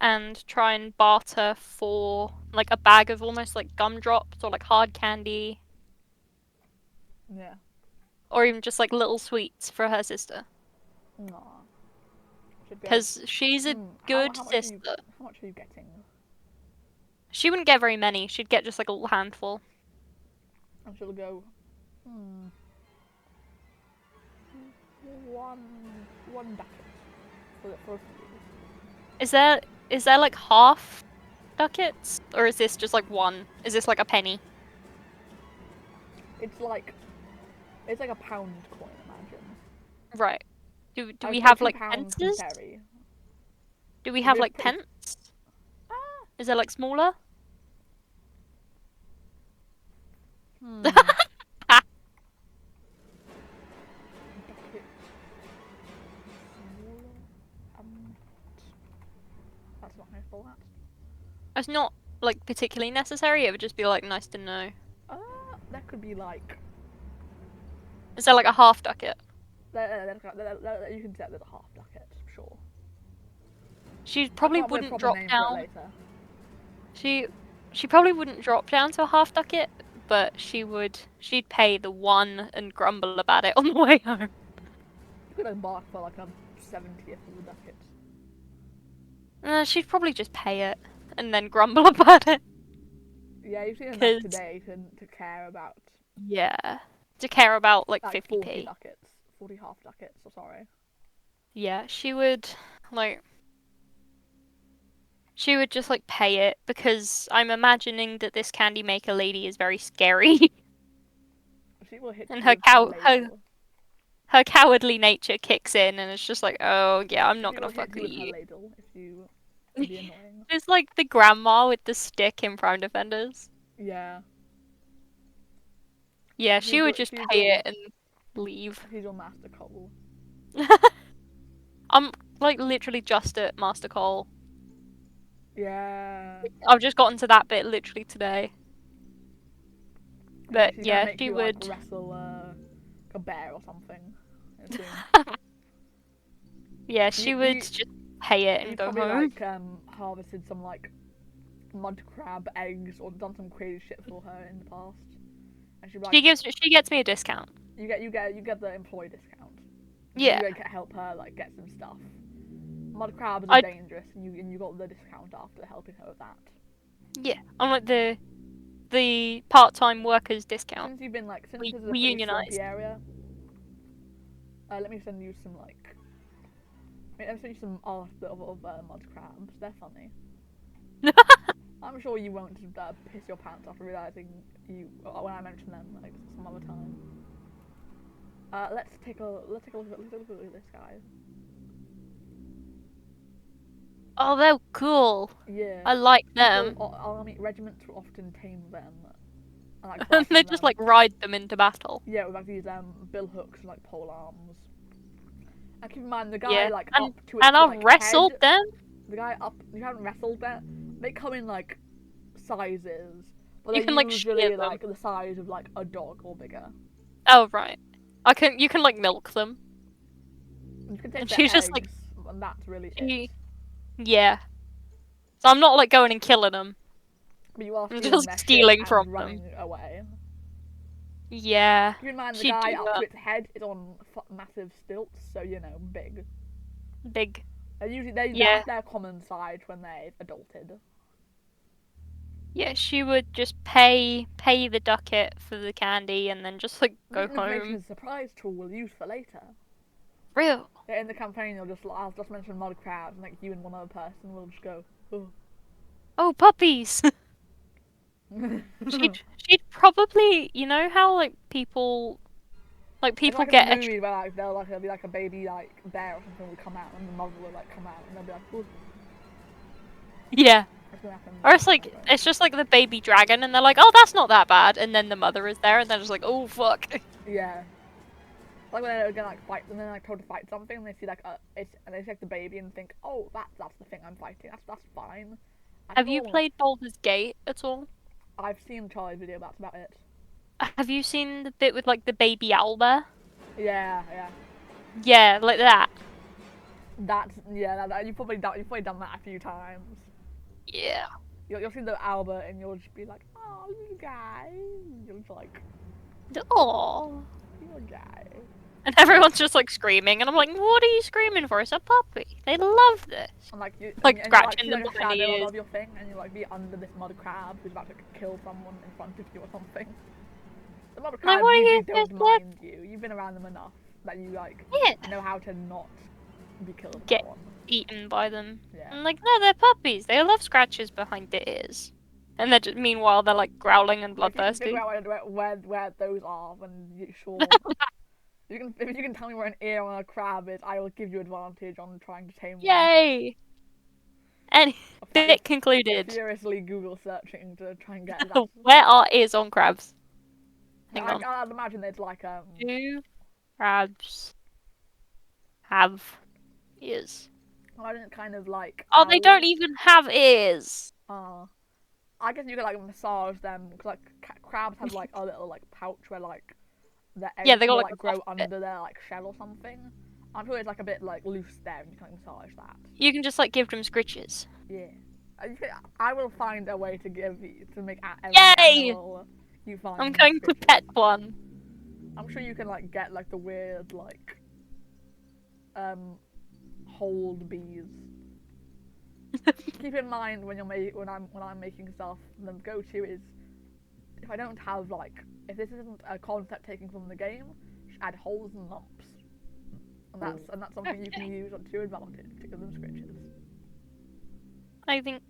and try and barter for like a bag of almost like gumdrops or like hard candy, Yeah. or even just like little sweets for her sister. Aww. Should go. Because she's a good sister. How much are you getting? She wouldn't get very many. She'd get just like a little handful. And she'll go. One ducat for free. Is there like half ducats, or is this just like one? Is this like a penny? It's like a pound coin, imagine. Right. Do I would we say have like £2 pences? from Terry. Do we have like Pretty... pence? Is there like smaller? Ducat. Smaller. That's not how I spell that. It's not like particularly necessary. It would just be like nice to know. That could be like. Is there like a half ducat? You can say there's a half ducat, sure. She probably wouldn't drop name down. for it later. She probably wouldn't drop down to a half ducat, but she'd pay the one and grumble about it on the way home. You could embark for like a 70th of the ducat. She'd probably just pay it and then grumble about it. Yeah, you've seen enough today to care about. Yeah, to care about like 50p. 40 ducats, 40 half ducats. So sorry. Yeah, she would just like pay it because I'm imagining that this candy maker lady is very scary. She will hit And you with her ladle. her cowardly nature kicks in, and it's just like, oh yeah, I'm not gonna fuck with you. Her ladle if you be annoying. It's like the grandma with the stick in Prime Defenders. Yeah. Yeah, she would just pay it and leave. She's your master cobble. I'm like literally just at Master Cole. Yeah. I've just gotten to that bit literally today. But She's yeah, make she you, would like, wrestle a bear or something. Yeah, she would just pay it and You go probably home. like harvested some like mud crab eggs or done some crazy shit for her in the past, and she'd be like, She gets me a discount. you get the employee discount. Yeah. You like help her like get some stuff. Mud crabs are I dangerous, and you got the discount after helping her with that. yeah. I'm like the part-time workers discount. Since this is a We pretty swampy unionized. area, let me send you some like. Let me send you some art of mud crabs. They're funny. I'm sure you won't piss your pants after realizing when I mention them like some other time. Let's take a look at this guy. Oh, they're cool. Yeah, I like them. army regiments will often tame them and like frighten They just them. like ride them into battle. Yeah, with like these bill hooks and like pole arms. And keep in mind the guy Yeah. like And up to its I've like head. wrestled them. The guy up. You haven't wrestled them. They come in like sizes, but You they're can like shear usually them. like the size of like a dog or bigger. Oh right. You can like milk them. You can take And their she's just like eggs, and that's really it. yeah. So I'm not like going and killing them. But you are I'm stealing just their shit stealing from and them. running away. Yeah. Keep in mind the She'd guy do up to that. its head is on massive stilts, so you know, big. Big. That's Yeah. their common size when they've adulted. Yeah, she would just pay the ducat for the candy and then just like This go information home. is a surprise tool we'll use for later. Real. In the campaign, I'll just mention mud crabs, and like you and one other person will just go, oh. Oh, puppies. She'd probably, you know how like people It's like in get the movie where like there'll be like a baby like bear or something will come out, and the mother will like come out, and they'll be like, oh. yeah. It's gonna happen. Or it's just like the baby dragon and they're like, "Oh, that's not that bad." And then the mother is there and they're just like, "Oh, fuck." Yeah. Like when they're gonna like fight, and then like told to fight something, and they see like and they see like the baby and think, oh, that's the thing I'm fighting. That's fine. That's Have you normal. played Baldur's Gate at all? I've seen Charlie's video. That's about it. Have you seen the bit with like the baby owlbear? Yeah, yeah. Yeah, like that. You've probably done that a few times. Yeah. You'll see the Albert and you'll just be like, oh, you guys. You're just like, Oh. you guy. And everyone's just like screaming, and I'm like, "What are you screaming for? It's a puppy. They love this." And like you, Like and scratching see them like a behind the shadow ears. above your thing, and you like be under this mud crab who's about to kill someone in front of you or something. The mud Like, crabs what are usually you don't like? mind you. You've been around them enough that you like Yeah. know how to not be killed by Get one. eaten by them. Yeah. I'm like, no, they're puppies. They love scratches behind the ears. And they're just, meanwhile, they're like growling and If you can bloodthirsty. figure out where those are, then sure. If you can tell me where an ear on a crab is, I will give you advantage on trying to tame one. Yay! And bit You're concluded. furiously Google searching to try and get that. Where are ears on crabs? Hang on. I'd imagine it's like Do crabs have ears? I didn't kind of like. Oh, they don't even have ears. I guess you could like massage them because like crabs have like a little like pouch where like their eggs Yeah, they got will like like a grow soft bit. under their like shell or something. I'm sure it's like a bit like loose there, and you can like, massage that. You can just like give them scritches. Yeah, I will find a way to make every Yay! animal you find. I'm going to scritches. pet one. I'm sure you can like get like the weird like hold bees. Keep in mind when I'm making stuff, the go-to is if I don't have like if this isn't a concept taken from the game, just add holes and lumps, and that's something you can use to your advantage to give them scritches. I think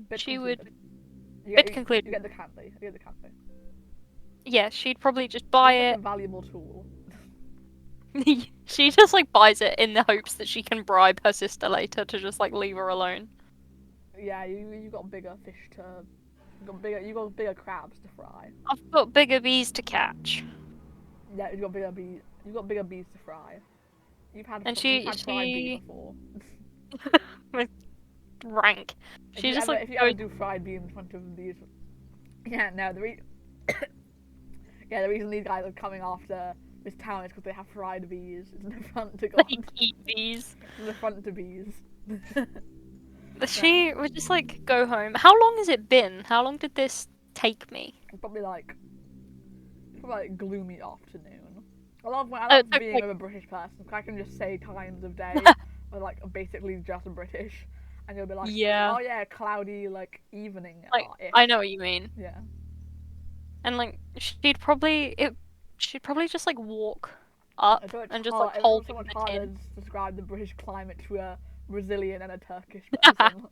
Bit she concluded. would. Bit concluded. You get the candy. You get the candy. Yeah, she'd probably just buy It's it. a valuable tool. She just like buys it in the hopes that she can bribe her sister later to just like leave her alone. Yeah, you got bigger fish to. You got bigger crabs to fry. I've got bigger bees to catch. Yeah, you got bigger bees. You got bigger bees to fry. You've had fried bees before. Rank. She just like if you ever do fried bees in front of these, yeah, no, the reason these guys are coming after this town is because they have fried bees. It's an affront to They God. eat bees. It's an affront to bees. She would just like go home. How long has it been? How long did this take me? Probably like gloomy afternoon. I love Oh, it took being like with a British person. I can just say times of day, or like basically just British, and you'll be like, yeah, oh yeah, cloudy like evening like ish. I know what you mean. Yeah. And like she'd probably just like walk up and just like It's holding so much the harder tin. to describe the British climate to a Brazilian and a Turkish person.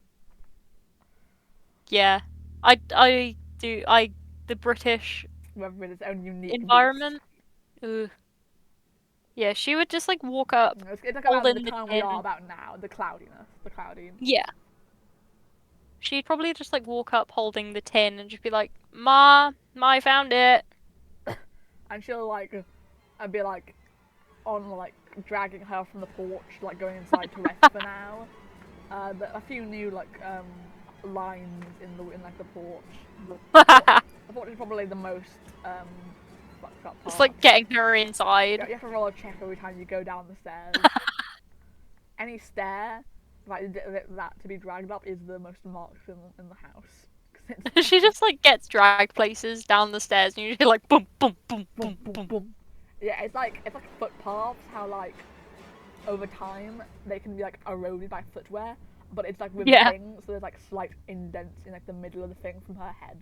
Yeah, I the British With its own unique beast. environment. Ugh. Yeah, she would just like walk up, It's like around the holding the time we are tin. about now, the cloudiness, the cloudy. Yeah, she'd probably just like walk up holding the tin and just be like, "Ma, I found it." And she'll like, I'd be like, on like dragging her from the porch, like going inside to rest for now. But a few new like lines in like the porch. The porch is probably the most fucked up It's part. like getting her inside. You have to roll a check every time you go down the stairs. Any stair like that to be dragged up is the most marked in the house. She just like gets dragged places down the stairs, and you're like boom, boom, boom, Boom, boom, boom, boom. boom. Yeah, it's like footpaths. How like over time they can be like eroded by footwear, but it's like with Yeah, things, so there's like slight indents in like the middle of the thing from her head.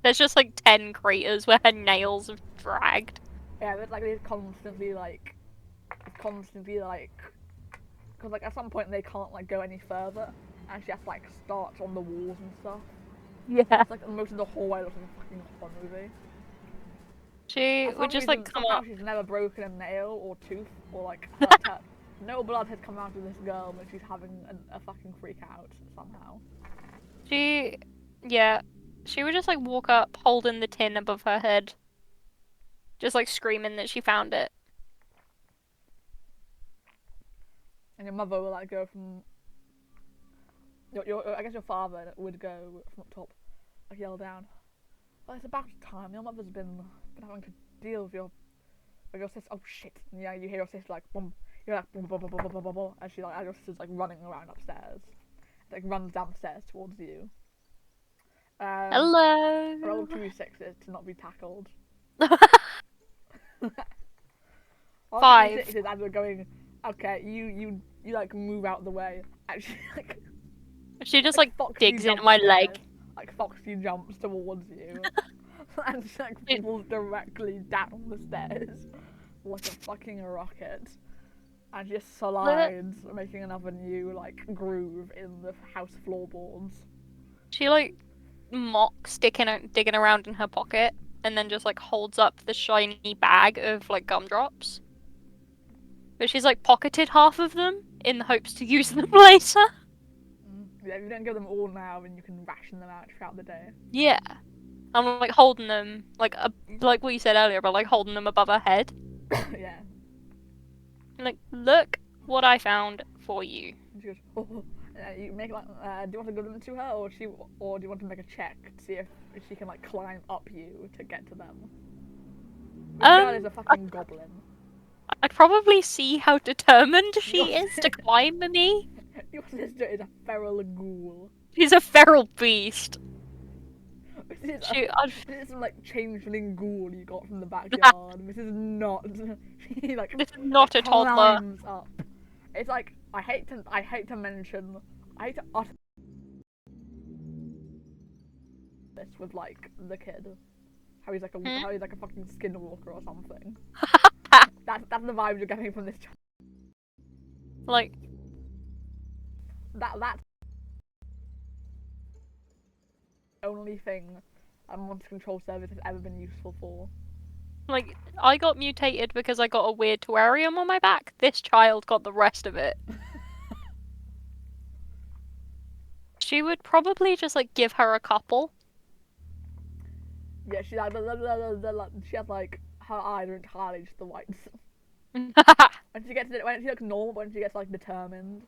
there's just like 10 craters where her nails have dragged. Yeah, but like it's constantly like, because like at some point they can't like go any further, and she has to like start on the walls and stuff. Yeah. It's like most of the hallway looks like a fucking horror movie. She For would some just reason, like come somehow up. she's never broken a nail or tooth or like hurt her. No blood has come out of this girl when she's having a fucking freak out somehow. She, yeah, she would just like walk up holding the tin above her head, just like screaming that she found it. And your mother will like go from I guess your father would go from up top, like yell down. Well, it's about time. Your mother's been having to deal with your sister. Oh shit! And yeah, you hear your sister like boom. You're like boom, boom, boom, boom, boom, boom, boom, and she like as your sister's like running around upstairs, like runs down the stairs towards you. Roll Hello. 2d6s to not be tackled. 5. 2d6s as we're going. Okay, you like move out the way. Actually, She just like like Foxy digs into jumps my stairs. leg. Like Foxy jumps towards you, and she like It, falls directly down the stairs like a fucking rocket. And she just slides, making another new like groove in the house floorboards. she like mocks digging around in her pocket, and then just like holds up the shiny bag of like gumdrops. But she's like pocketed half of them in the hopes to use them later. Yeah, if you don't give them all now, then you can ration them out throughout the day. Yeah. I'm like holding them like what you said earlier about like holding them above her head. Yeah. I'm like, look what I found for you. And she goes, oh. You make like, do you want to give them to her, or do you want to make a check to see if she can like climb up you to get to them? This girl is a fucking goblin. I'd probably see how determined Your she is to climb me. Your sister is a feral ghoul. She's a feral beast. This is some like changeling ghoul you got from the backyard. This is not. She like This is not a toddler. climbs up. It's like I hate to mention. I hate to utter this with like the kid. How he's like a fucking skinwalker or something. That's the vibe you're getting from this child. Like, That's the only thing a monster control service has ever been useful for. like I got mutated because I got a weird terrarium on my back. This child got the rest of it. She would probably just like give her a couple. Yeah, she like she has like her eyes are entirely just the whites. When she looks normal, but when she gets like determined,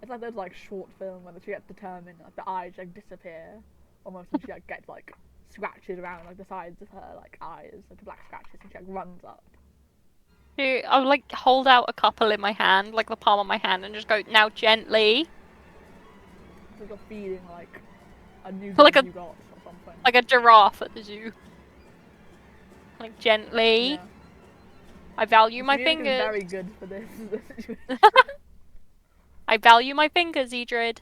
it's like those like short films when she gets determined, like the eyes like disappear almost, and she like gets like scratches around like the sides of her like eyes, like black scratches, and she like runs up. I would like hold out a couple in my hand, like the palm of my hand, and just go, now gently. Like you're feeding like a new Like dog a you got or something. like a giraffe at the zoo. Like gently. Yeah. I value This my music is fingers. very good for this situation. I value my fingers, Edred.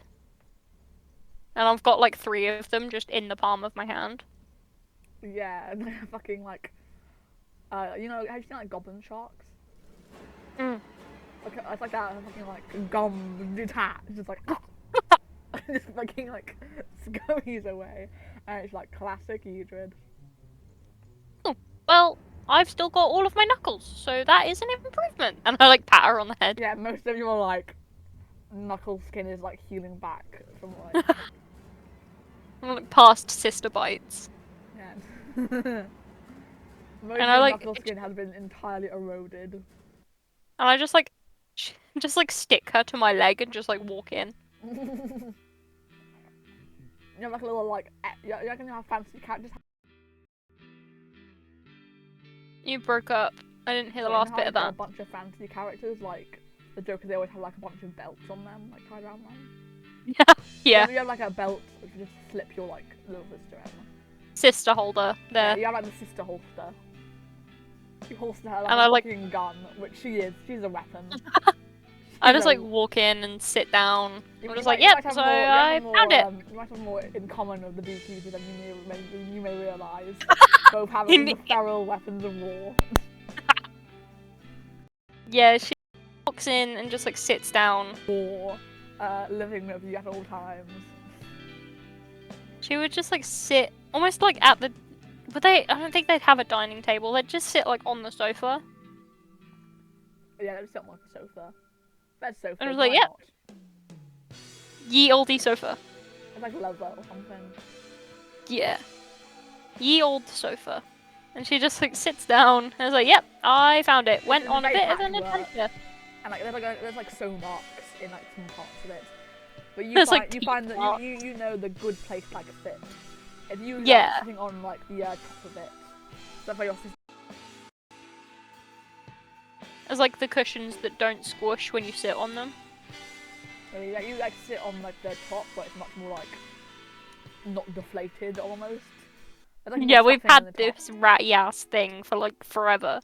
And I've got like 3 of them just in the palm of my hand. Yeah, and they're fucking like, have you seen like goblin sharks? Mm. Like, it's like that, fucking like gum detached, just like, just fucking like scurries away, and it's like classic Edred. Oh, well, I've still got all of my knuckles, so that is an improvement. And I like pat her on the head. Yeah, most of your like knuckle skin is like healing back from like, I'm like past sister bites. yeah. Most And of I your like, knuckle skin has been entirely eroded. and I just like, stick her to my leg and just like walk in. You have like a little like, you're gonna have fancy characters. You broke up. I didn't hear the So you know last how bit you of get a that. bunch of fantasy characters, like the Joker, they always have like a bunch of belts on them, like tied around them. Yeah. You have like a belt which you just slip your like little sister in. Sister holder there. Yeah, you have like the sister holster. You holster her like And a I like, fucking gun, which she is. She's a weapon. I just like walk in and sit down. I'm just like, you yep, might have so more, you I have found it. more, you might have more in common with the beekeeper than you may realise. Both having the feral weapons of war. Yeah, she walks in and just like sits down. War, living with you at all times. She would just like sit almost like at the. But I don't think they'd have a dining table. They'd just sit like on the sofa. Yeah, there's something on the sofa. Bed sofa. And I was like, why yep. not? Ye olde sofa. It's like leather or something. Yeah. Ye old sofa. And she just like sits down and I was like, yep, I found it. Went It's on a very bit of an patchwork. adventure. And like there's like sew marks in like some parts of it. But you find that you know the good place to like sit. If you like sitting on like the top of it, that's why your sister. It's like the cushions that don't squish when you sit on them. So you like sit on like the top, but it's much more like not deflated almost. Like Yeah, we've had this ratty ass thing for like forever.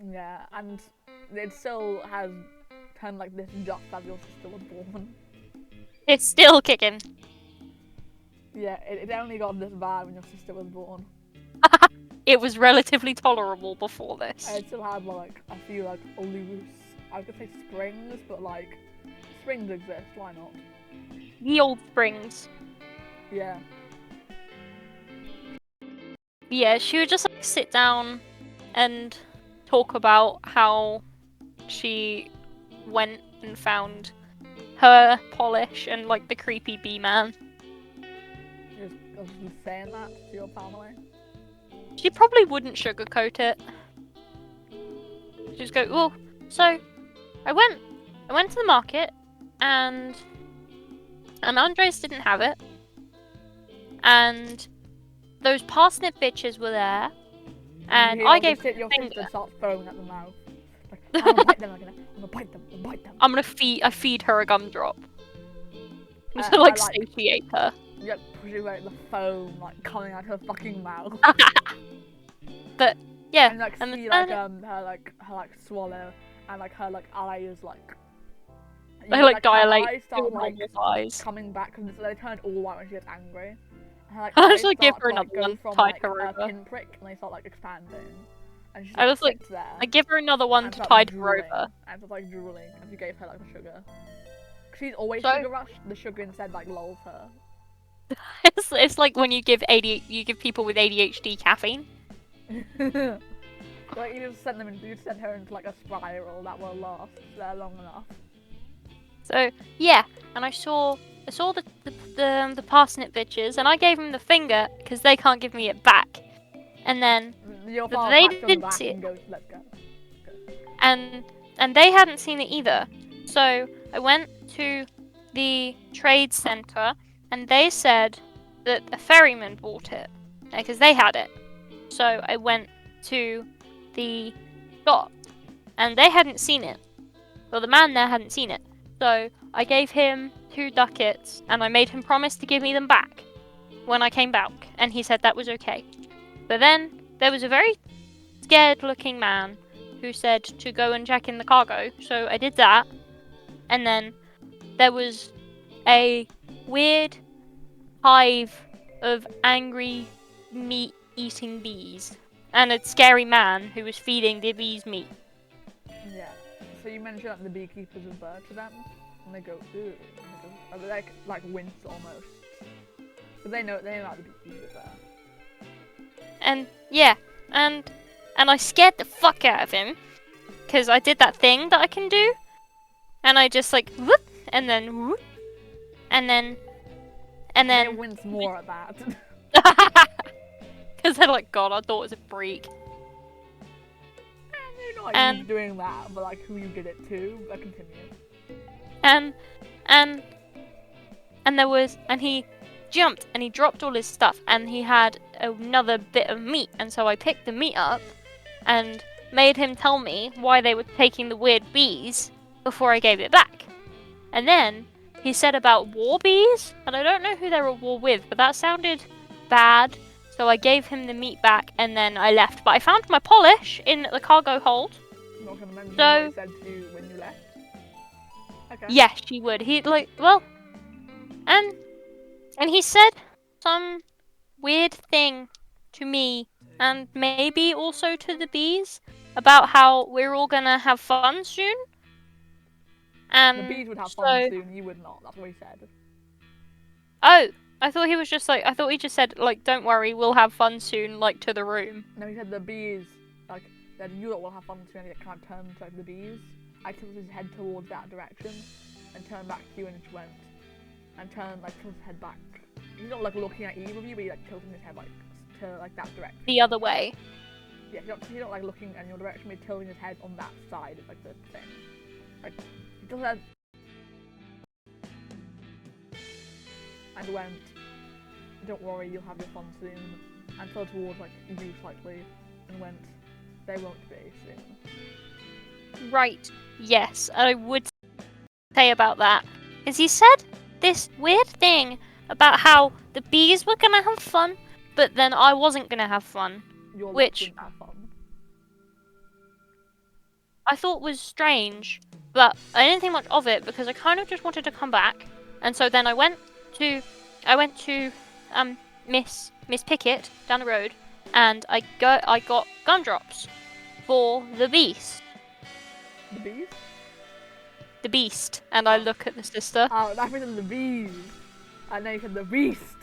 Yeah, and it still has turned like this just as your sister was born. It's still kicking. Yeah, it only got this bad when your sister was born. It was relatively tolerable before this. I still had like a few like loose, I was gonna say springs, but like springs exist, why not? The old springs. Yeah. Yeah, she would just like sit down and talk about how she went and found her polish and like the creepy bee man. You're just saying that to your family? She probably wouldn't sugarcoat it. She'd just go, well, so I went to the market and Andres didn't have it. And those parsnip bitches were there. And I gave her your a finger. sister starts throwing at the mouth. Like, I'm gonna bite them, I'm gonna bite them, I'm gonna bite them. I feed her a gumdrop. Just to like satiate her. Yeah, pushing like the foam like coming out her fucking mouth. But yeah, and like and see like her swallow and like her like eyes like they like dilate. Eyes start like eyes. coming back because they turn all white when she gets angry. And her, like, I eyes just like give start her to, like, another one, go from, tide like, her a over. pinprick and they start like expanding. And she I just like sits there. I give her another one to starts tide her drooling, over. And starts like drooling as you gave her like the sugar. She's always So- sugar rushed. The sugar instead like lulls her. It's like when you give people with ADHD caffeine. Like you just send her into like a spiral that will last there long enough. So yeah, and I saw the parsnip bitches, and I gave them the finger because they can't give me it back. And then Your But father they pats you on the didn't back see and it. goes, let's go. and they hadn't seen it either. So I went to the trade center, and they said that a ferryman bought it because they had it. So I went to the shop, and they hadn't seen it. Well, the man there hadn't seen it. So I gave him 2 ducats, and I made him promise to give me them back when I came back, and he said that was okay. But then there was a very scared-looking man who said to go and check in the cargo, so I did that, and then there was a weird hive of angry meat-eating bees, and a scary man who was feeding the bees meat. Yeah. So you mentioned that the beekeepers are bird to them, and they go, ooh. And they go, like wince almost. But they know about the beekeepers there. And yeah, and I scared the fuck out of him, because I did that thing that I can do, and I just like whoop, and then whoop, and then They wince more at that. because they're like, God, I thought it was a freak. You're not you doing that, but like who you did it to. But continue. And he jumped and he dropped all his stuff, and he had another bit of meat, and so I picked the meat up and made him tell me why they were taking the weird bees before I gave it back. And then he said about war bees, and I don't know who they're at war with, but that sounded bad, so I gave him the meat back and then I left. But I found my polish in the cargo hold. I'm not gonna mention So, what he said to you when you left. Okay. Yes, she would. He'd like, well, and he said some weird thing to me, and maybe also to the bees, about how we're all gonna have fun soon. And the bees would have fun soon, you would not. That's what he said. Oh, I thought he was just like, I thought he just said, like, don't worry, we'll have fun soon, like, to the room. No, he said the bees, like, that you lot will have fun soon, and he kind of turned to like, the bees. I tilted his head towards that direction, and turned back to you, and just went, and turned, like, tilted his head back. He's not, like, looking at either of you, but he's, like, tilting his head, like, to, like, that direction. The other way. Yeah, he's not like, looking in your direction, but he's tilting his head on that side, of, like, the thing. Like, he tilted his head, and went, don't worry, you'll have your fun soon, and fell towards, like, you slightly, and went, they won't be soon. Right, yes, I would say about that. Because he said this weird thing about how the bees were gonna have fun, but then I wasn't gonna have fun. Which have fun. I thought was strange, but I didn't think much of it because I kind of just wanted to come back. And so then I went to Miss Pickett down the road, and I got gumdrops for the beast. The bees? The beast. And I look at the sister. Oh, that was the bees. I know you said the beast.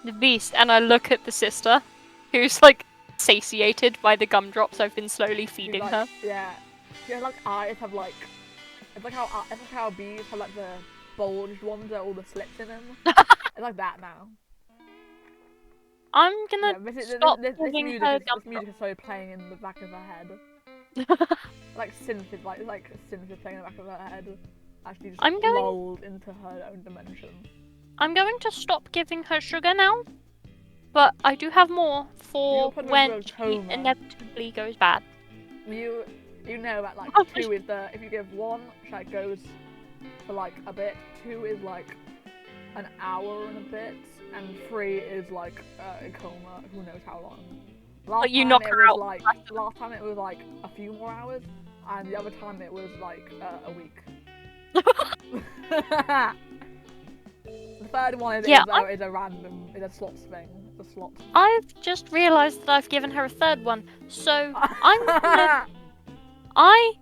The beast, and I look at the sister, who's like satiated by the gumdrops I've been slowly feeding like, her. Yeah. Yeah, like eyes have like, it's like how bees have like the bulged ones with all the slits in them. It's like that now. I'm gonna stop giving her this music is so playing in the back of her head. like synth is playing in the back of her head. As she just lulled into her own dimension. I'm going to stop giving her sugar now, but I do have more for when she inevitably goes bad. You know that like 2 is the, if you give 1, it goes for like a bit, 2 is like an hour and a bit, and 3 is like a coma, who knows how long. Last time it was like a few more hours, and the other time it was like a week. The third one is a random, is a slots thing. It's a slot. I've just realised that I've given her a third one, so I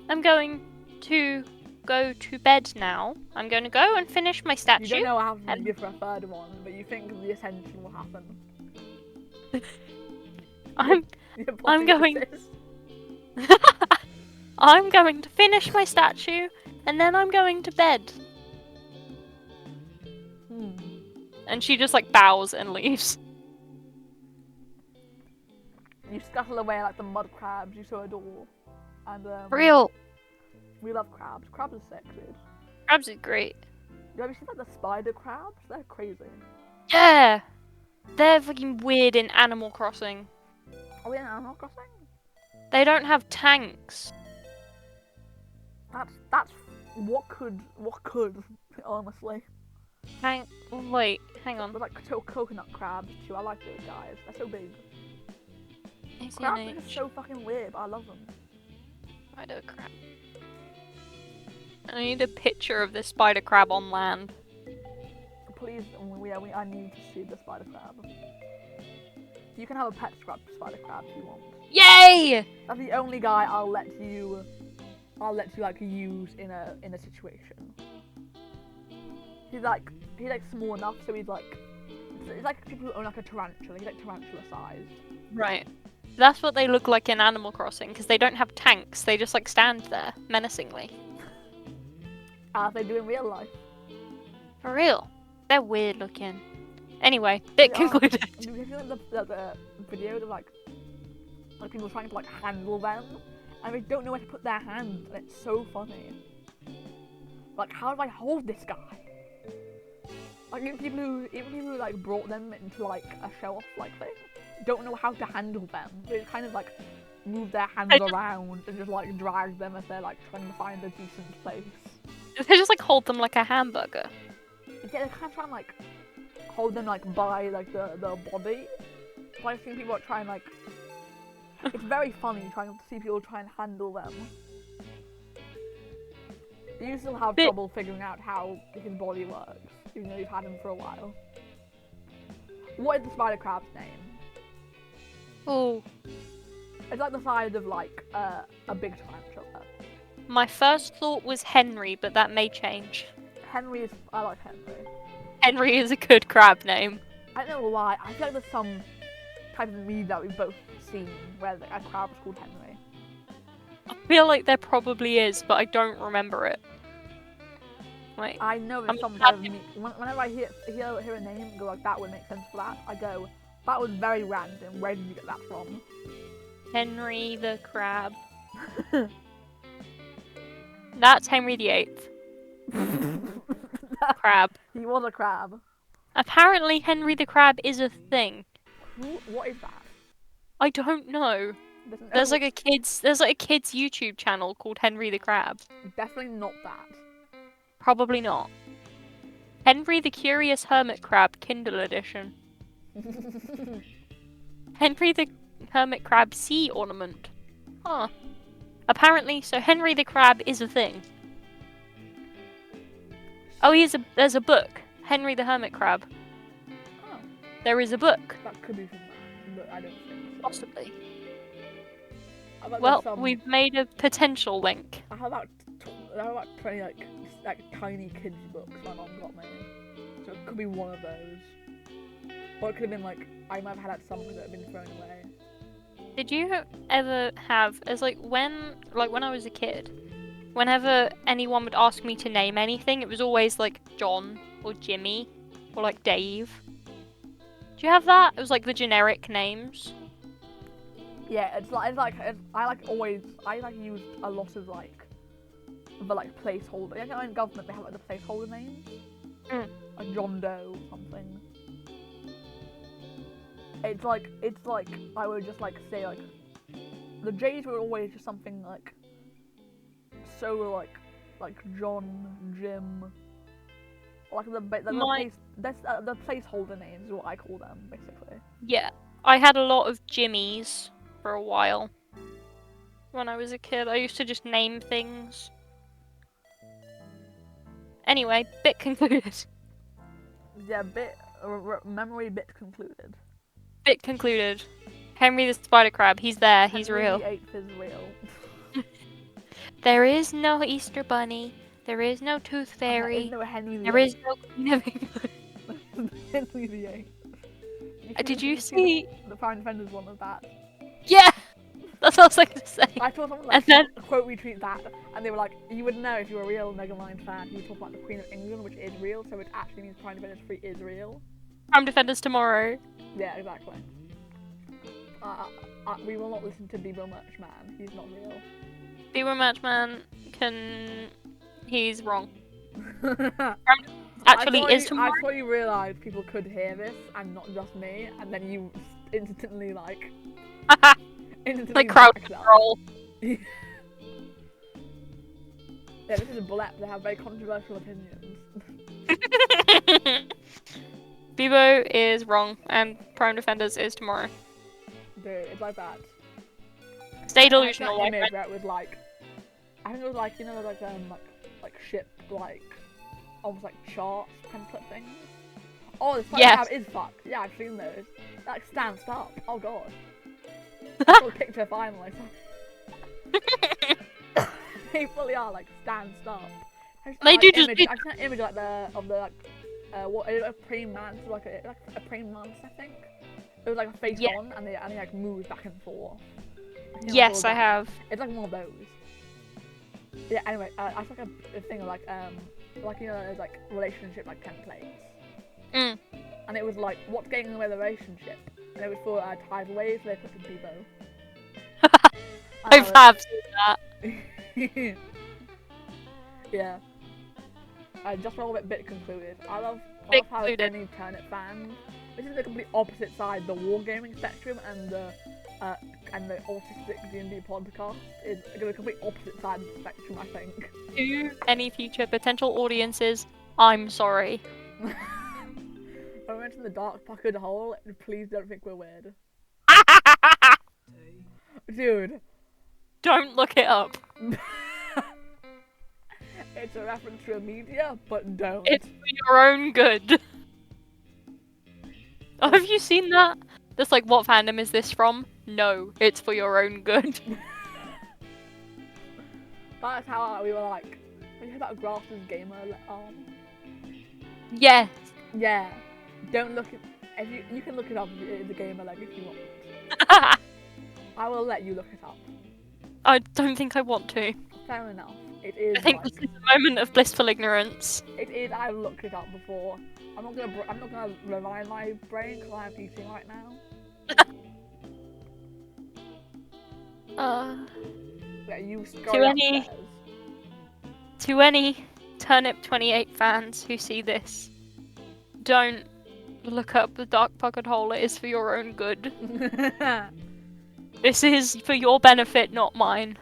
am going to go to bed now. I'm going to go and finish my statue. You don't know what happens when you give her a third one, but you think the ascension will happen. I'm going. I'm going to finish my statue, and then I'm going to bed. And she just like bows and leaves. You scuttle away like the mud crabs you so adore. And real. We love crabs. Crabs are sick, dude. Crabs are great. Have you seen like the spider crabs? They're crazy. Yeah. They're fucking weird in Animal Crossing. Are we in Animal Crossing? They don't have tanks. That's what could honestly. Hang on. There's like coconut crabs too. I like those guys. They're so big. ACNH. Crabs are just so fucking weird, but I love them. Spider crab. I need a picture of this spider crab on land. Please, I need to see the spider crab. You can have a pet spider crab if you want. Yay! That's the only guy I'll let you like use in a situation. He's like small enough, so he's like people who own like a tarantula. He's like tarantula sized. Right. That's what they look like in Animal Crossing, because they don't have tanks. They just like stand there menacingly. As they do in real life. For real. They're weird looking. Anyway, bit concluded. Have you seen the video of like people trying to like handle them, and they don't know where to put their hands, and it's so funny. Like, how do I hold this guy? Like, even people who like brought them into like a show off like thing don't know how to handle them. They kind of like move their hands around and just like drag them as they're like trying to find a decent place. They just like hold them like a hamburger. Yeah, they kind of try and like hold them like by like the body. But I've seen people try and like. It's very funny trying to see people try and handle them. You still have trouble figuring out how his body works, even though you've had him for a while. What is the spider crab's name? Oh. It's like the size of like a big tarantula. My first thought was Henry, but that may change. I like Henry. Henry is a good crab name. I don't know why. I feel like there's some type of meme that we've both seen where a crab was called Henry. I feel like there probably is, but I don't remember it. Like, I know there's some type of meme. Whenever I hear a name and go like, that would make sense for that, I go, that was very random. Where did you get that from? Henry the crab. That's Henry VIII. Crab. He was a crab. Apparently Henry the crab is a thing. What is that? I don't know. There's like a kids YouTube channel called Henry the Crab. Definitely not that. Probably not. Henry the Curious Hermit Crab Kindle Edition. Henry the Hermit Crab Sea Ornament. Huh. Apparently, so Henry the Crab is a thing. Oh, there's a book. Henry the Hermit Crab. Oh. There is a book. That could be from that, but I don't think so. Possibly. Well, we've made a potential link. How about 20 like tiny kids books my mom got me? So it could be one of those. Or it could have been like, I might have had at some point that have been thrown away. Did you ever have, when I was a kid, whenever anyone would ask me to name anything, it was always like John or Jimmy or like Dave. Do you have that? It was like the generic names. Yeah, I use a lot of like the like placeholder. I know in government they have like the placeholder names. Like John Doe or something. It's like I would just like say like the J's were always just something like so like John, Jim, like the placeholder names is what I call them basically. Yeah, I had a lot of Jimmies for a while. When I was a kid, I used to just name things. Anyway, bit concluded. Yeah, memory bit concluded. Bit concluded. Henry the Spider Crab, he's there, he's real. Henry VIII is real. There is no Easter Bunny. There is no Tooth Fairy. There is no Henry VIII. There is no Queen of England. Henry VIII. Did you see the Prime Defender's one of that? Yeah! That's what I was going to say. I saw someone like quote retweet that, and they were like, you would know if you were a real Megamind fan, you talk about the Queen of England, which is real, so it actually means Prime Defenders 3 is real. Prime Defenders tomorrow. Yeah, exactly. We will not listen to Bebo Merch Man. He's not real. Bebo Merch Man he's wrong. Actually, is tomorrow. I thought you realised people could hear this and not just me, and then you instantly like crowd control. Yeah, this is a blep. They have very controversial opinions. Bebo is wrong, and Prime Defenders is tomorrow. Dude, it's like that. Stay That delusional, my image friend. where it was like, I think it was like, you know, like ship, like, almost like charts, template things. Oh, this Yes. is fucked. Yeah, I've seen those. Like, stand up. Oh god. I saw a picture finally. They fully are like stand up. They do just. I've seen an image like of the what a praying mantis, like a praying mantis, I think. It was like a face on, and they like move back and forth. Yes, I have. It's like one of those. Yeah. Anyway, I saw like a thing of like you know, there's like relationship like templates. Mm. And it was like, what's getting in the way of the relationship? And it was for tidal waves, so they put the Bebo. I have seen that. Yeah. Just for a bit concluded. I love how any Turnip fans. This is the complete opposite side. The wargaming spectrum and the autistic D&D podcast is the complete opposite side of the spectrum, I think. To any future potential audiences, I'm sorry. When I mention the dark pocket hole, please don't think we're weird. Dude. Don't look it up. It's a reference to a media, but don't. It's for your own good. Oh, have you seen that? That's like, what fandom is this from? No, it's for your own good. That's how we were like. Have you heard about Grass's gamer Yes. Yeah. Don't look it. If you can look it up. The gamer leg if you want. I will let you look it up. I don't think I want to. Fair enough. It is. I think like, this is a moment of blissful ignorance. It is. I've looked it up before. I'm not gonna remind my brain because I'm eating right now. Yeah, you to any Turnip 28 fans who see this, don't look up the dark pocket hole. It is for your own good. This is for your benefit, not mine.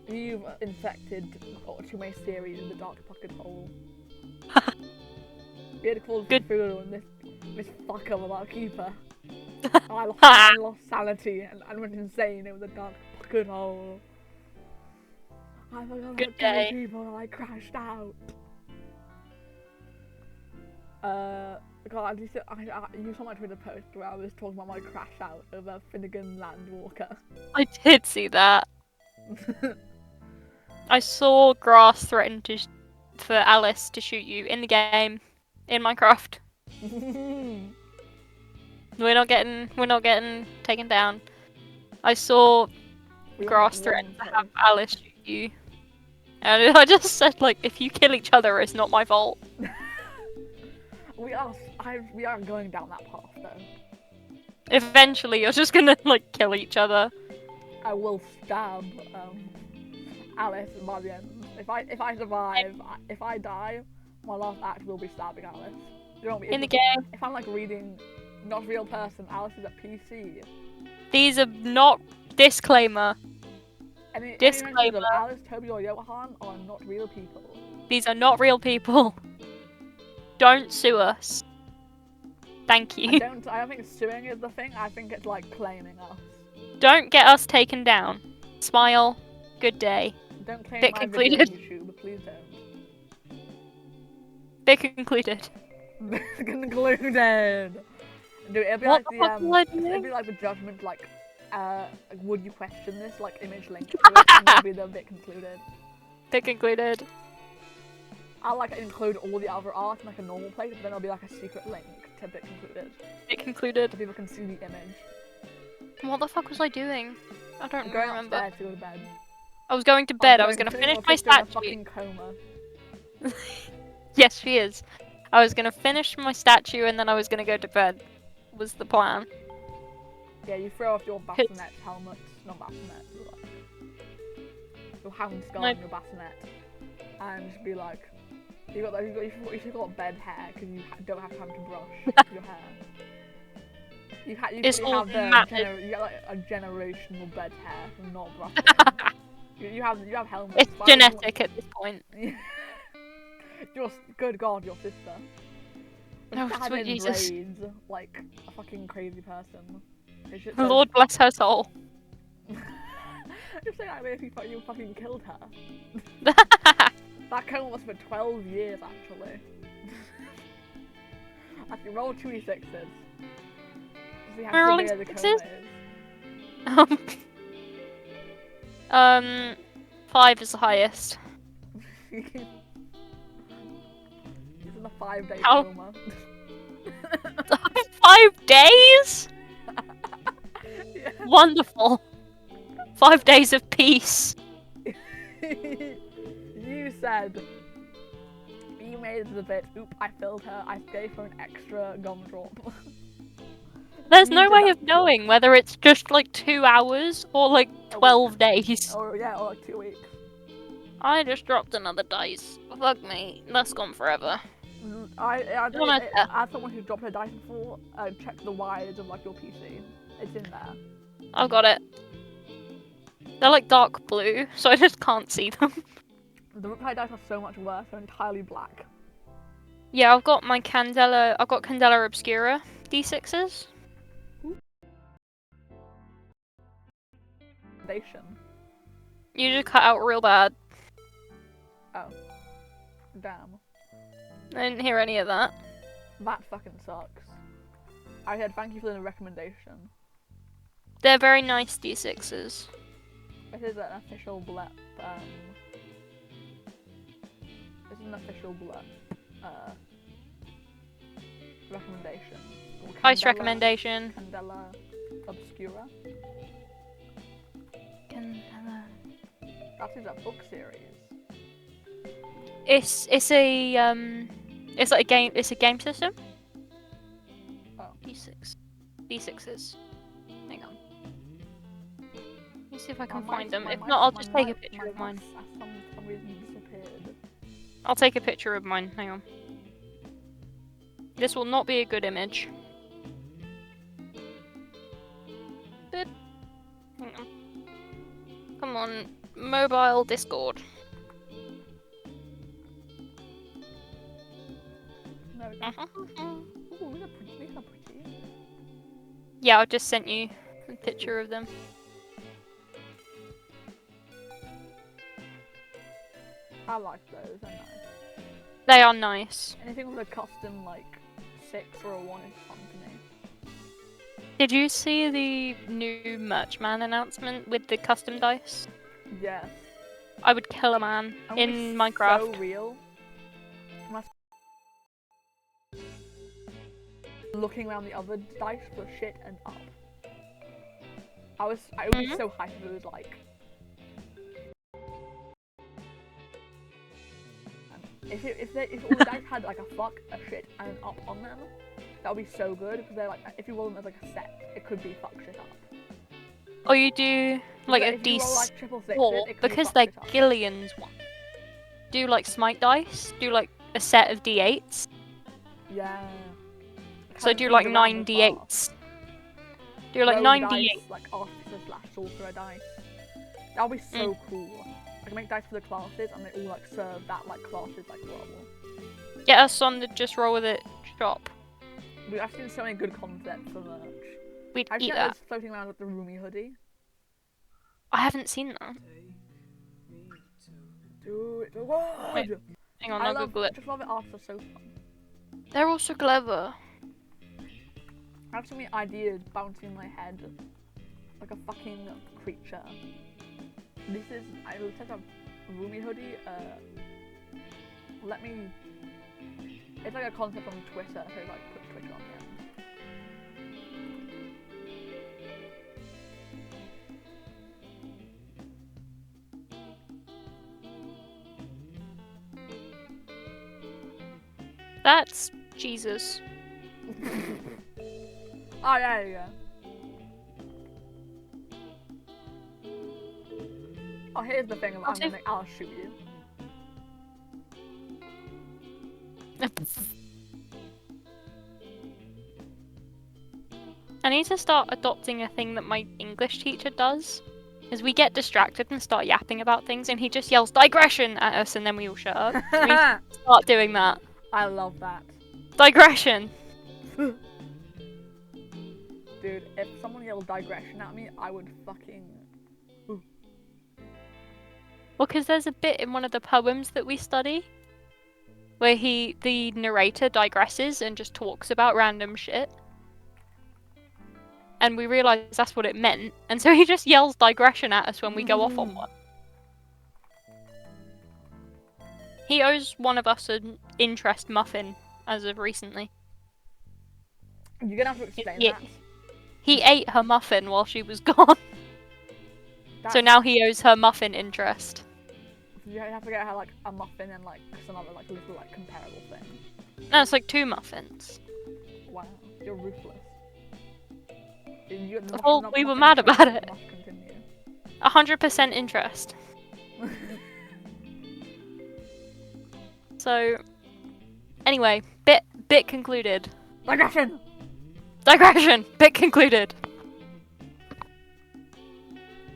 You've infected too many series in the dark pocket hole. You had to call Cthulhu and this fucker without a keeper. I lost sanity and went insane. It was a dark pocket hole. I forgot Good how to day. kill people and I crashed out. God, you saw my Twitter post where I was talking about my crash out over Finnegan Landwalker. I did see that. I saw Grass threaten for Alice to shoot you in the game, in Minecraft. We're not getting taken down. I saw Grass threaten to have Alice shoot you. And I just said, like, if you kill each other, it's not my fault. We are going down that path, though. Eventually, you're just gonna, like, kill each other. I will stab, Alice by the end. If I survive, if I die, my last act will be stabbing Alice. In the game. If I'm, like, reading not real person, Alice is a PC. These are not... Disclaimer. Disclaimer. Alice, Toby, or Johan are not real people. These are not real people. Don't sue us. Thank you. I don't think suing is the thing. I think it's like claiming us. Don't get us taken down. Smile. Good day. Don't claim Bit my concluded. video on YouTube, please don't. Bit concluded. Concluded. Dude, it'll be What like it'll be like the judgment, like, would you question this, like, image link to it, and it'll be the bit concluded. Bit concluded. I'll, like, include all the other art in, like, a normal place, but then there'll be, like, a secret link to bit concluded. Bit concluded. So people can see the image. What the fuck was I doing? I don't I'm going remember. upstairs to go to bed. I was going to bed. I was gonna finish my stat fucking sheet. coma. Yes, she is. I was gonna finish my statue and then I was gonna go to bed. Was the plan. Yeah, you throw off your bassinet helmet, not bassinet, like, your hand skull on your bassinet, and just be like, you've got bed hair because you don't have time to brush your hair. You have like a generational bed hair from not brushing. You have helmets. It's genetic at this point. Good God, your sister. Oh, Had sweet in Jesus. braids like a fucking crazy person. Lord bless her soul. Just say that if you fucking killed her. That coma was for 12 years, actually. Actually, roll 2d6s. See how We're rolling severe the sixes? coma is. 5 is the highest. He's in a 5-day How? coma. 5 days? Yeah. Wonderful. 5 days of peace. You said you made the bit. Oop! I filled her. I gave her an extra gumdrop. There's no way of knowing whether it's just like 2 hours or like 12 days. Or yeah, or like 2 weeks. I just dropped another dice. Fuck me. That's gone forever. As someone who's dropped a dice before, check the wires of like your PC. It's in there. I've got it. They're like dark blue, so I just can't see them. The Riptide dice are so much worse. They're entirely black. Yeah, I've got Candela Obscura D6s. Foundation. You just cut out real bad. Oh. Damn. I didn't hear any of that. That fucking sucks. I said thank you for the recommendation. They're very nice D6s. This is an official blep. This is an official blep. Recommendation. Nice recommendation. Candela Obscura. Candela. That is a book series. It's like a game. It's a game system. Oh. D6s. Hang on. Let me see if I can My find them. mice- If my not, I'll mice- just my take a mice- picture my of mine. mice for some reason disappeared. I'll take a picture of mine. Hang on. This will not be a good image. Good. Hang on. Come on, mobile Discord. No. Ooh, these are pretty. Yeah, I just sent you a picture of them. I like those. They're nice. They are nice. Anything with a custom like 6 or a 1 is fun to me. Did you see the new Merch Man announcement with the custom dice? Yes. I would kill a man in Minecraft. So real. Looking around the other dice for shit and up. I would be so hyped if it was like. If all the dice had like a fuck, a shit, and an up on them, that would be so good because they're like if you roll them as like a set, it could be fuck shit up. Or you do like a D4 because they're Gillian's one. Do like smite dice. Do like a set of D8s. Yeah. So do like 9 D8s. Do like 9 D8s. Like artificer / sorcerer dice. That would be so cool. I can make dice for the classes and they all like serve that like classes like level. Get us on the just roll with it shop. I've seen so many good concepts for merch. We'd I've eat seen that. this floating around with the Roomy hoodie. I haven't seen that. Dude, what? Wait, hang on, I'll Google it. I just love it after so fun. They're also clever. I have so many ideas bouncing in my head. Like a fucking creature. This is, I set up Roomy hoodie, let me, it's like a concept on Twitter, so like put Twitter on the end. That's Jesus. Oh, yeah, there you go. Oh, here's the thing, I'll shoot you. I need to start adopting a thing that my English teacher does. Because we get distracted and start yapping about things, and he just yells digression at us, and then we all shut up. So we start doing that. I love that. Digression. Dude, if someone yelled digression at me, I would fucking... Well, because there's a bit in one of the poems that we study where the narrator digresses and just talks about random shit. And we realise that's what it meant, and so he just yells digression at us when we go off on one. He owes one of us an interest muffin as of recently. You're gonna have to explain that. He ate her muffin while she was gone. So now he owes her muffin interest. You have to get her like a muffin and like some other like little like comparable thing. No, it's like 2 muffins. Wow, you're ruthless. Well, we were mad about it. 100% interest. So, anyway, bit concluded. Digression! Digression! Bit concluded.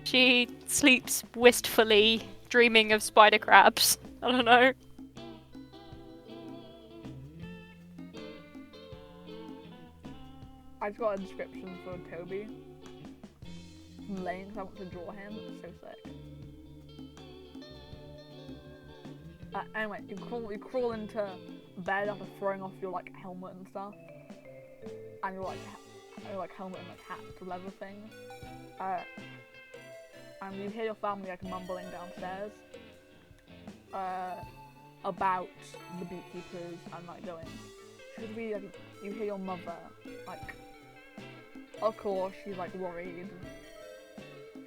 She sleeps wistfully, dreaming of spider crabs. I don't know. I just got a description for Toby. I'm laying because I want to draw him. It's so sick. Anyway, you crawl into bed after throwing off your like helmet and stuff, and your like helmet and like hat or leather thing. And you hear your family like mumbling downstairs about the beekeepers and like going, should we like, you hear your mother like, of course she's like worried.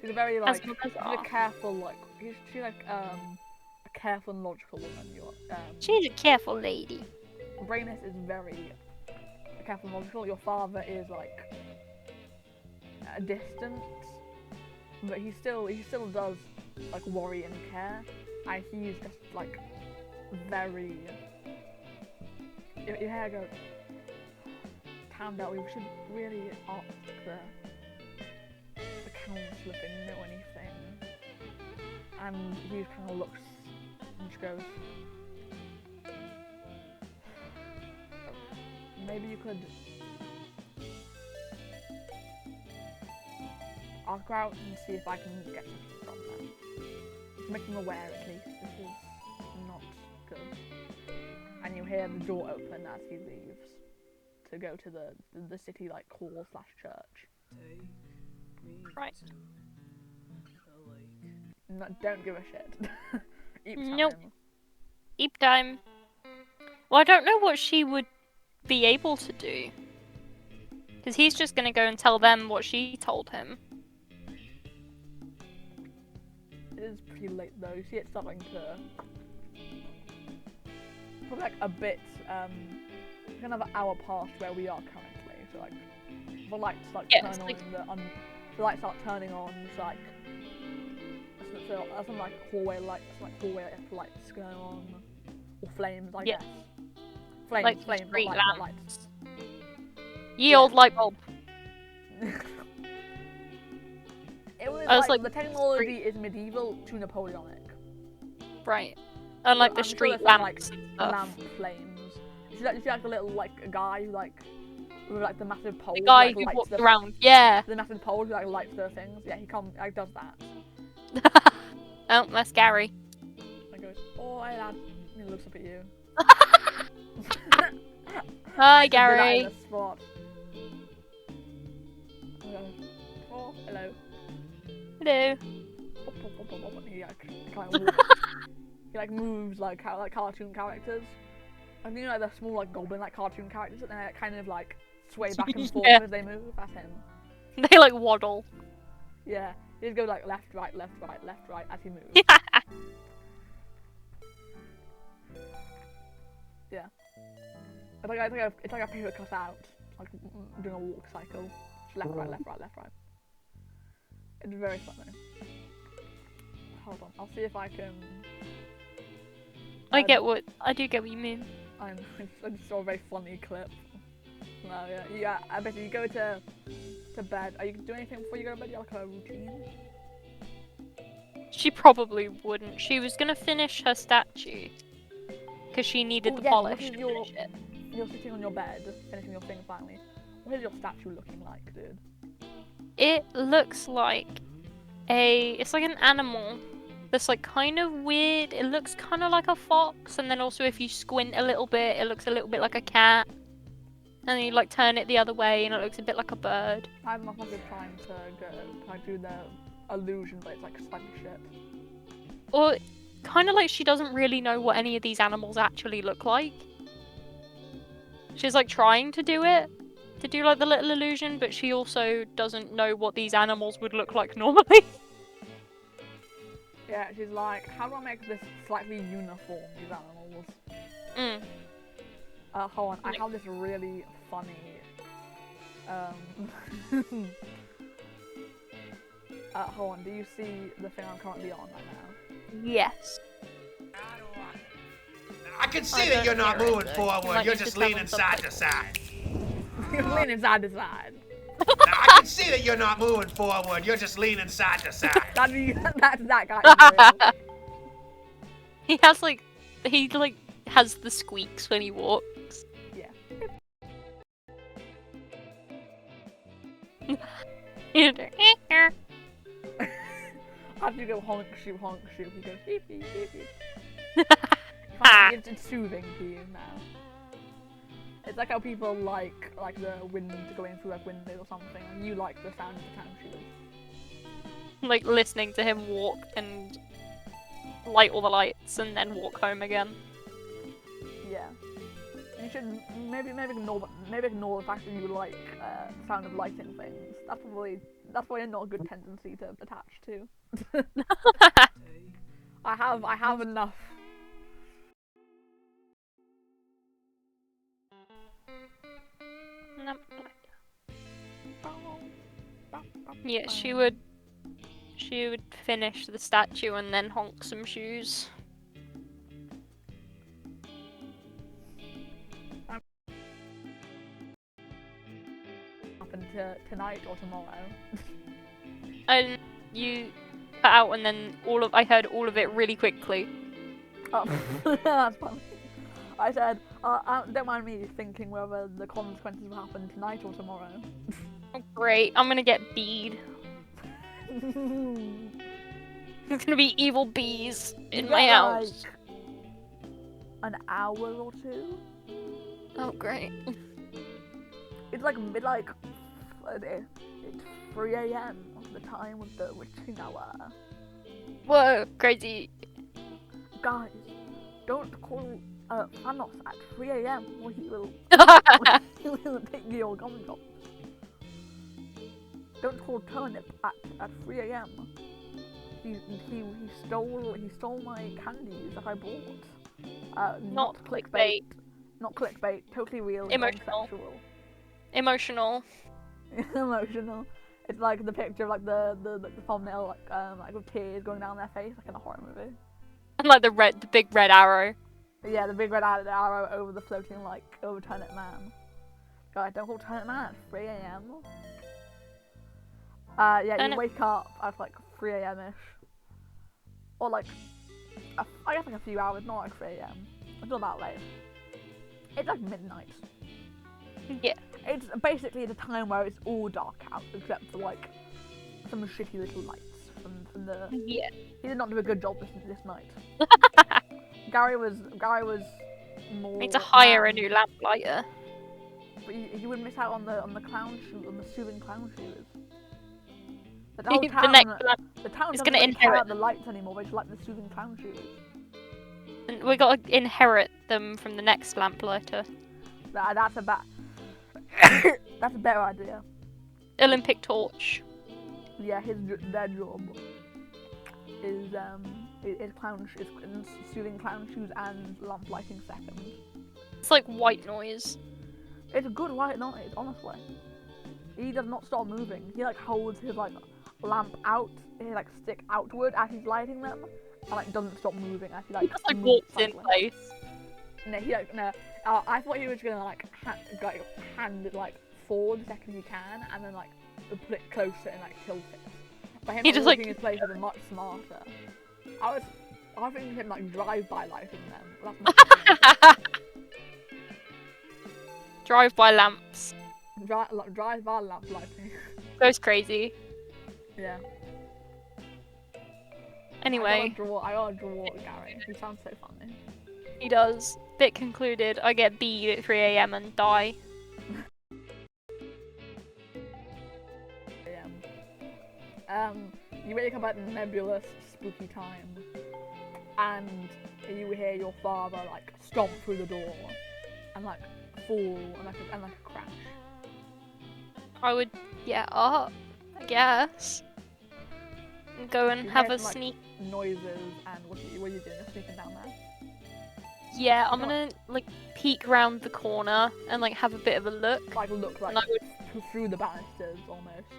She's a very like, she's a careful like, she's like a careful and logical woman. She's a careful lady. Brainus is very careful and logical. Your father is like distant, but he still does like worry and care, and he's just like very. Your hair goes. Campbell, we should really ask the council if they know anything. And he kind of looks and just goes, maybe you could. I'll go out and see if I can get something from them. To make them aware at least, this is not good. And you hear the door open as he leaves to go to the city like hall / church. Right. No, don't give a shit. Eep time. Nope. Eep time. Well, I don't know what she would be able to do. Because he's just going to go and tell them what she told him. It is pretty late though. You see it's starting to... Probably like a bit, kind of an hour past where we are currently. So like, the lights like turn on, the lights start turning on, it's like... So some like hallway lights going on. Or flames, I guess. Flames, like flames, street not lights. Ye old light bulb. It was like the technology is medieval to Napoleonic. Right. And like the street lamps like lamp flames. You see like the little like guy who like with like the massive pole. The guy who walks around, yeah. The massive pole who like lights the things. Yeah, he does that. Oh, that's Gary. And goes, oh hey lad. And he looks up at you. Hi Gary. In the spot. And goes, oh hello. Hello. And he like kind of walks. He like moves like cartoon characters. I mean like the small like goblin like cartoon characters, and they kind of like sway back and forth as they move. That's him. They like waddle. Yeah, he just goes like left, right, left, right, left, right as he moves. Yeah. It's like a paper cut out, like doing a walk cycle. Just left, right, left, right, left, right. It's very funny. Hold on, I'll see if I can. I do get what you mean. I just saw a very funny clip. No, yeah. I bet you go to bed. Are you doing anything before you go to bed? You have like a routine? She probably wouldn't. She was gonna finish her statue. Because she needed the polish to finish it. You're sitting on your bed, finishing your thing finally. What is your statue looking like, dude? It looks like it's like an animal that's like kind of weird. It looks kind of like a fox, and then also if you squint a little bit, it looks a little bit like a cat. And then you like turn it the other way, and it looks a bit like a bird. I'm not a good time to do the illusion, but it's like slightly shit. Or kind of like she doesn't really know what any of these animals actually look like. She's like trying to do it, to do like the little illusion, but she also doesn't know what these animals would look like normally. Yeah, she's like, how do I make this slightly uniform, these animals? Hold on, I have this really funny, hold on, do you see the thing I'm currently on right now? Yes. I can see that you're not moving forward, you're just leaning side to side. You're leaning side to side. I can see that you're not moving forward, you're just leaning side to side. That's that guy. He has has the squeaks when he walks. Yeah. You do. After you go honk shoot, he goes beep beep beep beep. It's soothing to you now. It's like how people like the wind going through like windows or something, and you like the sound of the town shoes. Like listening to him walk and light all the lights and then walk home again. Yeah. You should maybe ignore the fact that you like the sound of lighting things. That's probably not a good tendency to attach to. I have enough. Yeah, she would finish the statue and then honk some shoes. Happen tonight or tomorrow. And you cut out, and then I heard all of it really quickly. Oh, that's funny. I said, don't mind me thinking whether the consequences will happen tonight or tomorrow. Oh, great, I'm gonna get beed. There's gonna be evil bees in my house. Like, an hour or two? Oh, great. It's 3 a.m. the time of the witching hour. Whoa, crazy. Guys, don't call Thanos at 3 a.m. or he will take your gumdrops. Don't call Turnip at 3 a.m. He stole my candies that I bought. Not clickbait. Not clickbait. Totally real. Emotional. Emotional. Emotional. It's like the picture of like the thumbnail like with tears going down their face like in a horror movie. And like the big red arrow. Yeah, the big red arrow over the floating over Turnip Man. Guys, don't call Turnip Man at 3 a.m. Yeah, you wake up at like 3 a.m. ish. Or like, I guess like a few hours, not like 3 a.m. It's not that late. It's like midnight. Yeah. It's basically the time where it's all dark out, except for like some shitty little lights from the. Yeah. He did not do a good job this night. Gary was more. Need to hire a new lamplighter. But he would miss out on the clown shoe, on the soothing clown shoes. The whole town, the town doesn't really care about the lights anymore. They just like the soothing clown shoes. And we gotta inherit them from the next lamplighter. That's a better idea. Olympic torch. Yeah, their job is soothing clown shoes and lamp lighting second. It's like white noise. It's a good white noise, honestly. He does not stop moving. He like holds his like lamp out, his like stick outward as he's lighting them, and like doesn't stop moving as he like. He just like walks in place. No, I thought he was gonna like hand it like forward the second he can, and then like put it closer and like tilt it. But him He like, just, walking like- his places are much smarter. I think him like drive-by lighting them. That's much Drive-by lamps. drive-by lamp lighting. Goes crazy. Yeah. Anyway, I gotta draw Gary. He sounds so funny. he does. Bit concluded. I get beat at 3 AM and die. You wake up at nebulous, spooky time, and you hear your father like stomp through the door, and like fall, and like a crash. I would get up, I guess. And go and You have hear a some, like, sneak. noises, and what are you doing? You're sneaking down there. Yeah, I'm You know gonna like peek round the corner and like have a bit of a look. Like look like And I would through the banisters almost.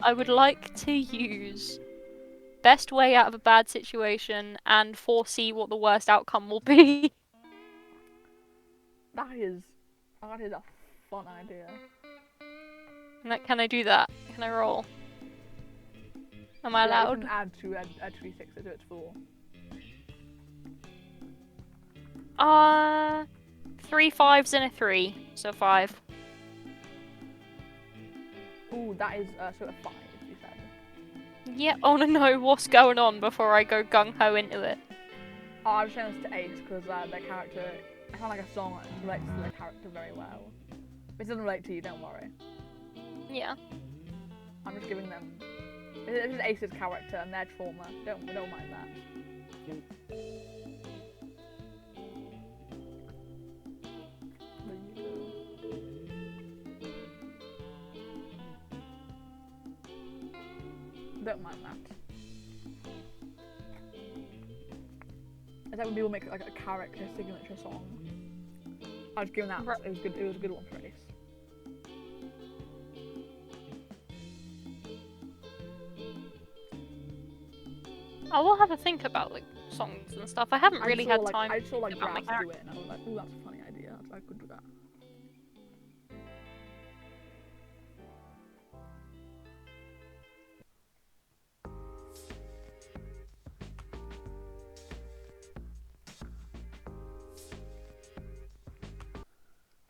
I would like to use best way out of a bad situation and foresee what the worst outcome will be. That is a fun idea. Can I do that? Can I roll? Am I Yeah, you allowed? can add to a 3 6 so it's 4. 3 5s and a 3, so 5. Ooh, that is sort of 5, you said. Yeah, I wanna know what's going on before I go gung-ho into it. Oh, I was showing this to Ace because their character, I found like a song that relates to their character very well. If it doesn't relate to you, don't worry. Yeah. I'm just giving them. This is Ace's character and their trauma. Don't mind that. Don't mind that. It's like when people make like a character signature song. I was giving that. Right. It was good. It was a good one for Ace. I will have a think about like songs and stuff. I haven't really had time. I saw like about my Grass do it, and I was like, "Ooh, that's a funny idea. I could do that."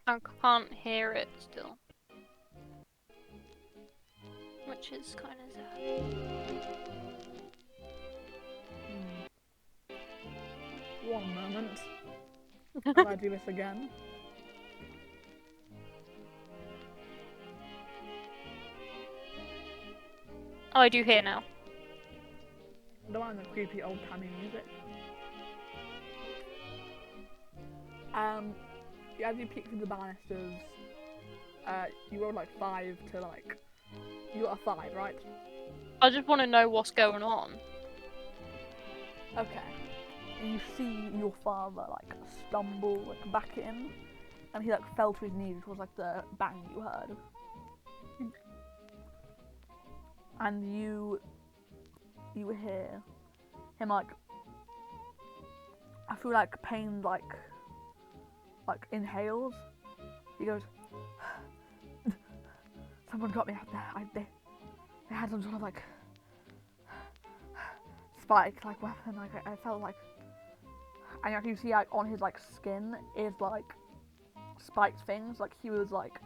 I can't hear it still. Which is kind of sad. One moment. Will I do this again? Oh, I do hear now. I don't mind the creepy old timey music. As you peek through the banisters, you rolled like 5 to like. You got a 5, right? I just want to know what's going on. Okay. And you see your father like stumble like back in, and he like fell to his knees, which was like the bang you heard. And you hear him like, I feel like pain like inhales. He goes, someone got me out there. They had some sort of like spike like weapon. Like I felt like, and you can see like on his like skin is like spiked things. Like he was like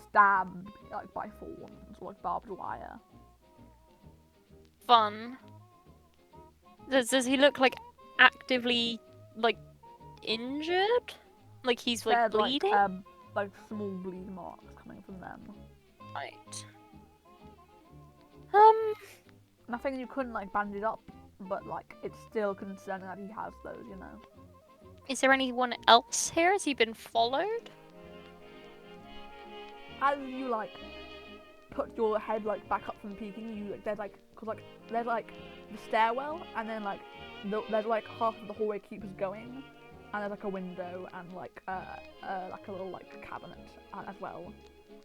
stabbed like by thorns or like barbed wire. Fun. Does he look like actively like injured? Like he's like There's, bleeding? like small bleed marks coming from them. Right. Nothing you couldn't like bandage up, but like it's still concerning that he has those, you know. Is there anyone else here? Has he been followed? As you like put your head like back up from peeking, you like there's like there's like the stairwell, and then like there's like half of the hallway keeps going, and there's like a window and like a little like cabinet as well,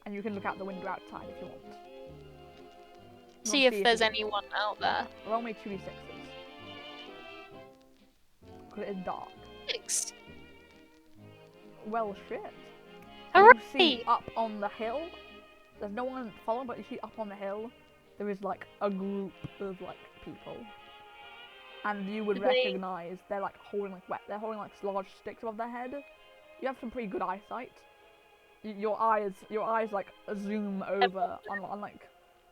and you can look out the window outside if you want. See if there's anyone out there. Roll me 2d6s. Because it is dark. 6. Well, shit. Hooray! You see up on the hill. There's no one following, but you see up on the hill there is like a group of like people, and you would Do they- recognize they're like holding like large sticks above their head. You have some pretty good eyesight. Your eyes like zoom over on like.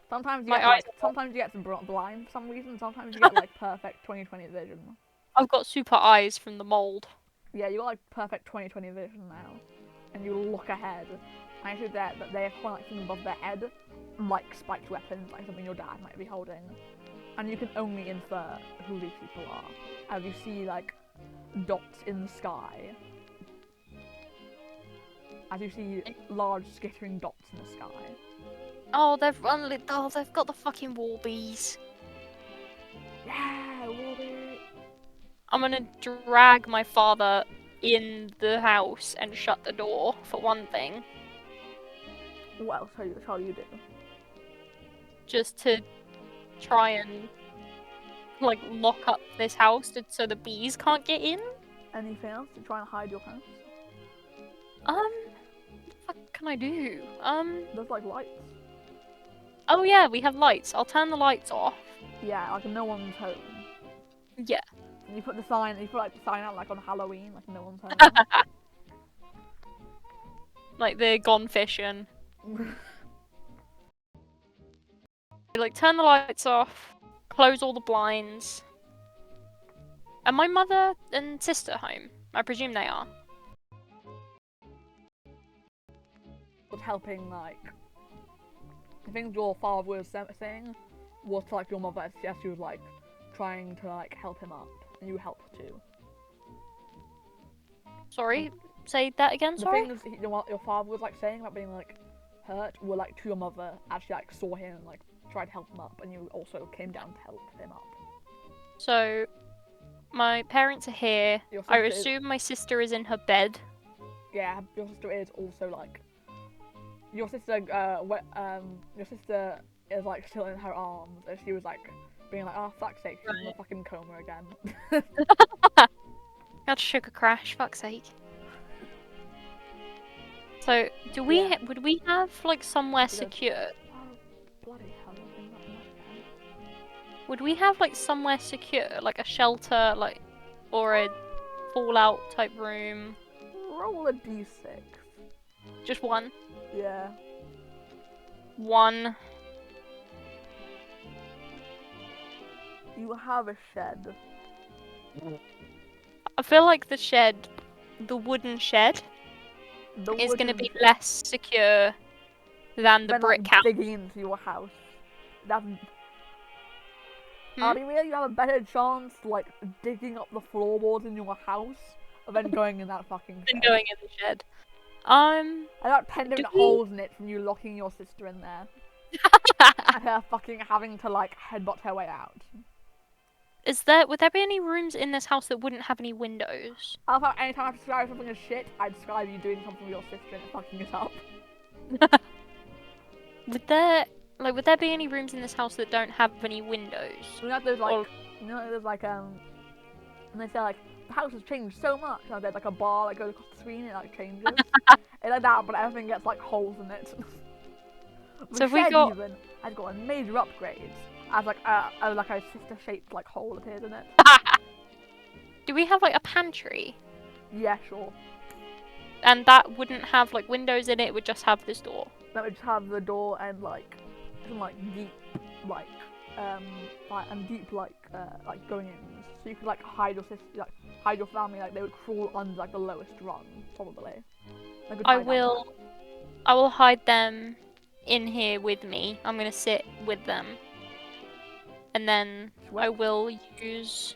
Sometimes you My get eyes sometimes you get some blind for some reason. Sometimes you get like perfect 20/20 vision. I've got super eyes from the mold. Yeah, you got like perfect 20/20 vision now, and you look ahead, and you see that they have like something above their head, like spiked weapons, like something your dad might be holding, and you can only infer who these people are as you see like dots in the sky. As you see large skittering dots in the sky. Oh, they've got the fucking warbies. Yeah, Wolby. I'm gonna drag my father in the house and shut the door, for one thing. What else shall you do? Just to try and, like, lock up this house so the bees can't get in. Anything else to try and hide your house? What the fuck can I do? There's like lights. Oh yeah, we have lights. I'll turn the lights off. Yeah, like no one's home. Yeah. And you put the sign out like on Halloween, like no one's home. Like, they're gone fishing. Like, turn the lights off, close all the blinds. Are my mother and sister home? I presume they are. Was helping like the things your father was saying was to like your mother. Yes, she was like trying to like help him up, and you helped too. Sorry, say that again, The sorry? things your father was like saying about being like hurt were like to your mother as she like saw him and like tried to help him up, and you also came down to help him up. So, my parents are here. Your I sister assume my sister is in her bed. Yeah, your sister is also like your sister is like still in her arms, and she was like being like, oh fuck's sake, she's in the fucking coma again. Got sugar crash, fuck's sake. So, would we have like somewhere secure? Oh bloody hell! I'm not again. Would we have like somewhere secure, like a shelter, like, or a fallout type room? Roll a d6. Just one. Yeah. One. You have a shed. I feel like the shed, the wooden shed, is going to wooden be shed. less secure than the Then, brick like, house. digging into your house. That's. Hmm? I mean, really, you have a better chance like digging up the floorboards in your house than going in that fucking shed. Than going in the shed. I got 10 different we- holes in it from you locking your sister in there. And her fucking having to like headbutt her way out. Would there be any rooms in this house that wouldn't have any windows? I thought anytime I describe something as shit, I describe you doing something with your sister and fucking it up. Would there be any rooms in this house that don't have any windows? You know, there's like, Or- and they say like, the house has changed so much. Like, there's like a bar that goes across the screen and it like changes. It's like that, but everything gets like holes in it. The So if we shed got- even has got major upgrades. As like a sister-shaped like hole appears in it. Do we have like a pantry? Yeah, sure. And that wouldn't have like windows in it, it would just have this door. That would just have the door and like some like deep like going in, so you could like hide your sister, like hide your family. Like they would crawl under like the lowest rung, probably. They could I hide will hide them in here with me. I'm gonna sit with them. And then I will use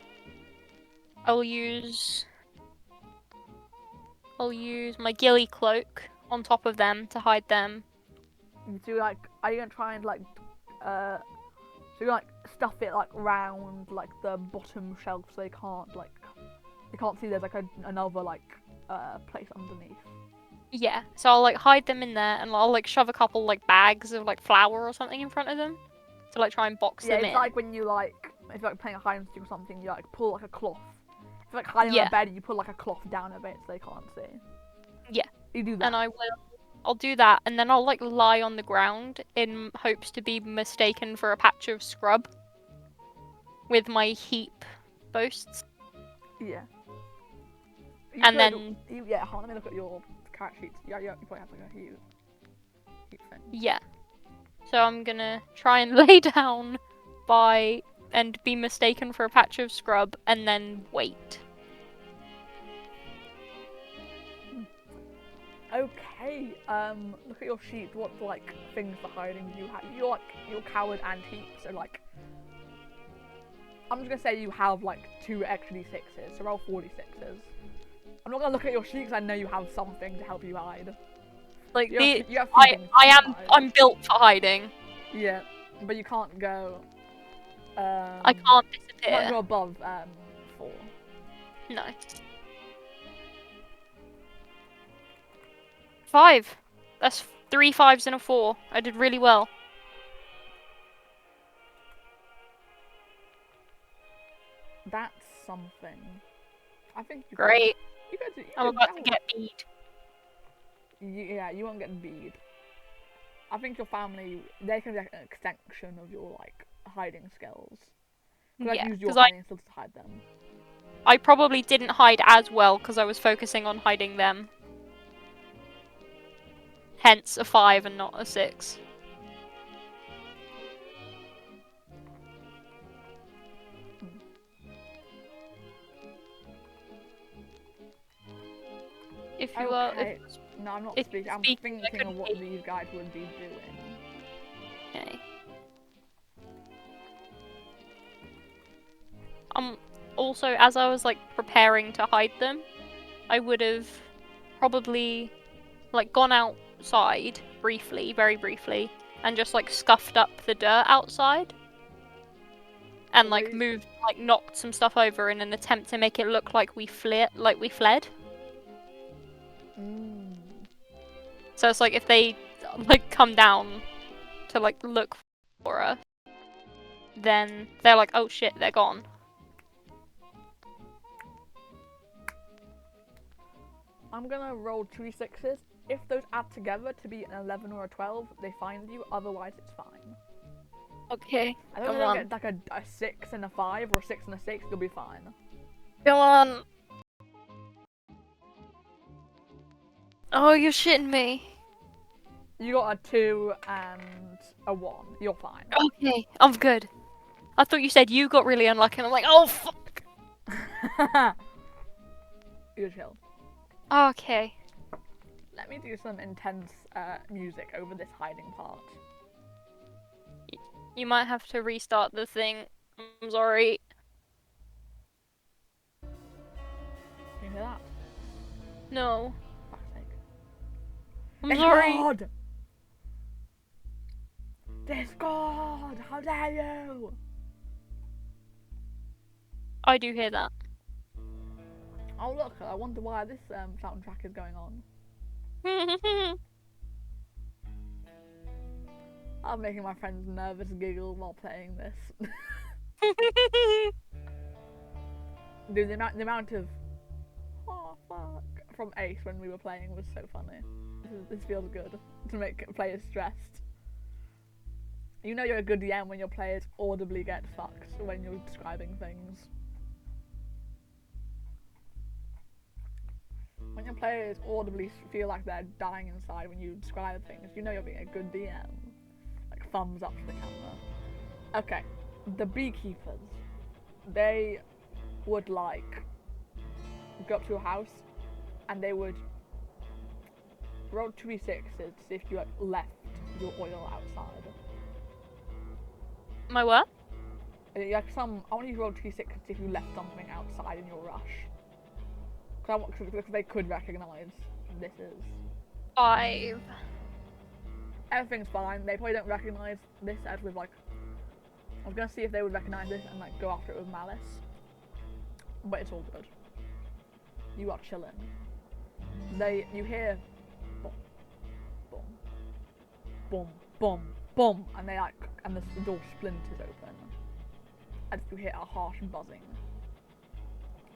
my ghillie cloak on top of them to hide them. So like, are you gonna try and like, so you like stuff it like round like the bottom shelf so they can't see there's like another like place underneath. Yeah, so I'll like hide them in there, and I'll like shove a couple like bags of like flour or something in front of them to like try and box Yeah, them it's in. like when you like, if you're like playing a hide and seek or something, you like pull like a cloth. If you're like hiding on Yeah. a bed, you pull like a cloth down a bit so they can't see. Yeah. You do that. And I'll do that, and then I'll like lie on the ground in hopes to be mistaken for a patch of scrub with my heap boasts. Yeah. And then yeah, hold on, let me look at your character sheets. Yeah, you probably have like a heap thing. yeah. So I'm gonna try and lay down by and be mistaken for a patch of scrub, and then wait. Okay, look at your sheet. What like things for hiding you have? You're coward and heap, so like I'm just gonna say you have like 2 extra d6s, so roll 46s. I'm not gonna look at your sheet because I know you have something to help you hide. Like You have few I things to hide. I'm built for hiding. Yeah, but you can't go. I can't You can't disappear. go above 4. No. 5. That's 3 5s and a 4. I did really well. That's something. I think you Great. You I'm about to get beat. Yeah, you won't get bead. I think your family, they can be like an extension of your like hiding skills. Because Yeah, I've used your 'cause I- hiding skills to hide them. I probably didn't hide as well because I was focusing on hiding them. Hence a 5 and not a 6. If you are, Okay. No, I'm not if speaking. you're I'm speaking, I thinking of couldn't what hear these guys would be doing. okay. Also, as I was like preparing to hide them, I would have probably like gone outside briefly, very briefly, and just like scuffed up the dirt outside. And like Wait. moved, like knocked some stuff over in an attempt to make it look like we fled. Mm. So it's like if they like come down to like look for us, then they're like, oh shit, they're gone. I'm gonna roll 2d6s. If those add together to be an 11 or a 12, they find you. Otherwise, it's fine. Okay, I don't know if get like a 6 and a 5 or a 6 and a 6, you'll be fine. Go on. Oh, you're shitting me. You got a 2 and a 1. You're fine. Okay, I'm good. I thought you said you got really unlucky, and I'm like, oh fuck. You're chill. Okay. Let me do some intense music over this hiding part. You might have to restart the thing. I'm sorry. Can you hear that? No. Fuck's sake. I'm sorry. Discord! Discord! How dare you! I do hear that. Oh look, I wonder why this soundtrack is going on. I'm making my friends nervous giggle while playing this. Dude, the amount of oh fuck from Ace when we were playing was so funny. This feels good to make players stressed. You know you're a good DM when your players audibly get fucked when you're describing things. When your players audibly feel like they're dying inside when you describe things, you know you're being a good DM. Like thumbs up to the camera. Okay, the beekeepers. They would like go up to your house and they would roll 2d6s to see if you like left your oil outside. My what? Like I want you to roll 2d6 to see if you left something outside in your rush. Because they could recognise this is. 5. Everything's fine. They probably don't recognise this as with like. I was gonna see if they would recognise this and like go after it with malice, but it's all good. You are chilling. You hear, boom, boom, boom, boom, boom, and the door splinters open, and you hear a harsh buzzing,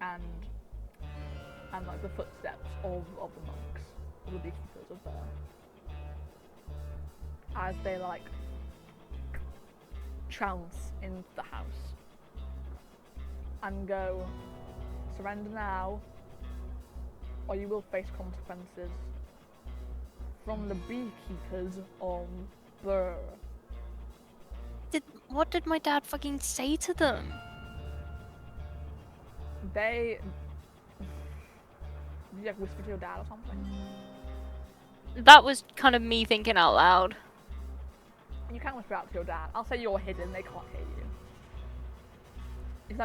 and like the footsteps of the monks, of the beekeepers of there. as they like trounce into the house and go, surrender now, or you will face consequences from the beekeepers of Burr. What did my dad fucking say to them? They... Did you like whisper to your dad or something? That was kind of me thinking out loud. You can whisper out to your dad. I'll say you're hidden, they can't hear you. If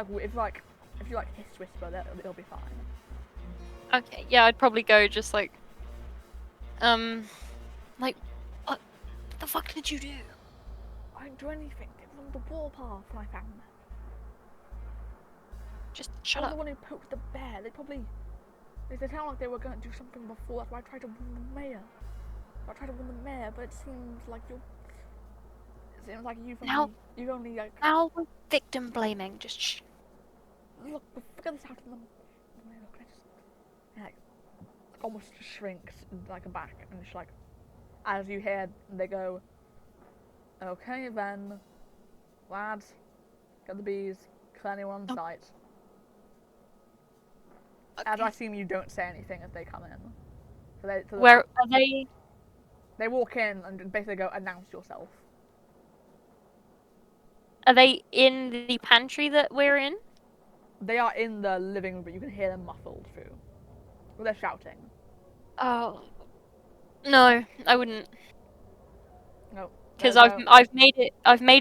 you like hiss whisper, it'll be fine. Okay, yeah, I'd probably go just like, like, what the fuck did you do? I didn't do anything. It was on the warpath when I found them. Just shut I was up. the one who poked the bear. They sound like they were going to do something before. That's why I tried to warn the mayor. I tried to warn the mayor, but it seems like you've only like. Now we're victim blaming. Just shh. Look, we'll figure this out in the. Look, like almost shrinks like a back, and it's like, as you hear, they go. Okay then, lads, get the bees, clear anyone on sight. Okay. As I assume you don't say anything as they come in. Where are they? They walk in and basically go, announce yourself. Are they in the pantry that we're in? They are in the living room, but you can hear them muffled through. Well, they're shouting. Oh. No, I wouldn't. No. Because I've made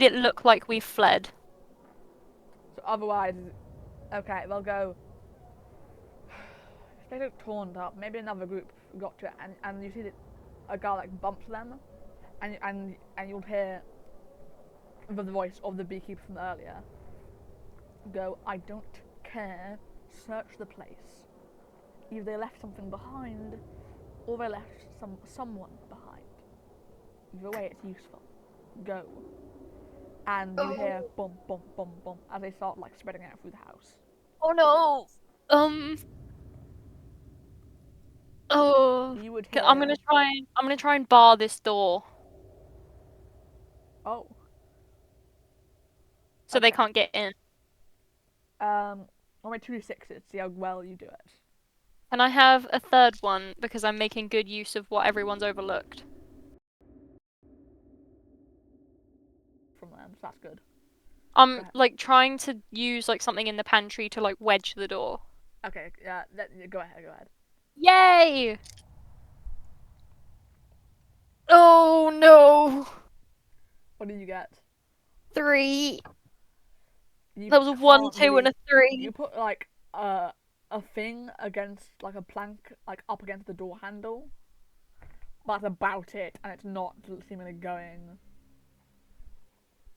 it look like we've fled. So otherwise, okay, they'll go. If they look torn up, maybe another group got to it, and you see that a guy like bumps them, and you'll hear the voice of the beekeeper from earlier go, I don't care, search the place. Either they left something behind, or they left someone behind. Either way, it's useful. Go. And you hear bump, bump, bump, bump as they start like spreading out through the house. Oh no. Oh. You would hear. I'm gonna try and bar this door Oh. so they Okay. can't get in. I'll make 2d6s, see how well you do it. And I have a third one because I'm making good use of what everyone's overlooked. From them, so that's good. I'm like trying to use like something in the pantry to like wedge the door. Okay, go ahead. Yay! Oh no! What did you get? 3. You That was a 1, can't 2, and really- a 3. You put like a thing against like a plank, like up against the door handle. That's about it, and it's not seemingly going.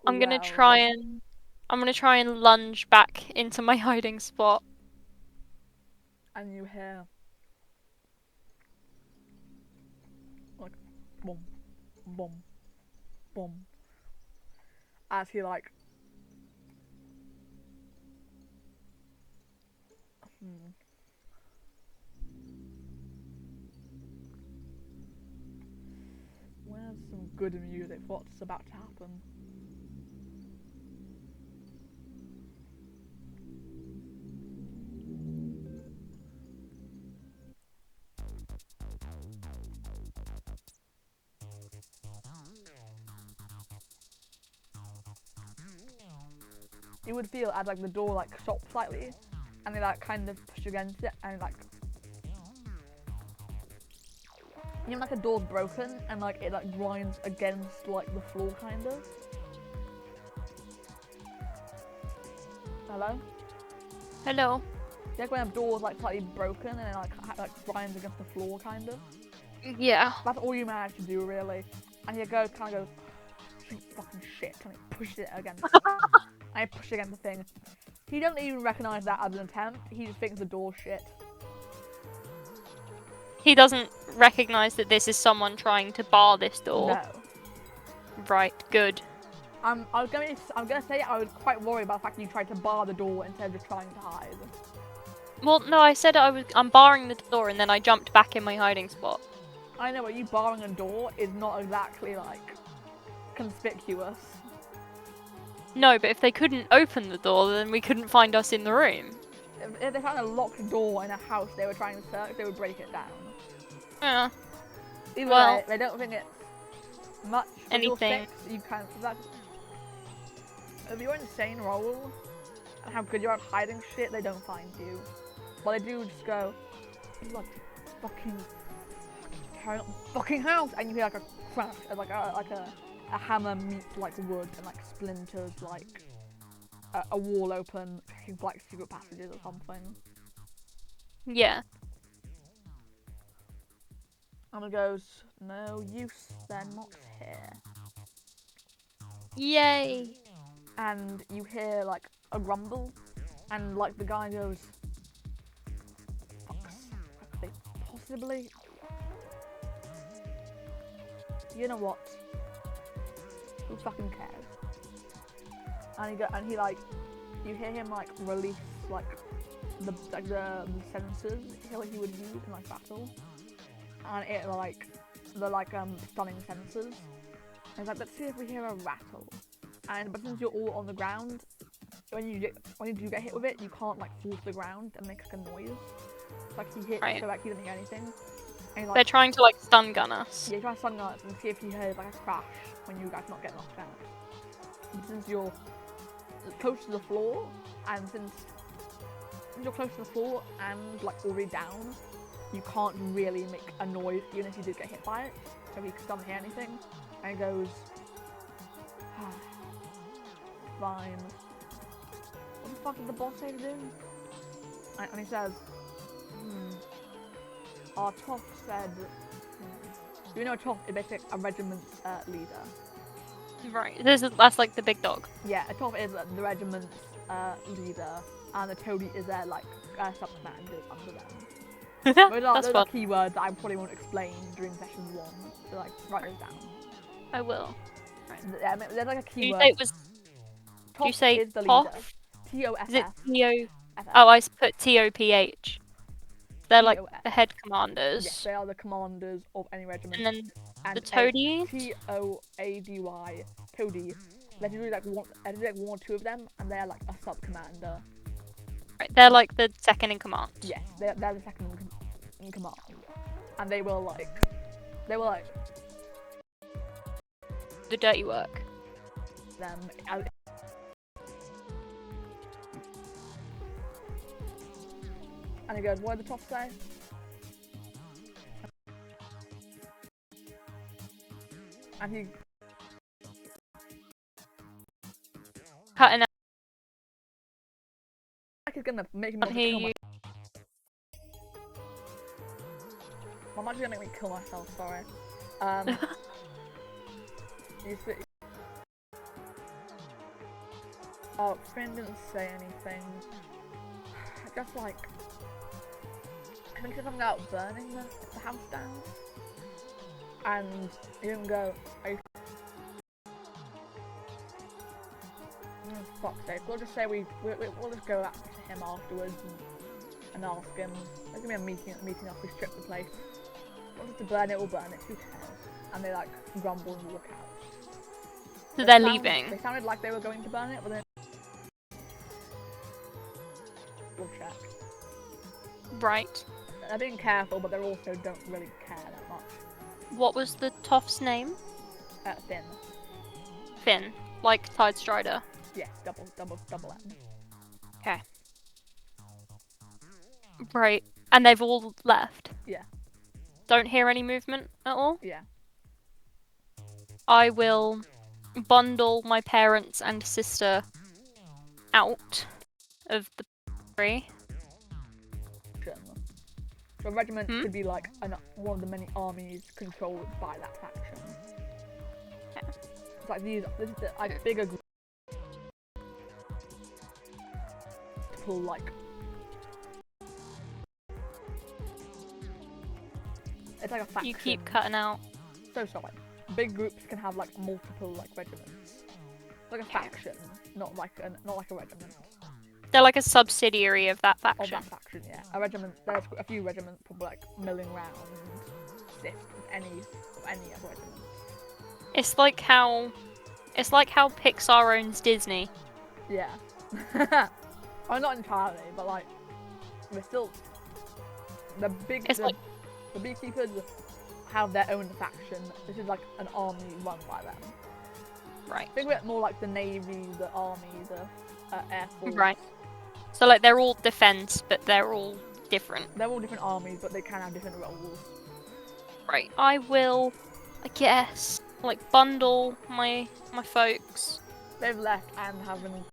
I'm gonna try and lunge back into my hiding spot. And you hear like boom, boom, boom, as he like Where's some good music? What's about to happen? You would feel as like the door like stops slightly, and they like kind of push against it, and like you know, like a door's broken, and like it like grinds against like the floor, kind of. Hello. Hello. Yeah, when a door's like slightly broken and it like grinds against the floor, kind of. Yeah. That's all you manage to do, really. And he kind of goes, fucking shit, and he pushes it against. I push against the thing. He doesn't even recognise that as an attempt. He just thinks the door's shit. He doesn't recognise that this is someone trying to bar this door. No. Right. Good. I'm gonna say I was quite worried about the fact that you tried to bar the door instead of just trying to hide. Well, no, I said I'm barring the door, and then I jumped back in my hiding spot. I know, but you barring a door is not exactly like conspicuous. No, but if they couldn't open the door, then we couldn't find us in the room. If they found a locked door in a house they were trying to search, they would break it down. Yeah. Either Well, way, they don't think it's much. anything. You can. If you're insane roll and how good you're at hiding shit, they don't find you. But they do just go, like, fucking tearing up the fucking house, and you hear like a crash, like a hammer meets like wood and like splinters, like a wall open, like secret passages or something. Yeah. And it goes, no use, they're not here. Yay. And you hear like a rumble, and like the guy goes, fuck's sake, possibly. You know what? Who fucking cares? And he like, you hear him like release like the sensors he would use in like battle, and it like the stunning sensors. And he's like, let's see if we hear a rattle. But since you're all on the ground, when you do get hit with it, you can't like fall to the ground and make like a noise. Like he hits, Right. so like he doesn't hear anything. And They're trying to like stun gun us. Yeah, try to stun guns and see if you hear like a crash when you guys not get knocked out. But since you're close to the floor, and since you're close to the floor and like already down, you can't really make a noise even if you did get hit by it. So he doesn't hear anything, and he goes, fine. What the fuck did the boss say to do? And he says, our Toff said, you know Toff is basically a regiment's leader. Right. That's like the big dog. Yeah, a Toff is the regiment's leader, and the Toady is their like sub-commander under them. Those are fun. keywords that I probably won't explain during session 1, so like write those down. I will. Yeah, there's like a Did you keyword. say it was? Toff you say is the Toff? leader. T-O-F-F. Is it T-O? FF. Oh, I put T-O-P-H. They're like T-O-F. the head commanders. Yes, they are the commanders of any regiment. And then And the Toady? T-O-A-D-Y, Toady. There's usually like one or two of them, and they're like a sub-commander. Right, they're like the second in command. Yes, they're the second in command. And they will like The dirty work. them. And he goes, what did the Toff say? And he Cutting out. like he's gonna make me Can't hear you. I'm actually gonna make me kill myself, sorry. You see, oh, Finn didn't say anything. Just like, I think he's something about burning the house down. And he didn't go, are you fuck's sake, we'll just say we'll just go back to him afterwards and ask him. There's gonna be a meeting after we strip the place. Wanted to burn it, we'll burn it, who cares? And they like grumble and walk out. So they're leaving. They sounded like they were going to burn it, but then we'll check. Right. They're being careful, but they also don't really care that much. What was the Toff's name? Finn. Finn. Like Tide Strider. Yes, double N. Okay. Right. And they've all left? Yeah. Don't hear any movement at all? Yeah. I will bundle my parents and sister out of the tree. So a regiment could be like one of the many armies controlled by that faction. Okay. It's like this is the like bigger group. Like it's like a faction. You keep cutting out. So sorry. Big groups can have like multiple like regiments. It's like a faction, not like a regiment. They're like a subsidiary of that faction. Of that faction, yeah. A regiment. There's a few regiments probably like milling around, assist with any other regiment. It's like how Pixar owns Disney. Yeah. I'm not entirely, but like, we're still the beekeepers have their own faction. This is like an army run by them. Right. Think of it more like the navy, the army, the air force. Right. So like they're all defense, but they're all different. They're all different armies, but they can have different roles. Right. I will, I guess, like bundle my folks. They've left and haven't.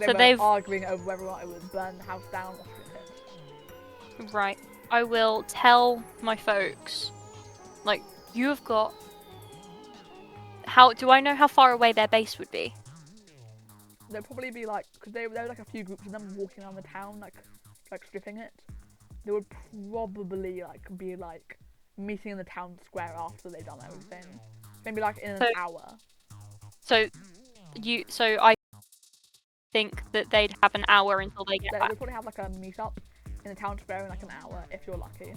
So they've arguing over whether or not it would burn the house down or shoot it. Right. I will tell my folks, like, you have got. How do I know how far away their base would be? There'd probably be like, because there were like a few groups of them walking around the town, like stripping it. They would probably like be like meeting in the town square after they've done everything. Maybe like in an hour. So I think that they'd have an hour until they get back. They'll probably have like a meet-up in the town square in like an hour if you're lucky.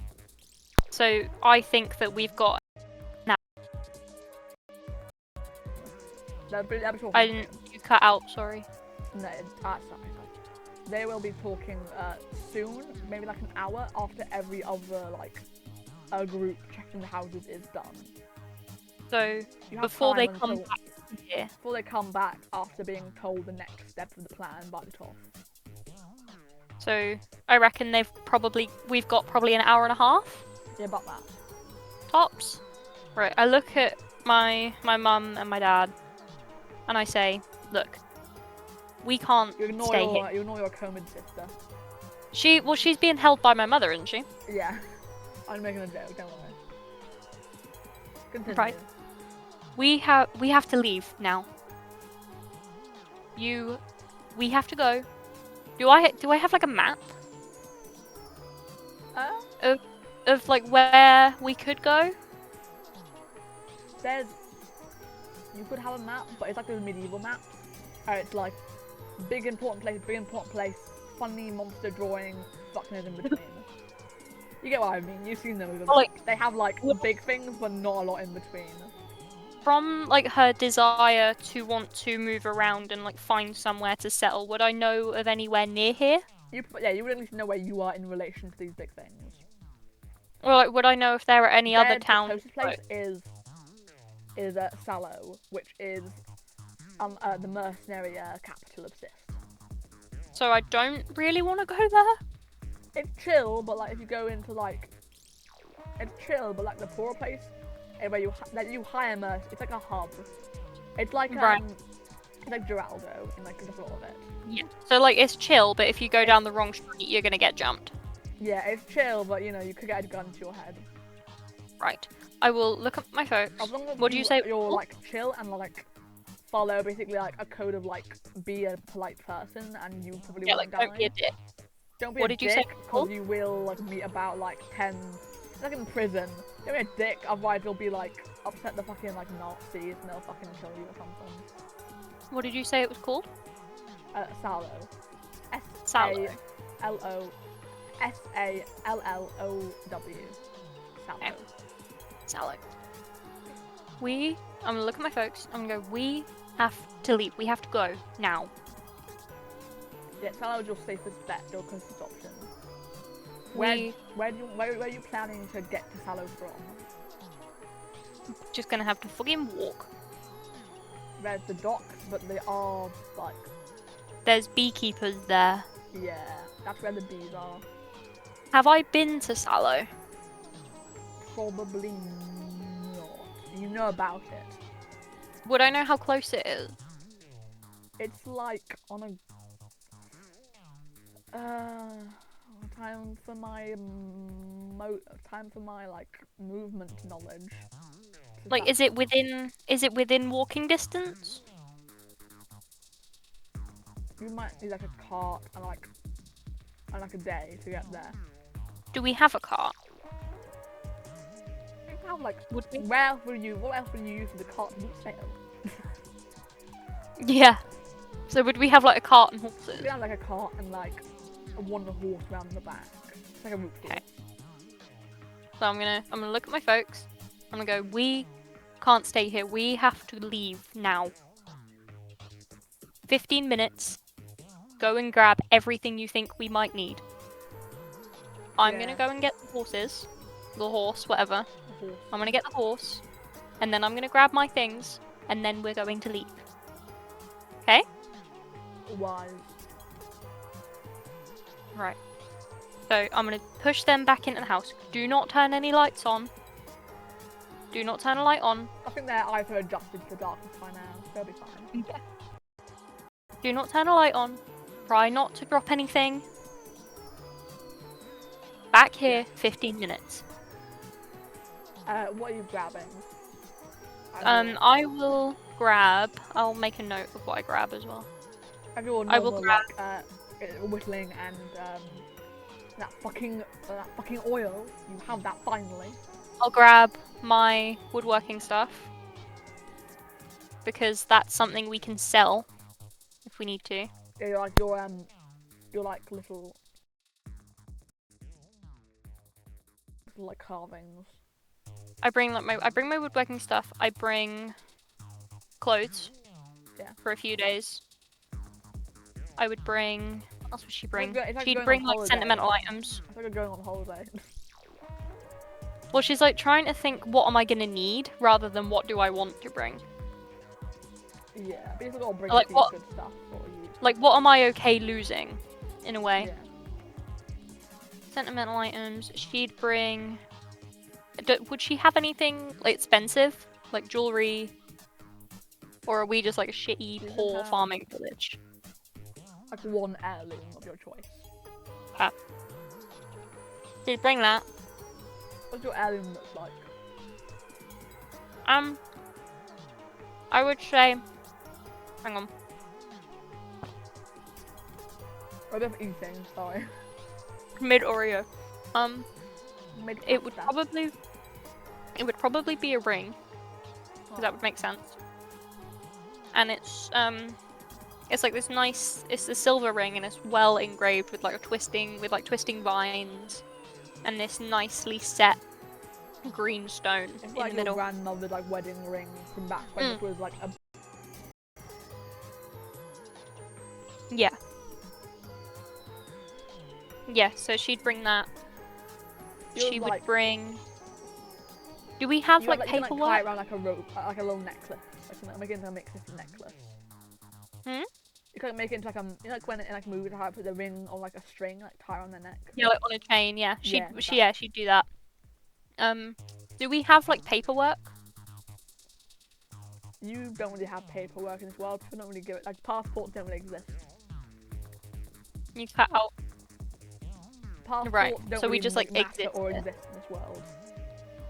So I think that we've got. They'll be talking. I didn't. You cut out. Sorry. No, sorry. They will be talking soon, maybe like an hour after every other like a group checking the houses is done. So before they come back here. Before they come back after being told the next step of the plan by the top. So I reckon we've got probably an hour and a half. Yeah, about that. Tops. Right. I look at my mum and my dad, and I say, look. We can't stay here. You ignore your Comed sister. She's being held by my mother, isn't she? Yeah. I'm making a joke, don't worry. Continue. Right. We have to leave now. We have to go. Do I have like a map? Of like where we could go? You could have a map, but it's like a medieval map. It's like big important place, funny monster drawing, fucking in between. You get what I mean? You've seen them. Like, they have like big things, but not a lot in between. From like her desire to want to move around and like find somewhere to settle, would I know of anywhere near here? You would at least know where you are in relation to these big things. Or like, would I know if there are any other towns? The closest place is Sallow, which is the mercenary capital of Sith. So I don't really want to go there. It's chill, but like if you go into like, it's chill, but like the poorer place, where you hire merc, it's like a hub. It's like it's like Geraldo in like just a little bit. Yeah. So like it's chill, but if you go down the wrong street, you're gonna get jumped. Yeah, it's chill, but you know you could get a gun to your head. Right. I will look up my folks. As long as what do you say? You're like chill and like follow basically like a code of like be a polite person, and you probably won't die. Don't be a dick. Don't be a dick, because you will like meet about like 10. It's like in prison. Don't be a dick, otherwise you'll be like upset the fucking like Nazis and they'll fucking kill you or something. What did you say it was called? Sallow. Sallow. Sallow. Sallow. Sallow. Sallow. I'm gonna look at my folks. I'm gonna go. We have to leave. We have to go now. Yeah, Sallow is your safest bet, your closest option. Where are you planning to get to Sallow from? Just gonna have to fucking walk. There's the docks, but they are like. There's beekeepers there. Yeah, that's where the bees are. Have I been to Sallow? Probably not. You know about it. Would I know how close it is? It's like on a. Time for my like movement knowledge. Like, is it within walking distance? You might need like a cart and like a day to get there. Do we have a cart? You have like. Would we? What else will you use for the cart to sail? Yeah. So would we have like a cart and horses? We have like a cart and like one horse around the back. It's like a route. Okay. So I'm gonna look at my folks. I'm gonna go, we can't stay here. We have to leave now. 15 minutes. Go and grab everything you think we might need. I'm gonna go and get the horses. The horse, whatever. I'm gonna get the horse. And then I'm gonna grab my things. And then we're going to leave. Okay? Wise. Right. So I'm gonna push them back into the house. Do not turn any lights on. Do not turn a light on. I think their eyes are adjusted to darkness by now. They'll be fine. Yeah. Do not turn a light on. Try not to drop anything. Back here, 15 minutes. What are you grabbing? I will grab. I'll make a note of what I grab as well. I will grab whistling and that fucking oil. You have that finally. I'll grab my woodworking stuff because that's something we can sell if we need to. Yeah, you're like little like carvings. I bring my woodworking stuff. I bring clothes. Yeah. For a few days. I would bring. What else would she bring? It's like She'd going bring on like holiday. sentimental items. I think I'm going on holiday. Well, she's like trying to think, what am I gonna need, rather than what do I want to bring. Yeah, but you still gotta bring Like what? good stuff for you. Like what am I okay losing, in a way? Yeah. Sentimental items. She'd bring. Would she have anything like expensive, like jewelry, or are we just like a shitty, poor farming village? Like one heirloom of your choice. She'd bring that. What's your heirloom look like? I would say. Hang on. Or just eating, sorry. Mid Oreo. Mid It would pasta. probably be a ring, because that would make sense. And it's like this nice. It's a silver ring, and it's well engraved with like twisting vines, and this nicely set green stone It's in like the your middle. grandmother's like wedding ring from back when it was like a. Yeah. Yeah. So she'd bring that. She would bring. Do we have like you can, paperwork? tie it around like a rope, like a little necklace. Like make it into a makeshift necklace. Hmm? You can make it into like you know, like when in like movies how I put the ring on like a string, like tie around their neck. Yeah, like on a chain. Yeah. Yeah, She'd do that. Do we have like paperwork? You don't really have paperwork in this world. People don't really give it. Like passports don't really exist. You cut out. Passports Right, don't so we really just, like, matter exist or here. exist in this world.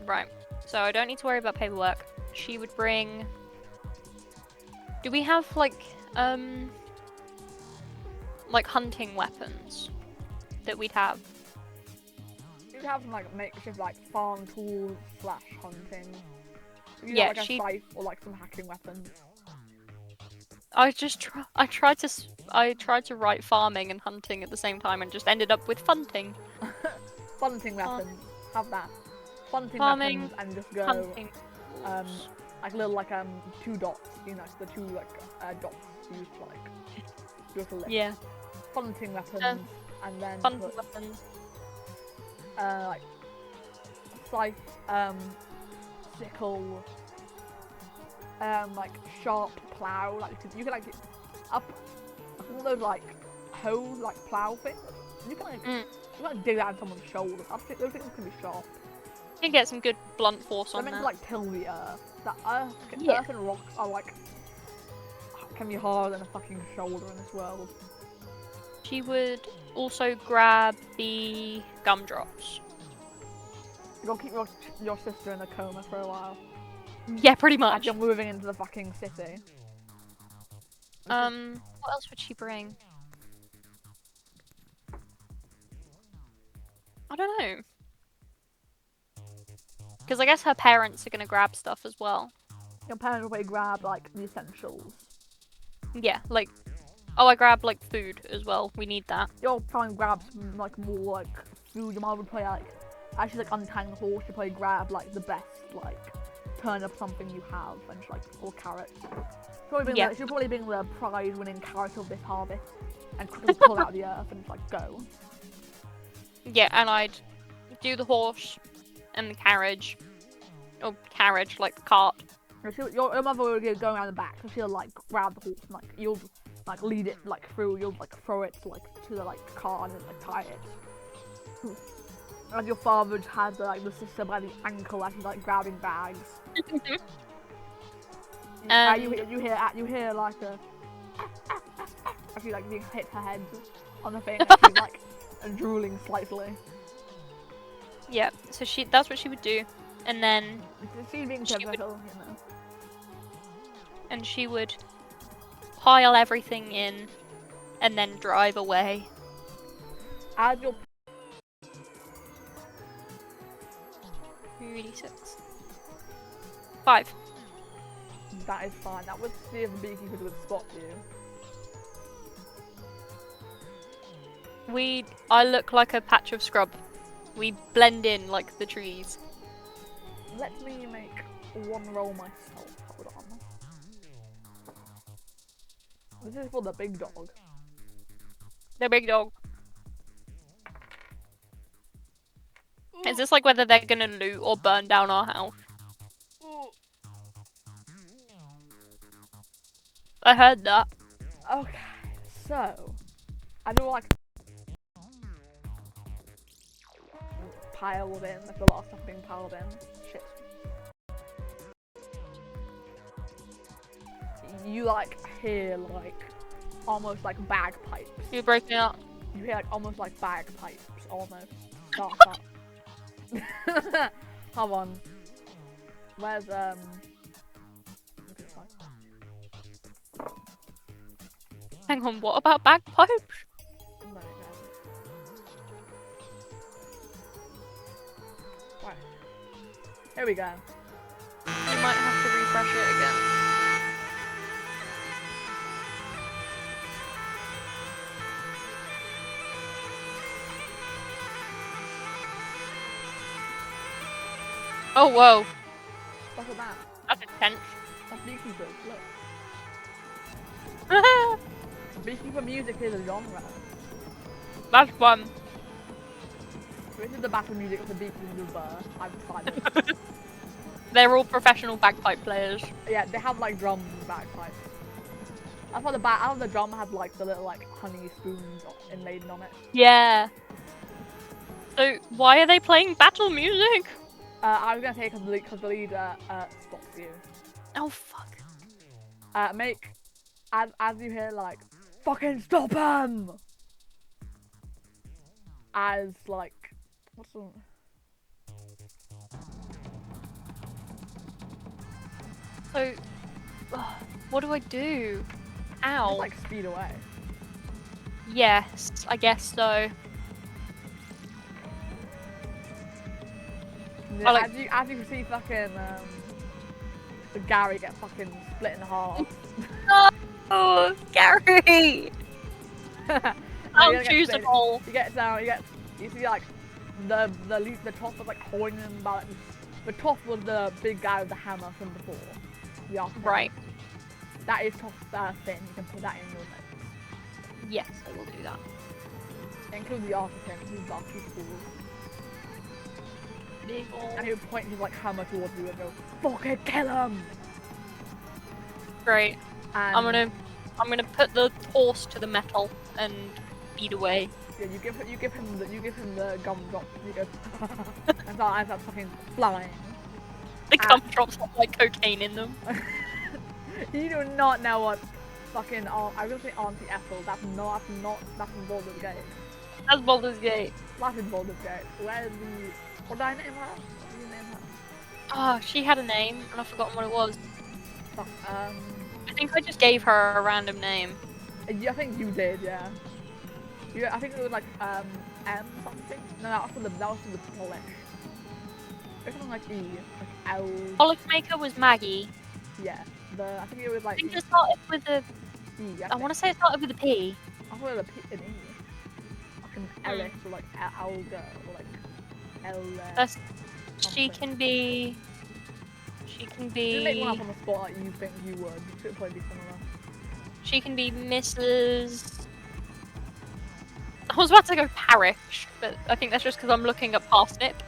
Right. So I don't need to worry about paperwork. She would bring. Do we have like hunting weapons that we'd have? You'd have some like makeshift like farm tools / hunting. You Yeah, like a scythe or like some hacking weapons. I tried to write farming and hunting at the same time and just ended up with funting. Funting weapons. Have that. Funting Farming, weapons and just go hunting. like little like 2 dots. You know, the 2 like dots used to like do a lift. Yeah. Funting weapons and then Hunting put, weapons. like scythe, sickle, like sharp plow. Like you can like up all those like hoe like plow things. You can like you can dig that on someone's shoulder. I think those things can be sharp. You can get some good blunt force They're on meant that. to like till the earth. That earth, Yeah. earth and rocks are like can be harder than a fucking shoulder in this world. She would also grab the gumdrops. You gotta keep your sister in a coma for a while. Yeah, pretty Like much. you're moving into the fucking city. What else would she bring? I don't know. Because I guess her parents are gonna grab stuff as well. Your parents will probably grab like the essentials. Yeah, like, oh, I grabbed like food as well. We need that. You'll try and grab some like more like food. Your mom would probably like as she's like untying the horse, you probably grab like the best like turn of something you have, and just, like or carrot. She'll probably bring the prize-winning carrot of this harvest, and quickly pull it out of the earth and just like go. Yeah, and I'd do the horse and the carriage, or carriage like the cart. Your mother will go around the back, so she'll like grab the horse and like you'll like lead it like through. You'll like throw it like to the like car and then like tie it. And your father has like the sister by the ankle as she's like grabbing bags. You hear like a actually like being hit her head on the thing. And she's like drooling slightly. Yeah, so that's what she would do, and then She's being typical, you know. And she would pile everything in, and then drive away. As your 2d6. 5. That is fine. That would see if the beekeepers would spot you. I look like a patch of scrub. We blend in like the trees. Let me make one roll myself. Hold on. This is for the big dog. The big dog. Is this like whether they're gonna loot or burn down our house? I heard that. Okay, so I do like piled in, like a lot of stuff being piled in. Shit. You like hear like almost like bagpipes. You're breaking up. You hear like almost like bagpipes almost. Start up. Hold on. Where's Hang on, what about bagpipes? No. Right. Here we go. You might have to refresh it again. Oh, whoa. Look at that. That's intense. That's beekeepers, look. Beekeeper music is a genre. That's fun. This is the battle music of the beekeepers I've decided. They're all professional bagpipe players. Yeah, they have like drums and bagpipes. I thought the drum had like the little like honey spoons inlaid on it. Yeah. So, why are they playing battle music? I was gonna say because the leader stops you. Oh, fuck. Make as you hear like fucking stop him. As like what's the So, what do I do? Ow. just, like speed away. Yes, I guess so. Yeah, like- as you see fucking Gary get fucking split in half. Oh, Gary! I'll choose a roll. You see like the top was like holding him by like, the top was the big guy with the hammer from before. The architect. Right. That is top thin. You can put that in your notes. Yes, I will do that. Include the architect who's dark, who's cool. And he'll point his like hammer towards you and go, fucking kill him! Great. And I'm gonna put the horse to the metal and speed away. yeah, you give him the gumdrop. You go and start fucking flying. The gumdrops have like cocaine in them. You do not know what fucking I was gonna say Auntie Ethel. That's in Baldur's Gate. That's Baldur's Gate. That's in Baldur's Gate. Where's the what did I name her? What did you name her? Oh, she had a name and I've forgotten what it was. Fuck, I think I just gave her a random name. I think you did, yeah. I think it was like M something. No, that was for the polish. It was something like E, like L. Polish maker was Maggie. Yeah, I think it was I like think it started with a. E. I want to say it started with a P. I thought it was an E. Like an Ellis or like Alga or like That's, she something. can be. She can Just make one up be. on the spot that you think you would. Should probably be similar. She can be Mrs. I was about to go parish, but I think that's just because I'm looking at parsnip.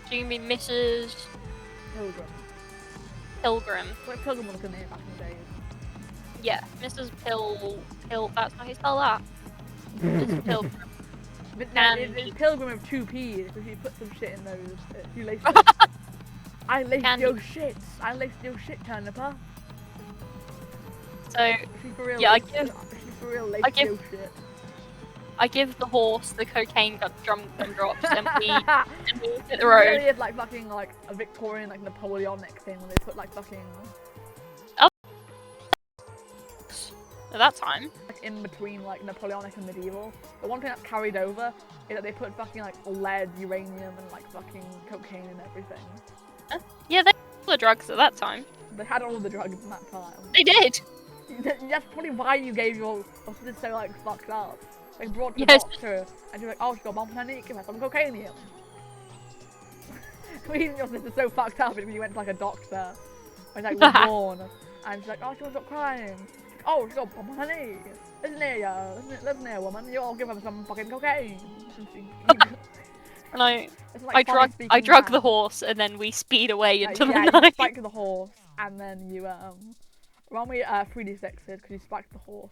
She can be Mrs. Pilgrim. Pilgrim. Like Pilgrim was a name back in the days. Yeah, Mrs. That's how you spell that. Mrs. Pilgrim. But no, Candy. it's Pilgrim with 2 P's, because you put some shit in those. You laced I laced Candy. your shit. I laced your shit, Turniper. So, She for real. yeah, She for real laced your shit. I give the horse the cocaine drum drops, and we hit the It road. really is like fucking like a Victorian like Napoleonic thing when they put like fucking At that time. like in between like Napoleonic and medieval. The one thing that's carried over is that they put fucking like lead, uranium, and like fucking cocaine and everything. Yeah, they had the drugs at that time. They had all the drugs in that time. They did. That's probably why you gave your sister so like fucked up. Like brought to the Yes. doctor and you're like, oh, she got Montanique, give her some cocaine. Reason your sister's so fucked up is when you went to like a doctor and like was born and she's like, oh, she won't stop crying. She's like, oh, she got Montanique. Listen here, listen here, woman. You all give her some fucking cocaine. And I It's like drug speaking the horse, and then we speed away into yeah, the you night. spiked the horse and then you roll me 3d6s because you spiked the horse.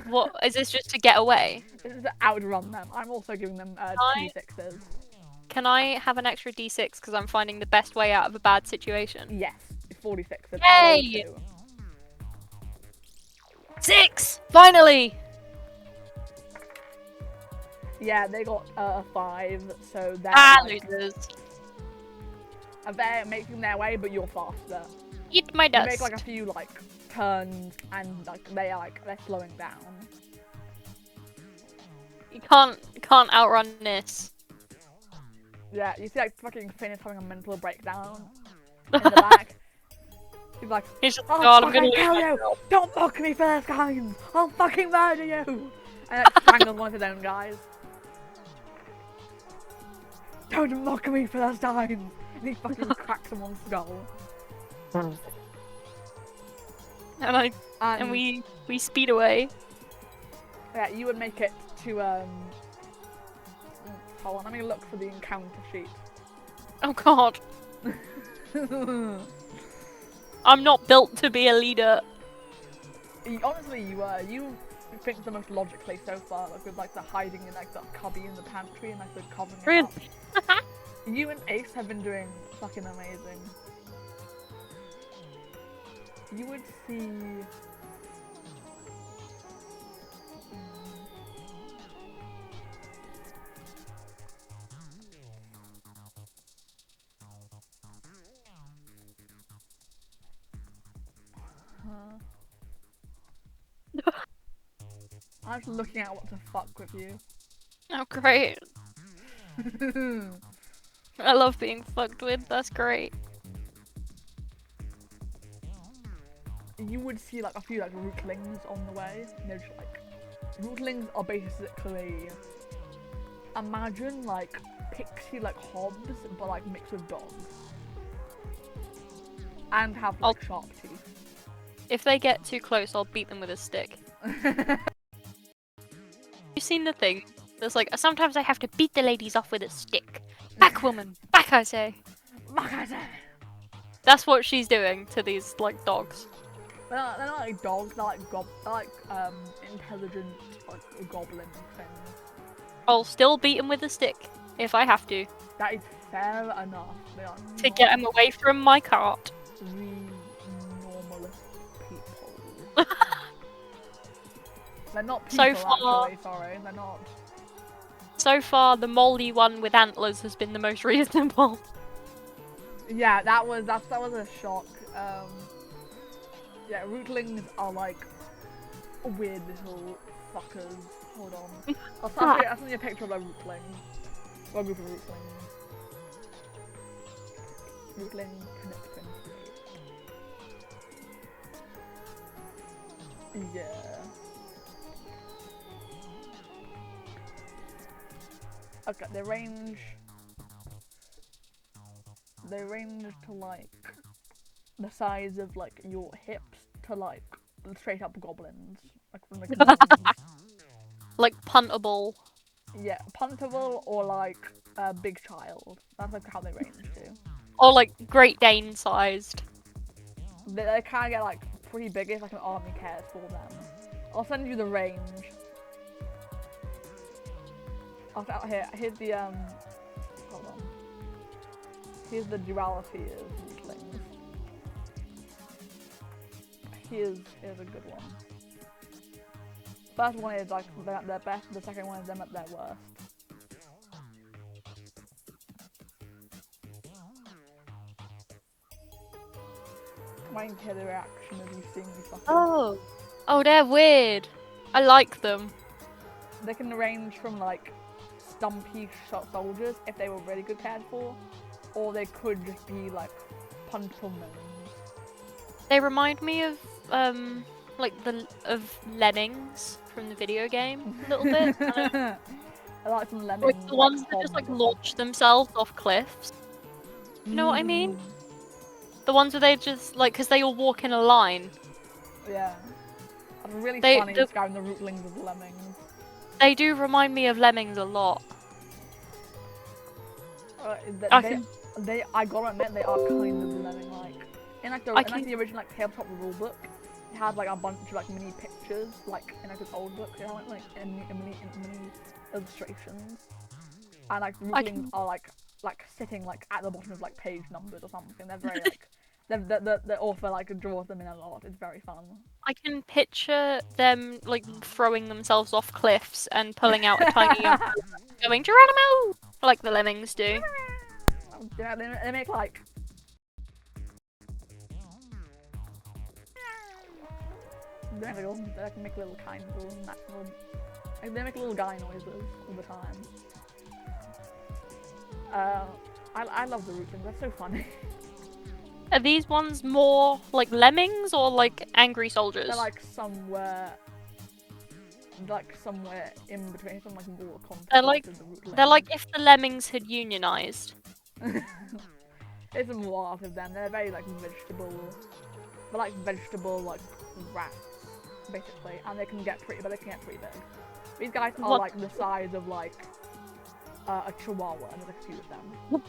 What is this, just to get away? This is to outrun them. I'm also giving them 2d6s. Can I have an extra d6 because I'm finding the best way out of a bad situation? Yes, it's 46s. Yay! 6! Finally! Yeah, they got a 5, so they're Losers. they're making their way, but you're faster. Eat my You dust. make like a few like turns, and like they're slowing down. You can't outrun this. Yeah, you see like fucking Finn is having a mental breakdown in the back. He's like, He's just, oh, God, I'm fucking gonna kill lose you! myself. Don't mock me first, guys! I'll fucking murder you! And like strangles one of his own guys. Don't mock me first time! And he fucking cracks someone's skull. And we speed away. Yeah, you would make it to hold on, let me look for the encounter sheet. Oh God. I'm not built to be a leader. Honestly, you think the most logically so far, like with like the hiding in like the cubby in the pantry and like the covering it Really? up. You and Ace have been doing fucking amazing. You would see. I'm just looking at what to fuck with you. Oh great. I love being fucked with. That's great. You would see like a few like rootlings on the way. And they're just like rootlings are basically imagine like pixie like hobs but like mixed with dogs. And have like sharp teeth. If they get too close, I'll beat them with a stick. You seen the thing? There's like, sometimes I have to beat the ladies off with a stick. Back, woman! Back, I say! Back, I say! That's what she's doing to these, like, dogs. They're not like dogs, they're like intelligent like goblin things. I'll still beat them with a stick, if I have to. That is fair enough. They are To get them away from my cart. the normalest people. They're not people, So far- actually, sorry, they're not. So far, the moldy one with antlers has been the most reasonable. Yeah, that was a shock. Yeah, rootlings are like weird little fuckers. Hold on. I'll send you a picture of a rootling. Or a group of rootlings. Rootling connecting. Yeah. Okay, they range to like the size of like your hips to like straight up goblins, like from the gnomes. Like puntable. Yeah, puntable or like a big child. That's like how they range to. Or like Great Dane sized. They can get like pretty big if like an army cares for them. I'll send you the range. Here's the hold on. Here's the duality of things. Here's a good one. First one is like they're at their best, the second one is them at their worst. Waiting to hear the reaction of you seeing these fuckers. Oh, they're weird. I like them. They can range from like stumpy soldiers if they were really good cared for, or they could just be like punchable gnomes. They remind me of lemmings from the video game a little bit. I like some lemmings. Like the ones that just like launch themselves off cliffs. You know what I mean? The ones where they just like, because they all walk in a line. Yeah. That's really funny describing the rootlings of lemmings. They do remind me of lemmings a lot. I gotta admit, they are kind of lemming-like. In like the original like tabletop rulebook, it had like a bunch of like mini pictures, like in like this old book. It had like mini illustrations, and like the rootlings are like sitting like at the bottom of like page numbers or something. They're very like the author like draws them in a lot. It's very fun. I can picture them like throwing themselves off cliffs and pulling out a tiny going Geronimo, like the lemmings do. Yeah, they make like they can make little kind of little natural. Like, they make little guy noises all the time. I love the rootlings. They're so funny. Are these ones more like lemmings or like angry soldiers? They're like somewhere in between. Some like more context. They're like if the lemmings had unionized. It's more of them. They're very like vegetable. They're like vegetable like rats, basically, and they can get pretty big. These guys are like the size of like a chihuahua, and there's like a few of them.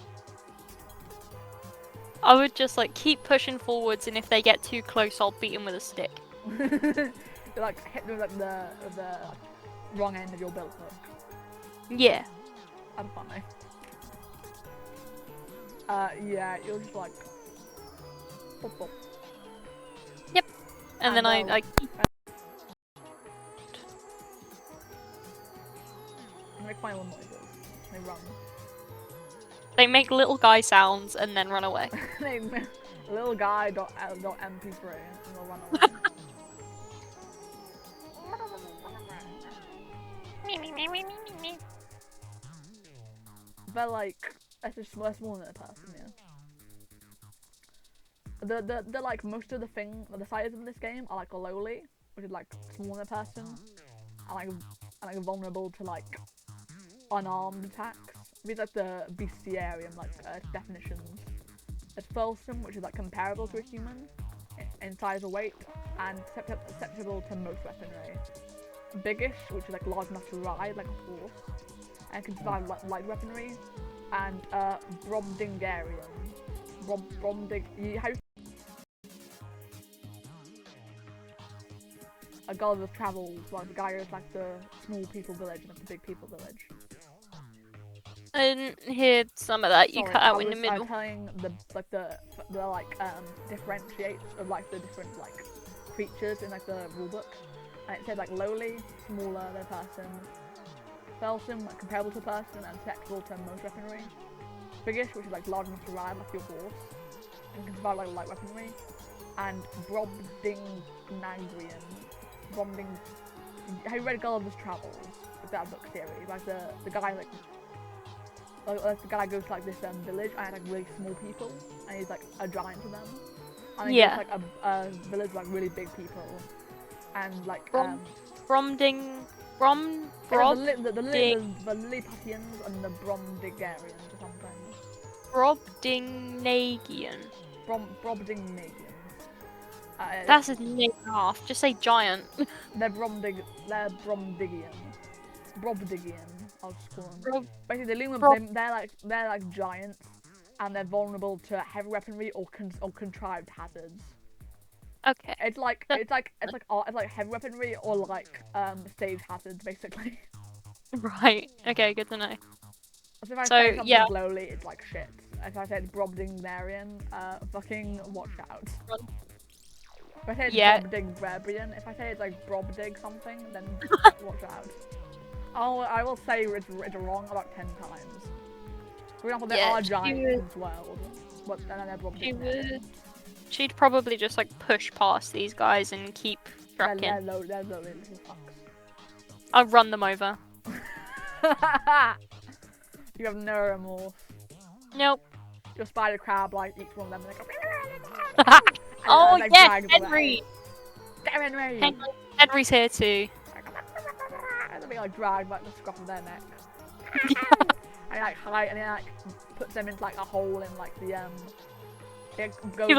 I would just like keep pushing forwards, and if they get too close, I'll beat them with a stick. You like hit them with like the wrong end of your belt hook. Yeah. That's funny. Yeah, you're just like pop, pop. Yep. And then I keep. They make final noises. They run. They make little guy sounds and then run away. Little guy .mp3 and they'll run away. They're like they're smaller than a person, yeah. The like most of the sizes of this game are like lowly, which is like smaller than a person, and like vulnerable to like unarmed attacks. These like the bestiarium definitions. It's fulsome, which is like comparable to a human in size or weight, and susceptible to most weaponry. Biggish, which is like large enough to ride like a horse, and can survive light weaponry. And Brobdingarium. A Gulliver's Travels, like the guy goes like the small people village and like the big people village. I didn't hear some of that. You cut out in the middle. I'm telling the differentiates of like the different like creatures in like the rulebook, and it said like lowly, smaller than a person, fulsome, like comparable to a person, and susceptible to most weaponry. Biggish, which is like large enough to ride like your horse, and can survive like light weaponry. And Brobdingnagian. Have you read Gulliver's Travels? Like that book series, like the guy like the guy goes to like this village and like really small people, and he's like a giant to them. And then goes to, like a village with like really big people, and like Bromding... Brom... The Brobding... Lilliputians and the Bromdigarians or something. Brobdingnagian. Brobdingnagians. That's a name and a half. Just say giant. They're Bromdigian. Brobdigian, I'll just call them. Basically, they're like giants, and they're vulnerable to heavy weaponry or contrived hazards. Okay. It's like heavy weaponry or like stage hazards, basically. Right. Okay, good to know. So if I say something slowly, it's like shit. If I said Brobdingarian, fucking watch out. Run. If I say it's Brobdingbrabian, if I say it's like Brobdig something, then watch out. I will say it's wrong about 10 times. For example, there are giants in this world, but then they're Brobdingarians. She'd probably just like push past these guys and keep trucking. They're low little fucks. I'll run them over. You have no remorse. Nope. Your spider crab like eats one of them and they go. Oh yes, Henry. Henry. Henry's here too. And they like dragged like the scruff of their neck. And like hide and he like puts them into like a hole in like the They go there's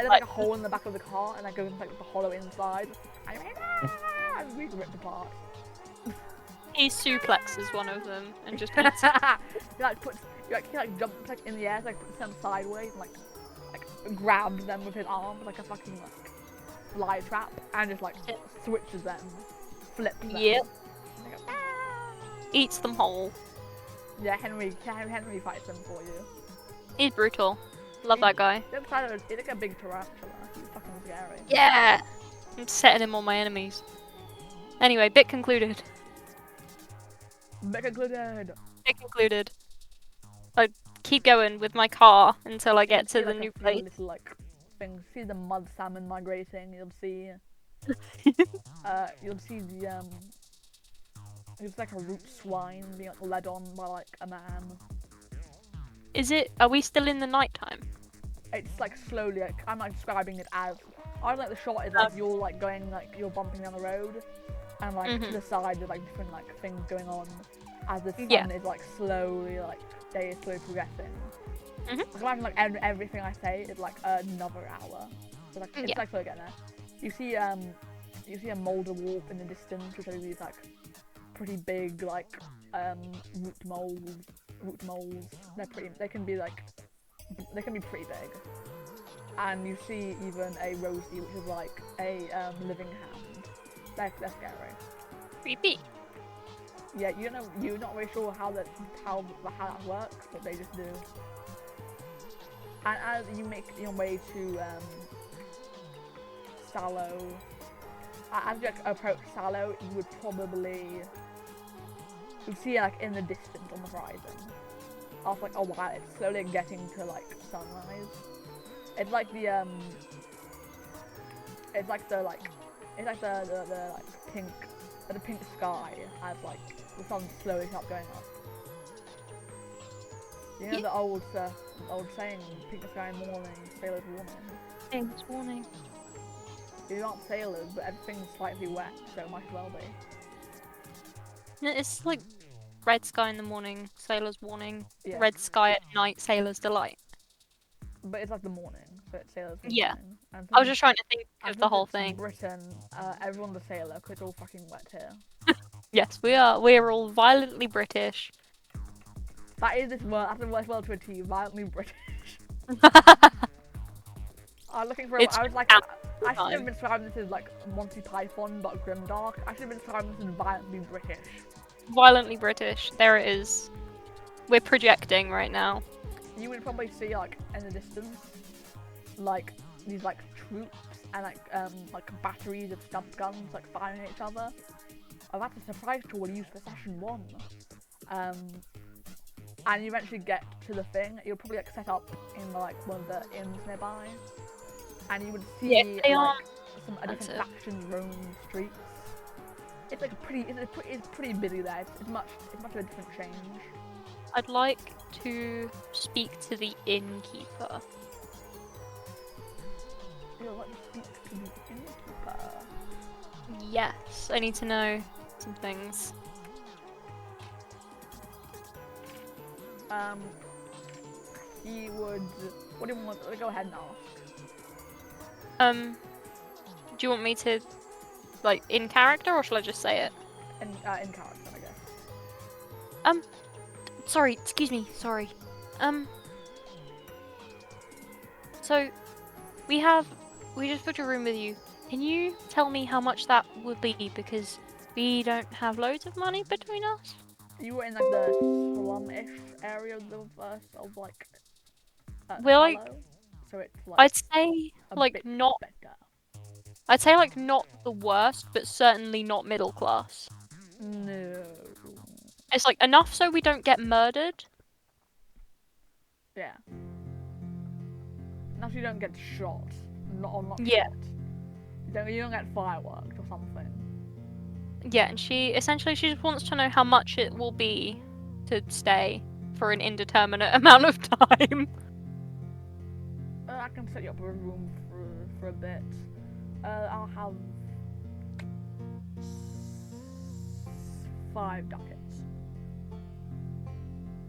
like a hole in the back of the car and like goes into like the hollow inside. And we ripped apart. He suplexes one of them and just beats he jumps like in the air, so, like puts them sideways and like grabs them with his arm like a fucking like fly trap and just like switches them, flips them. Yep. Eats them whole. Yeah, Henry fights them for you. He's brutal. Love that guy. He's like a big tarantula. He's fucking scary. Yeah! I'm setting him on my enemies. Anyway, bit concluded. Bit concluded. I keep going with my car until I get to the new place. Little, like, things. See the mud salmon migrating. You'll see the it's like a root swine being like led on by like a man. Are we still in the nighttime? It's like slowly, like, I'm like describing it as, I like the shot is like you're like going, like you're bumping down the road and like to the side there's like different like things going on as the sun is like slowly, like day is slowly progressing. I can imagine like everything I say is like another hour. So like it's like slowly getting there. You see a molder wolf in the distance, which are these like pretty big like root moles. They can be pretty big. And you see even a Rosie, which is like a living hand. They're scary. Creepy. Yeah, you're not really sure how that works, but they just do. And as you make your way to Sallow, as you approach Sallow, you would probably see it like in the distance on the horizon. After like a while, it's slowly getting to like sunrise. It's like the pink sky as like the sun slowly starts going up. You know the old saying, pink sky in the morning, sailor's warning. Sailor's warning. These aren't sailors, but everything's slightly wet, so it might as well be. No, it's like red sky in the morning, sailor's warning. Yeah. Red sky at night, sailor's delight. But it's like the morning, so it's sailor's warning. Yeah. I was just trying to think of the whole thing. In Britain, everyone's a sailor because it's all fucking wet here. Yes, we are. We're all violently British. That is this world. That's the worst world to achieve. Violently British. I was looking for. I should have been describing this as like Monty Python but grimdark. I should have been describing this as violently British. Violently British. There it is. We're projecting right now. You would probably see like in the distance, like these like troops and like batteries of stump guns like firing at each other. Oh, that's a surprise tool used for session 1. And you eventually get to the thing. You'll probably like set up in like one of the inns nearby, and you would see some different factions roaming the streets. It's like it's pretty busy there. It's much of a different change. I'd like to speak to the innkeeper. You'd like to speak to the innkeeper? Yes, I need to know some things. He would. What do you want? Go ahead and ask. Do you want me to, like, in character, or shall I just say it? In character, I guess. Sorry, excuse me, sorry. So, we just booked a room with you. Can you tell me how much that would be? Because we don't have loads of money between us. You were in like the slum-ish area of like We're like, Sallow, so it's like I'd say a like bit not. better. I'd say like not the worst, but certainly not middle class. No. It's like enough so we don't get murdered. Yeah. Now you don't get shot. Not Yeah. shot. You don't get fireworks or something. Yeah, and she just wants to know how much it will be to stay for an indeterminate amount of time. I can set you up a room for a bit. I'll have 5 ducats.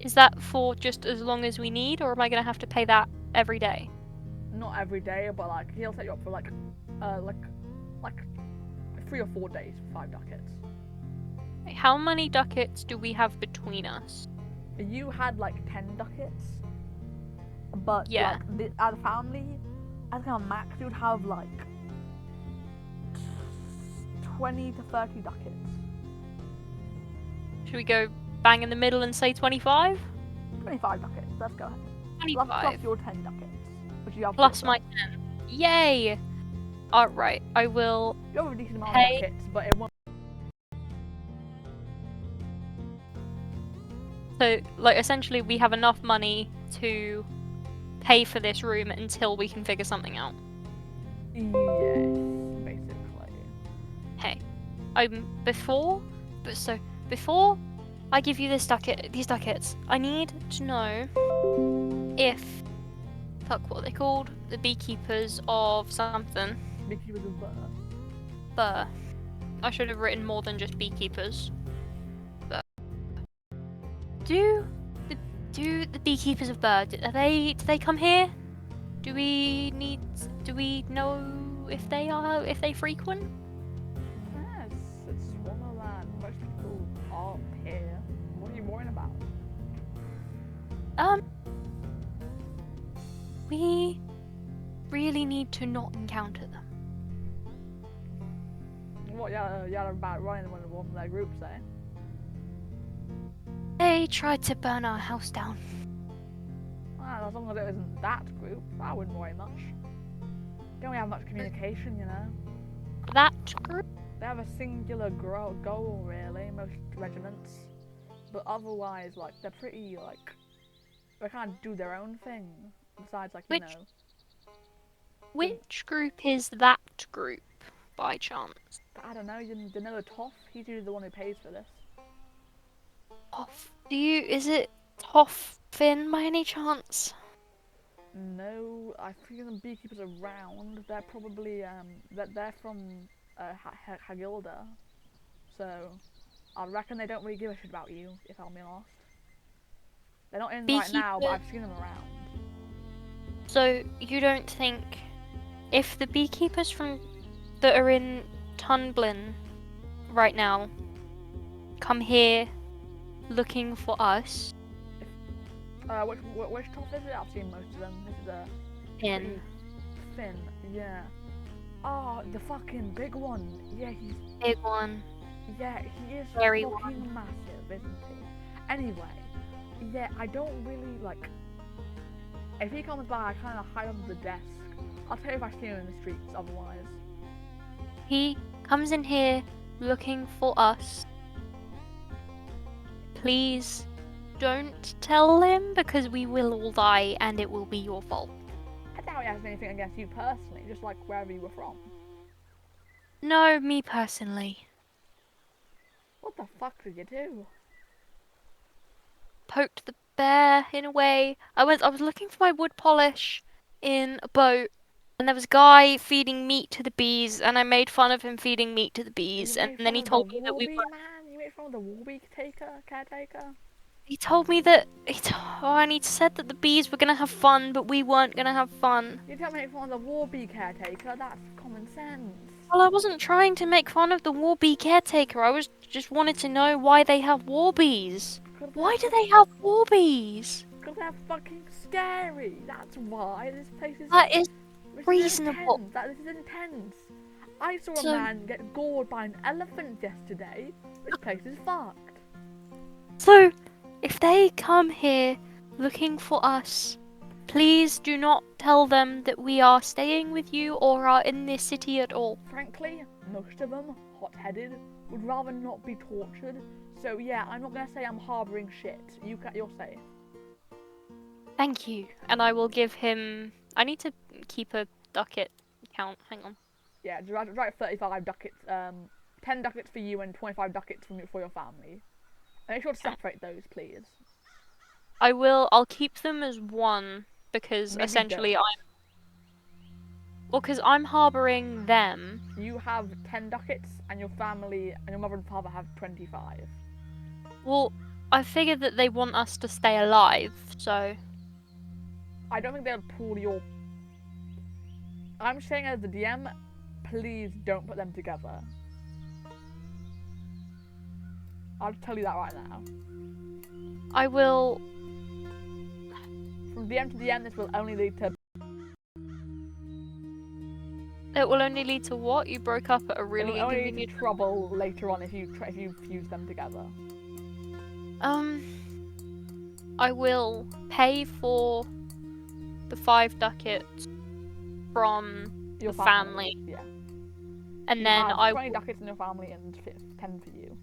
Is that for just as long as we need, or am I gonna have to pay that every day? Not every day, but like he'll set you up for like 3 or 4 days for 5 ducats. How many ducats do we have between us? You had like 10 ducats, but Yeah. like as a family, as kind of max, you would have like 20 to 30 ducats. Should we go bang in the middle and say 25? 25 ducats. Let's go ahead. 25. Plus your 10 ducats, which you have. Plus my 10. Yay! Alright, I will. You have a decent amount pay. of ducats, but it won't. So, like, essentially, we have enough money to pay for this room until we can figure something out. Yes, basically. Hey, before I give you these ducats, I need to know if, what are they called? The beekeepers of something. Beekeepers of butter. Burr. I should have written more than just beekeepers. But do the beekeepers of Burr? Do they come here? Do we know if they frequent? Yes, it's Swamerland. Most people aren't here. What are you worrying about? We really need to not encounter them. What, yeah, about running one of their groups, eh? They tried to burn our house down. Well, as long as it isn't that group, I wouldn't worry much. Don't really have much communication, you know. That group? They have a singular goal, really, most regiments. But otherwise, like, they're pretty, like, they kind of do their own thing. Besides, like, you know. Which group is that group, by chance? I don't know, you know Toff? He's usually the one who pays for this. Toff? Is it Toff Finn by any chance? No, I think the beekeepers around, they're probably, they're from, Hagilda. So, I reckon they don't really give a shit about you, if I'm being honest. They're not in right now, but I've seen them around. So, you don't think if the beekeepers that are in Tunblin right now come here looking for us? Which top is it? I've seen most of them. This is Finn, yeah. Oh, the fucking big one. Yeah, he's... Big one. Yeah, he is Very fucking massive, isn't he? Anyway, yeah, I don't really, like... If he comes by, I kind of hide under the desk. I'll tell you if I see him in the streets, otherwise. He comes in here looking for us. Please don't tell him, because we will all die and it will be your fault. I doubt he has anything against you personally, just like wherever you were from. No, me personally. What the fuck did you do? Poked the bear in a way. I was looking for my wood polish in a boat, And there was a guy feeding meat to the bees, and I made fun of him feeding meat to the bees, You and made then fun he of the told me that we Warby were. man. You made fun of the Warby caretaker. He told me that and he said that the bees were gonna have fun, but we weren't gonna have fun. You don't make fun of the Warby caretaker. That's common sense. Well, I wasn't trying to make fun of the war bee caretaker. I was just wanted to know why they have war bees. Why do they have war bees? Because they're fucking scary. That's why this place is. That is This reasonable. This is intense. I saw a So- man get gored by an elephant yesterday. This place is fucked. So, if they come here looking for us, please do not tell them that we are staying with you or are in this city at all. Frankly, most of them, hot-headed, would rather not be tortured. So yeah, I'm not gonna say I'm harboring shit. You're safe. Thank you. And I will give him. I need to keep a ducat count. Hang on. Yeah, just write 35 ducats. 10 ducats for you and 25 ducats for your family. Make sure to separate those, please. I will. I'll keep them as one because Maybe essentially don't. because I'm harboring them. You have 10 ducats, and your family and your mother and father have 25. Well, I figured that they want us to stay alive, so I don't think they'll pull your. I'm saying as the DM, please don't put them together. I'll tell you that right now. I will. From DM to DM, this will only lead to. It will only lead to what? You broke up at a really It will only lead inconvenient. to trouble later on if you fuse them together. I will pay for the 5 ducats from Your the family, Yeah. and You then have 20 ducats in your family and 10 for you.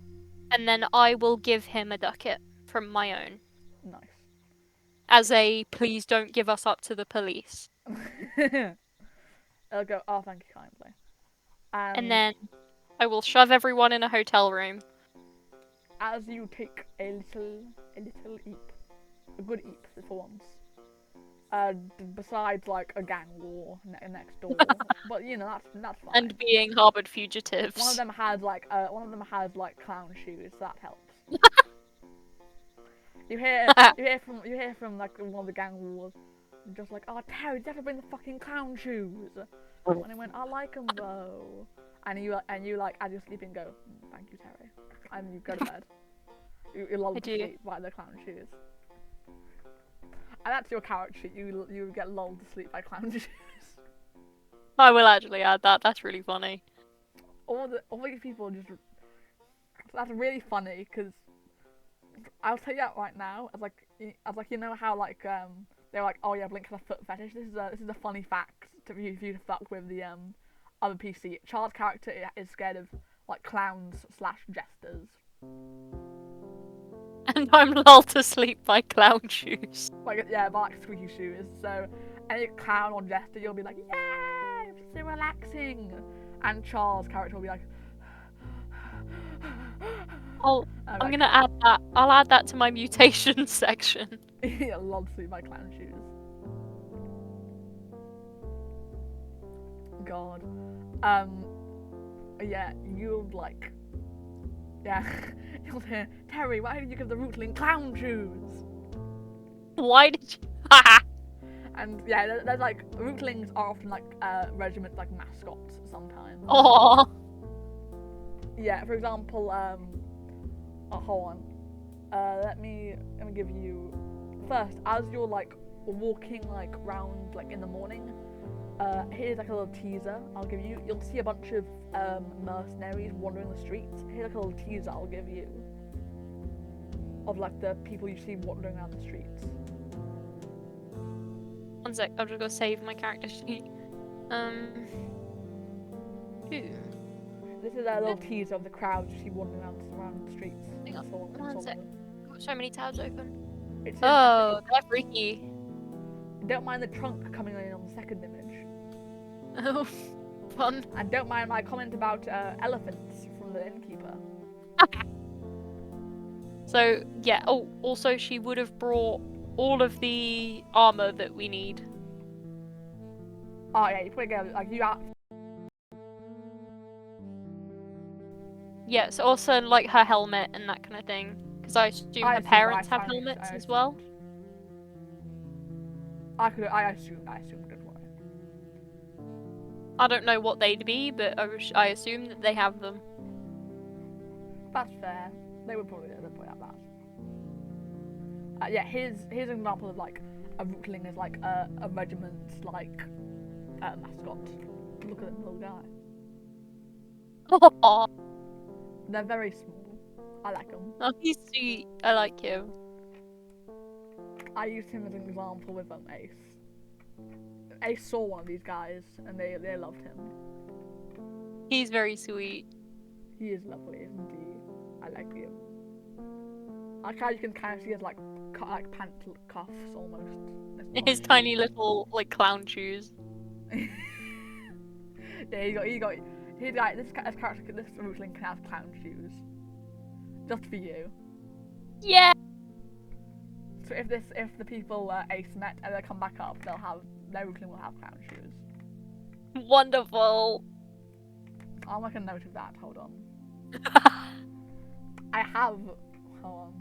and then I will give him a ducat from my own Nice. as a please don't give us up to the police. They'll go, oh, thank you kindly. And then I will shove everyone in a hotel room. As you take a little eep, a good eep for once. Besides like a gang war next door, but you know that's fine. And being harbored fugitives. One of them has like clown shoes, so that helps. you hear from like one of the gang wars, just like, oh Terry, you have to bring the fucking clown shoes. And I went, I like them though. And you like as you're sleeping go, thank you Terry, and you go to bed. You lull to sleep by the clown shoes. And that's your character. You get lulled to sleep by clown shoes. I will actually add that. That's really funny. All these people just. That's really funny because I'll tell you that right now. As like you know how like they're like, oh yeah, Blink has a foot fetish. This is a funny fact for you to fuck with the other PC. Child's character is scared of like clowns/jesters. And I'm lulled to sleep by clown shoes. Like yeah, by like squeaky shoes. So any clown or jester, you'll be like, yeah, it's so relaxing. And Charles' character will be like. I'm gonna add that. I'll add that to my mutation section. Yeah, love to sleep by clown shoes. God. Yeah, you'll like. Yeah, you'll hear, Terry, why did you give the rootling clown shoes? Why did you? And yeah, there's like, rootlings are often like regiment like mascots sometimes. Aww. Yeah, for example, hold on. Let me give you first, as you're like walking like round like in the morning, here's like a little teaser I'll give you. You'll see a bunch of mercenaries wandering the streets. Here's like a little teaser I'll give you of like the people you see wandering around the streets. One sec, I'm just gonna save my character sheet. This is a little teaser of the crowds you see wandering around the streets. Hang on, Solomon. one sec. Got so many tabs open. It's Oh, they're freaky. don't mind the trunk coming in on the second image. Oh, fun. And don't mind my comment about elephants from the innkeeper. So, yeah, oh, also she would have brought all of the armor that we need. Oh yeah, you probably get like you. Yeah, so also like her helmet and that kind of thing. Because I assume her parents have helmets as well. I assumed, don't worry. I don't know what they'd be, but I assume that they have them. That's fair. They would probably have that. Yeah, here's an example of like a rootling is like a regiment's like mascot. Look at that little guy. Oh, They're very small. I like them. he's sweet. I like him. I used him as an example with Ace. Ace saw one of these guys and they loved him. He's very sweet. He is lovely, isn't he? I like him. I kind of, you can kind of see his like pant cuffs almost. His tiny little like clown shoes. Yeah, he's like this character. This rootling can have clown shoes, just for you. Yeah. So if the people Ace met and they come back up, their rootling will have clown shoes. Wonderful. I'll make a note of that. Hold on. I have. Hold on.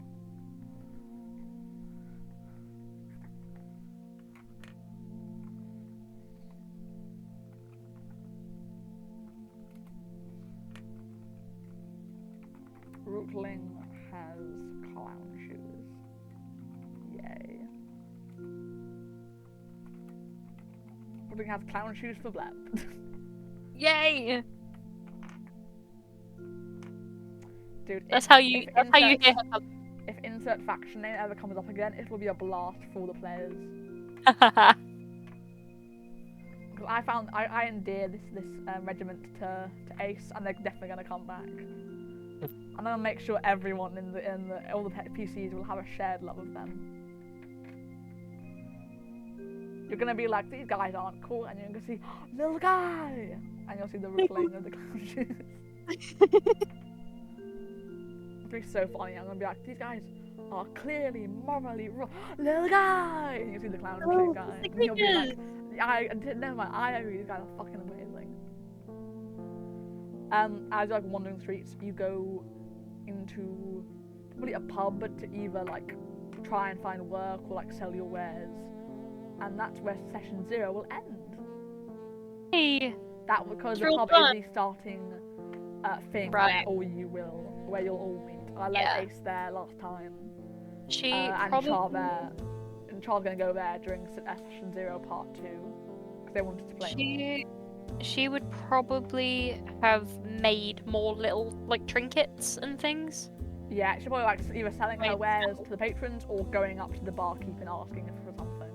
Rootling has clown shoes. Yay. Rootling has clown shoes for Blep. Yay. Dude, That's how you hear her. If insert faction name ever comes up again, it will be a blast for all the players. Because I endear this regiment to Ace, and they're definitely gonna come back. I'm gonna make sure everyone in all the PCs will have a shared love of them. You're gonna be like, these guys aren't cool, and you're gonna see little guy, and you'll see the rootling of the clown shoes. It'll be so funny. I'm gonna be like, these guys are clearly morally wrong. Little guy, and you see the clown shoe guy, and you'll be like, never mind. I agree. These guys are fucking amazing. As you're like wandering the streets, you go into probably a pub to either like try and find work or like sell your wares, and that's where session 0 will end. Hey. That because the pub is the starting thing right. where you'll all meet. I let Ace there last time. And Char there, and Char's gonna go there during session 0 part 2 because they wanted to play. She would probably have made more little like trinkets and things. Yeah, she'd probably like either selling her wares to the patrons or going up to the barkeep and asking for something.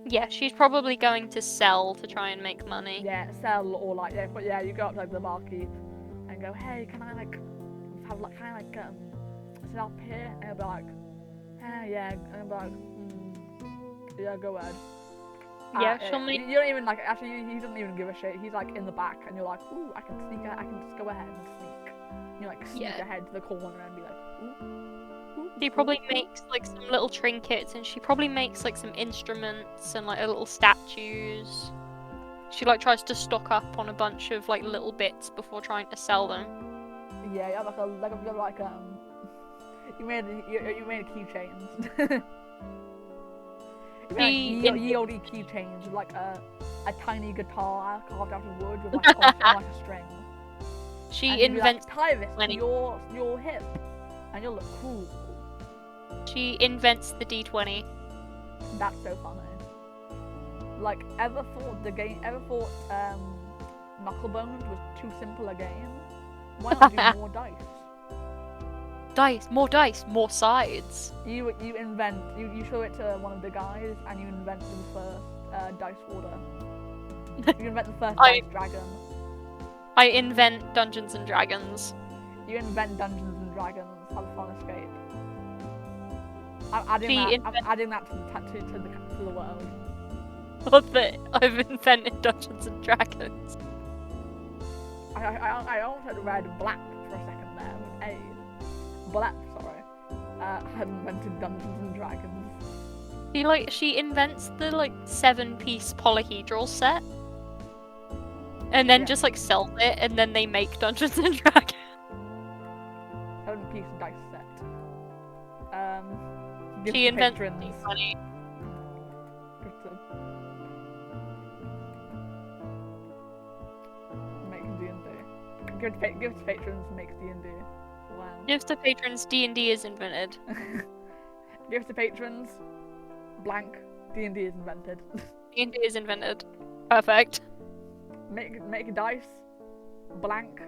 Yeah, she's probably going to sell to try and make money. Yeah, sell or like you go up to like the barkeep and go, hey, can I like sit up here? And he'll be like, yeah, and I'll be like, yeah, go ahead. Yeah, she'll make. You don't even like. Actually, he doesn't even give a shit. He's like in the back, and you're like, ooh, I can sneak. I can just go ahead and sneak. And you like sneak ahead to the corner and be like, ooh. She probably makes like some little trinkets, and she probably makes like some instruments and like little statues. She like tries to stock up on a bunch of like little bits before trying to sell them. Yeah, you have you made keychains. Ye olde keychains with like a tiny guitar carved out of wood with like, like a string. She invents like, tie this to your hip, and you'll look cool. She invents the D20. That's so funny. Like, ever thought Knucklebones was too simple a game? Why not do more dice? More dice, more sides. You show it to one of the guys and you invent the first dice order. You invent the first dice dragon. I invent Dungeons and Dragons. You invent Dungeons and Dragons. Have a fun escape. I'm adding that to the world. What the? I've invented Dungeons and Dragons. I almost read black for a second there with A. Blep, sorry. Had invented Dungeons and Dragons. She invents the like 7-piece polyhedral set, and then Yeah. just like sells it, and then they make Dungeons and Dragons. 7-piece dice set. Give She to invents patrons. money. Give to... Makes D&D. Give to patrons, makes D&D. Wow. Gives to patrons, D&D is invented. Give to patrons, blank, D&D is invented. D&D is invented. Perfect. Make dice, blank.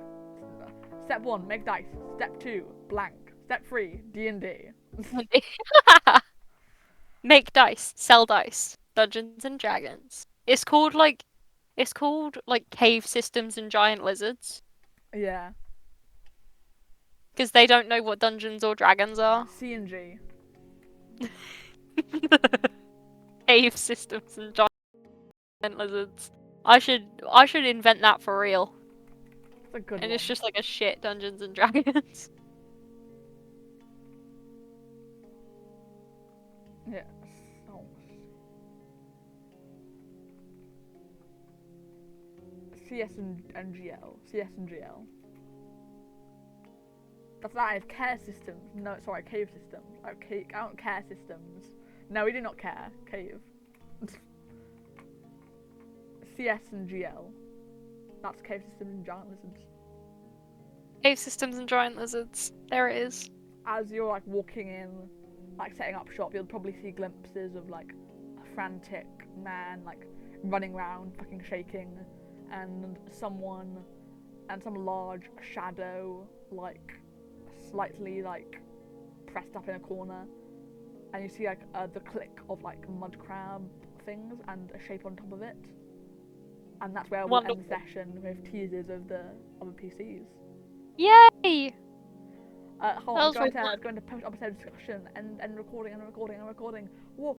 Step 1, make dice. Step 2, blank. Step 3, D&D. Make dice, sell dice. Dungeons and Dragons. It's called like cave systems and giant lizards. Yeah. Because they don't know what dungeons or dragons are. C&G. Cave systems and giant lizards. I should invent that for real. It's a good And one. it's just like a shit Dungeons and Dragons. Yeah. Oh. CS and GL. CS and GL. That is care systems. No, sorry, cave systems. Okay, I don't care systems. No, we do not care. Cave. CS and GL. That's cave systems and giant lizards. Cave systems and giant lizards. There it is. As you're like walking in, like setting up shop, you'll probably see glimpses of like a frantic man like running around, fucking shaking, and some large shadow like slightly like pressed up in a corner, and you see like the click of like mud crab things and a shape on top of it, and that's where we'll end the session with teasers of the other PCs. Yay! Hold on, I'm going to post episode discussion and recording. Whoa.